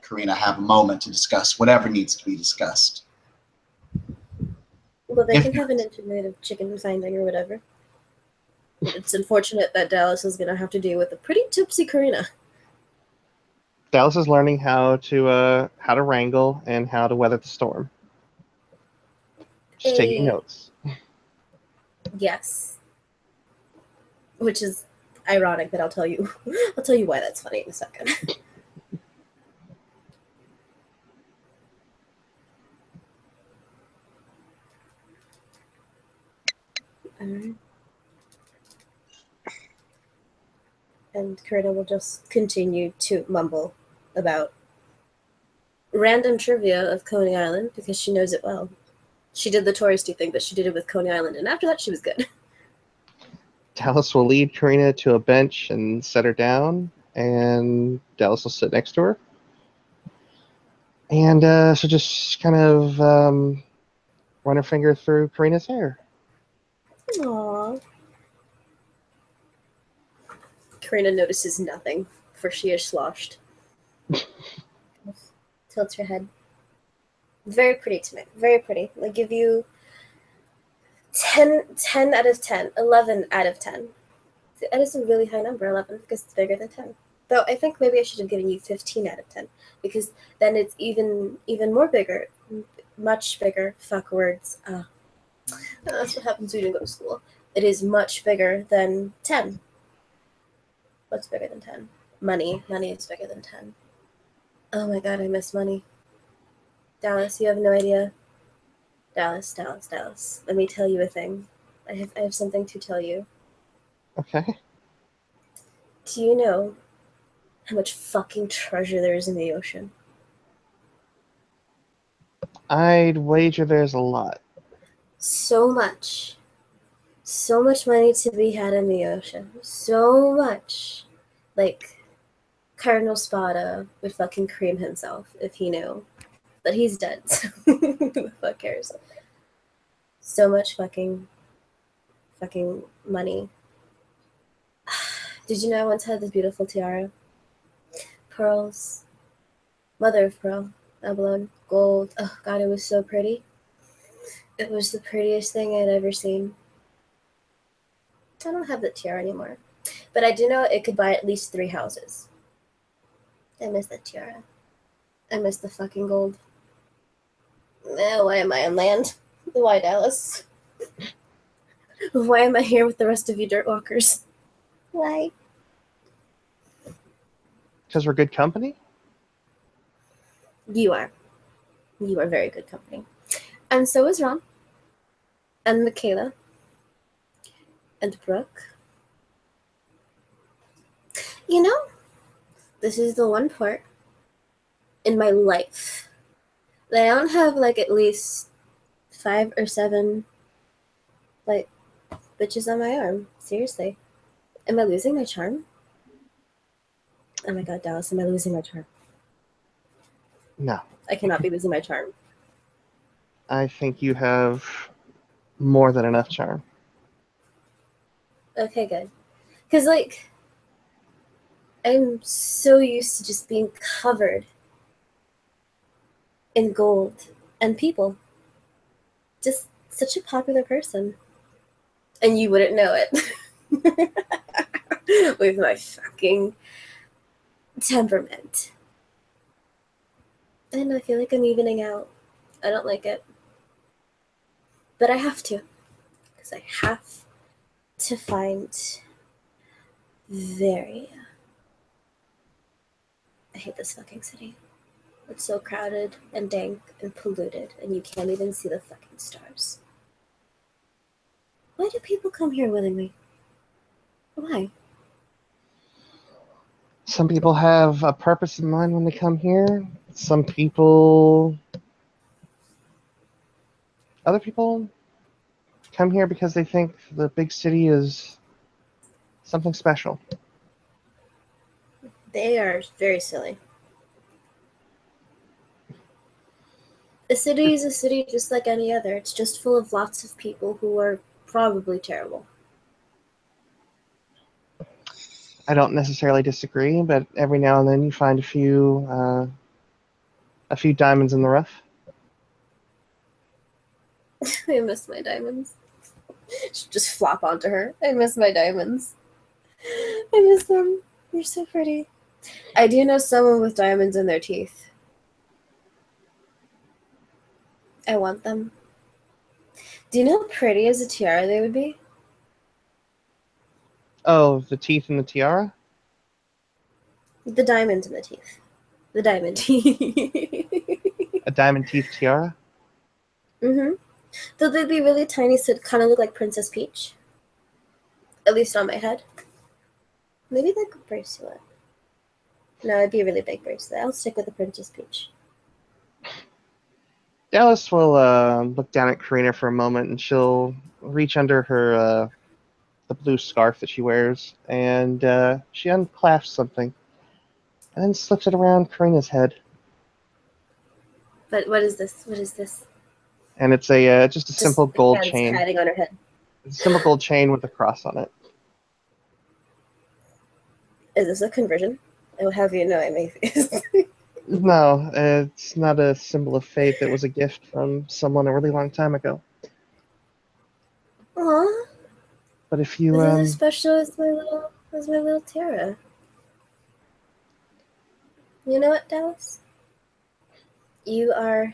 Karina have a moment to discuss whatever needs to be discussed. Well, they can have an intermittent chicken finding or whatever. It's unfortunate that Dallas is going to have to deal with a pretty tipsy Karina. Dallas is learning how to wrangle and how to weather the storm. She's taking notes. Yes. Which is ironic, but I'll tell you why that's funny in a second. Alright. And Karina will just continue to mumble about random trivia of Coney Island because she knows it well. She did the touristy thing, but she did it with Coney Island, and after that, she was good. Dallas will lead Karina to a bench and set her down, and Dallas will sit next to her. And she'll just kind of run her finger through Karina's hair. Aww. Karina notices nothing, for she is sloshed. tilts her head. Very pretty tonight. Very pretty. I give you 10 out of 10. 11 out of 10. That is a really high number, 11, because it's bigger than 10. Though I think maybe I should have given you 15 out of 10, because then it's even more bigger. Much bigger. Fuck words. That's what happens when you go to school. It is much bigger than 10. What's bigger than 10? Money. Money is bigger than 10. Oh my god, I miss money. Dallis, you have no idea. Dallis. Let me tell you a thing. I have something to tell you. Okay. Do you know how much fucking treasure there is in the ocean? I'd wager there's a lot. So much. So much money to be had in the ocean. So much. Like, Colonel Spada would fucking cream himself if he knew. But he's dead, so who the fuck cares? So much fucking money. Did you know I once had this beautiful tiara? Pearls. Mother of pearl. Abalone. Gold. Oh god, it was so pretty. It was the prettiest thing I'd ever seen. I don't have the tiara anymore. But I do know it could buy at least 3 houses. I miss that tiara. I miss the fucking gold. Why am I on land? Why, Dallis? Why am I here with the rest of you dirt walkers? Why? Because we're good company? You are. You are very good company. And so is Ron. And Michaela. And Brooke. You know, this is the one part in my life that I don't have like at least 5 or 7 like bitches on my arm. Seriously. Am I losing my charm? Oh my god, Dallis, am I losing my charm? No. I cannot be losing my charm. I think you have more than enough charm. Okay, good. Because, like, I'm so used to just being covered in gold and people. Just such a popular person. And you wouldn't know it. With my fucking temperament. And I feel like I'm evening out. I don't like it. But I have to. Because I have to find Varia. I hate this fucking city. It's so crowded and dank and polluted, and you can't even see the fucking stars. Why do people come here willingly? Why? Some people have a purpose in mind when they come here. Some people... Other people come here because they think the big city is something special. They are very silly. A city is a city just like any other. It's just full of lots of people who are probably terrible. I don't necessarily disagree, but every now and then you find a few diamonds in the rough. I miss my diamonds. Should just flop onto her. I miss my diamonds. I miss them. They're so pretty. I do know someone with diamonds in their teeth. I want them. Do you know how pretty as a tiara they would be? Oh, the teeth in the tiara? The diamond in the teeth. The diamond teeth. A diamond teeth tiara? Mm-hmm. Though they'd be really tiny, so it'd kind of look like Princess Peach. At least on my head. Maybe like a bracelet. No, it'd be a really big bracelet. I'll stick with the Princess Peach. Dallis will look down at Karina for a moment, and she'll reach under her the blue scarf that she wears, and she unclasps something, and then slips it around Karina's head. But what is this? What is this? And it's a just a simple gold hands chain. hiding on her head. It's a simple gold chain with a cross on it. Is this a conversion? I will have you know I'm atheist. No, it's not a symbol of fate. It was a gift from someone a really long time ago. Aw, But if you, this is as special as my little Tara. You know what, Dallas? You are,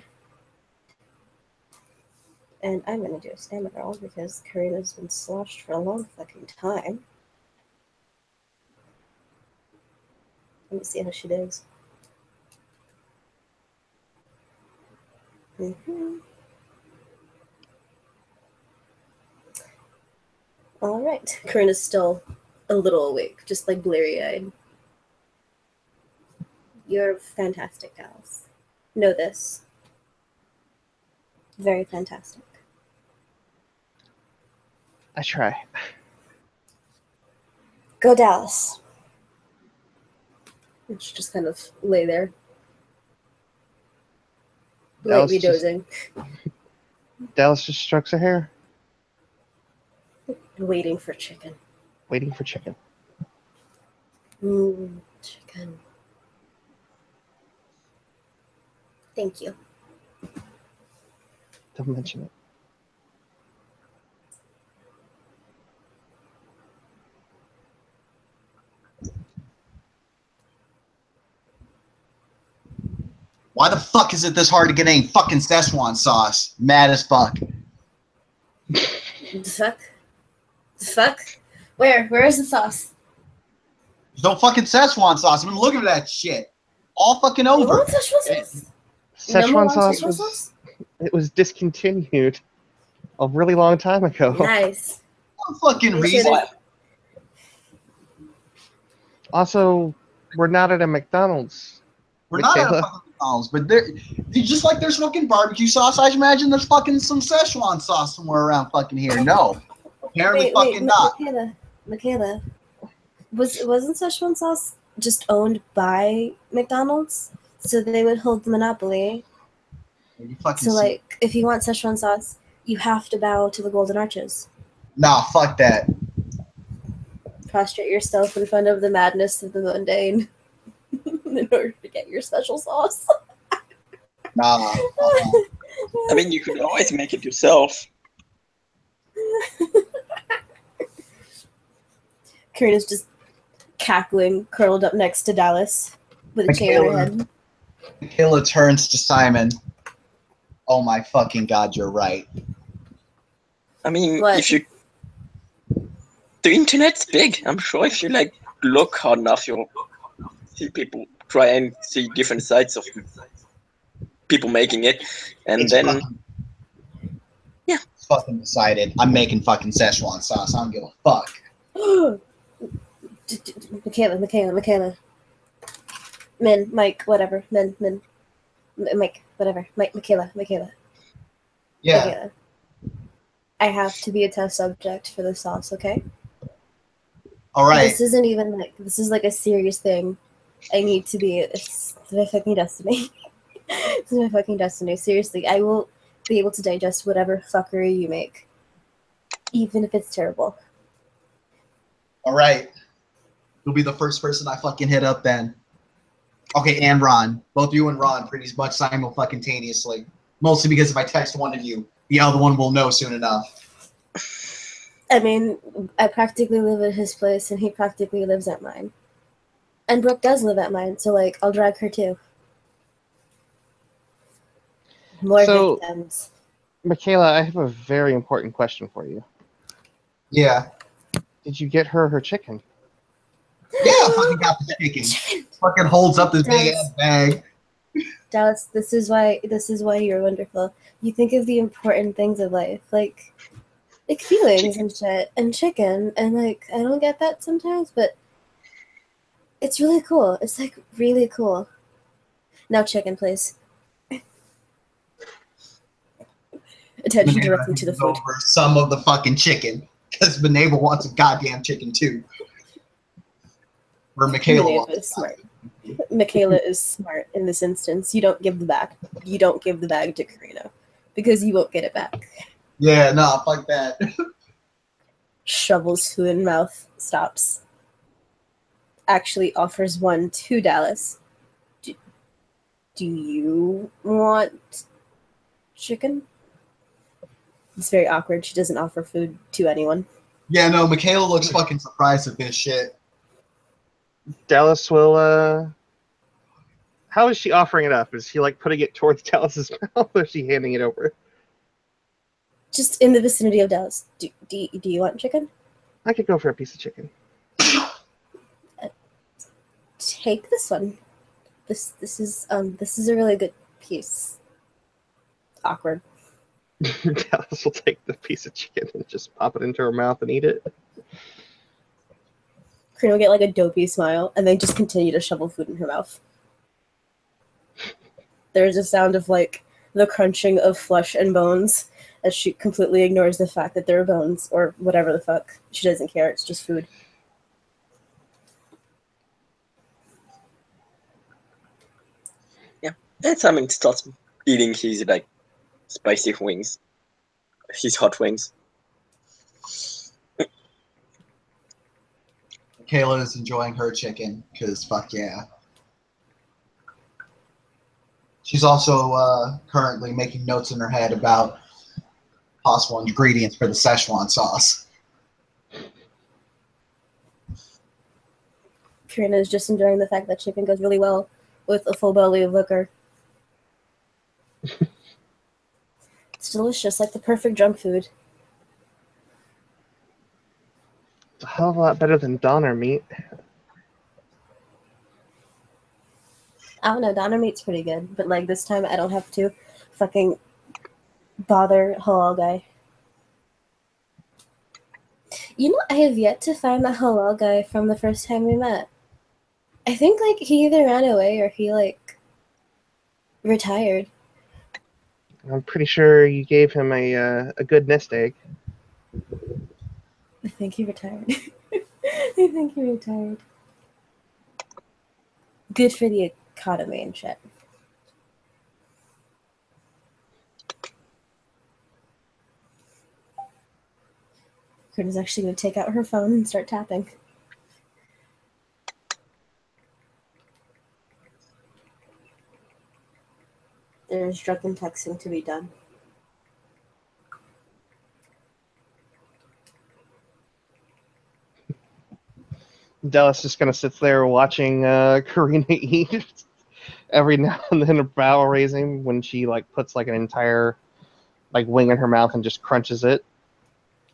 and I'm gonna do a stamina roll because Karina's been sloshed for a long fucking time. Let me see how she does. All right, Karina's still a little awake, just like bleary-eyed. You're fantastic, Dallas. Know this. Very fantastic. I try. Go, Dallas. And she just kind of lay there, Dallas lightly just- dozing, Dallas just strokes her hair, waiting for chicken. waiting for chicken. Chicken. Thank you. Don't mention it. Why the fuck is it this hard to get any fucking Szechuan sauce? Mad as fuck. The fuck? The fuck? Where is the sauce? There's no fucking Szechuan sauce. I've been looking at that shit all fucking You over. want Szechuan sauce? Szechuan want sauce Szechuan was sauce? it was discontinued a really long time ago. Nice. No fucking You reason. should've- Also, we're not at a McDonald's. We're not at a Michaela. fucking McDonald's, but just like there's fucking barbecue sauce, I imagine there's fucking some Szechuan sauce somewhere around fucking here. No, apparently fucking not. Michaela, wasn't Szechuan sauce just owned by McDonald's? So they would hold the monopoly. You fucking So, see- like, if you want Szechuan sauce, you have to bow to the Golden Arches. Nah, fuck that. Prostrate yourself in front of the madness of the mundane in order to get your special sauce. Nah. I mean, you could always make it yourself. Karina's just cackling, curled up next to Dallas with a chain on her head. Michaela turns to Simon. Oh my fucking god, you're right. I mean, What? if you... The internet's big. I'm sure if you, like, look hard enough, you'll see people try and see different sides of people making it. And It's then... fucking, Yeah. it's fucking decided. I'm making fucking Szechuan sauce. I don't give a fuck. Michaela. Min, Mike, whatever. Min. Mike, whatever. Michaela. Yeah. Michaela. I have to be a test subject for the sauce, okay? All right. This isn't even like, this is like a serious thing. I need to be, it's my fucking destiny. It's my fucking destiny. Seriously, I will be able to digest whatever fuckery you make. Even if it's terrible. All right. You'll be the first person I fucking hit up then. Okay, and Ron. Both you and Ron pretty much simultaneously. Mostly because if I text one of you, the other one will know soon enough. I mean, I practically live at his place, and he practically lives at mine. And Brooke does live at mine, so, like, I'll drag her too. More So- victims. Michaela, I have a very important question for you. Yeah. Did you get her chicken? Yeah, I fucking got the chicken. Fucking holds up this big ass bag. Dallas, this is why you're wonderful. You think of the important things of life, like feelings and shit, and chicken, and like I don't get that sometimes, but it's really cool. It's like really cool. Now chicken, please. Attention directly to the food. Over some of the fucking chicken. Because my neighbor wants a goddamn chicken too. Or Michaela Michaela wants is smart. Michaela is smart in this instance. You don't give the bag. You don't give the bag to Karina because you won't get it back. Yeah, nah, fuck that. Shovels food in mouth. Stops. Actually offers one to Dallas. Do you want chicken? It's very awkward. She doesn't offer food to anyone. Yeah, no, Michaela looks fucking surprised at this shit. Dallis will. How is she offering it up? Is she like putting it towards Dallas's mouth, or is she handing it over? Just in the vicinity of Dallas. Do you want chicken? I could go for a piece of chicken. Take this one. This is a really good piece. Awkward. Dallas will take the piece of chicken and just pop it into her mouth and eat it. Karina will get like a dopey smile and then just continue to shovel food in her mouth. There's a sound of like the crunching of flesh and bones as she completely ignores the fact that there are bones or whatever the fuck. She doesn't care. It's just food. Yeah. And Simon starts eating his like spicy wings. His hot wings. Michaela is enjoying her chicken, because fuck yeah. She's also currently making notes in her head about possible ingredients for the Szechuan sauce. Karina is just enjoying the fact that chicken goes really well with a full belly of liquor. It's delicious, like the perfect junk food. It's a hell of a lot better than doner meat. I don't know, doner meat's pretty good, but like this time I don't have to fucking bother halal guy. You know, I have yet to find the halal guy from the first time we met. I think like he either ran away or he like retired. I'm pretty sure you gave him a good nest egg. I think he retired. I think he retired. Good for the economy and shit. Kurta's actually going to take out her phone and start tapping. There's drunken texting to be done. Dallas just kind of sits there watching Karina eat. Every now and then a brow raising when she like puts like an entire like wing in her mouth and just crunches it.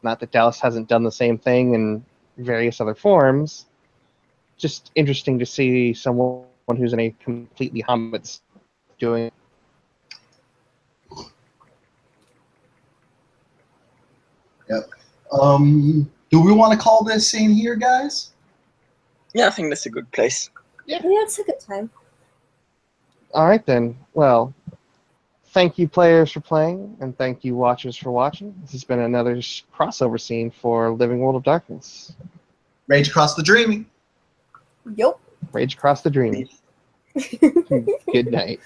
Not that Dallas hasn't done the same thing in various other forms. Just interesting to see someone who's in a completely hobbit doing it. Yep. Do we want to call this scene here, guys? Yeah, I think that's a good place. Yeah, it's a good time. All right then. Well, thank you players for playing, and thank you watchers for watching. This has been another crossover scene for Living World of Darkness. Rage Across the Dreaming. Yup. Rage Across the Dreaming. Good night.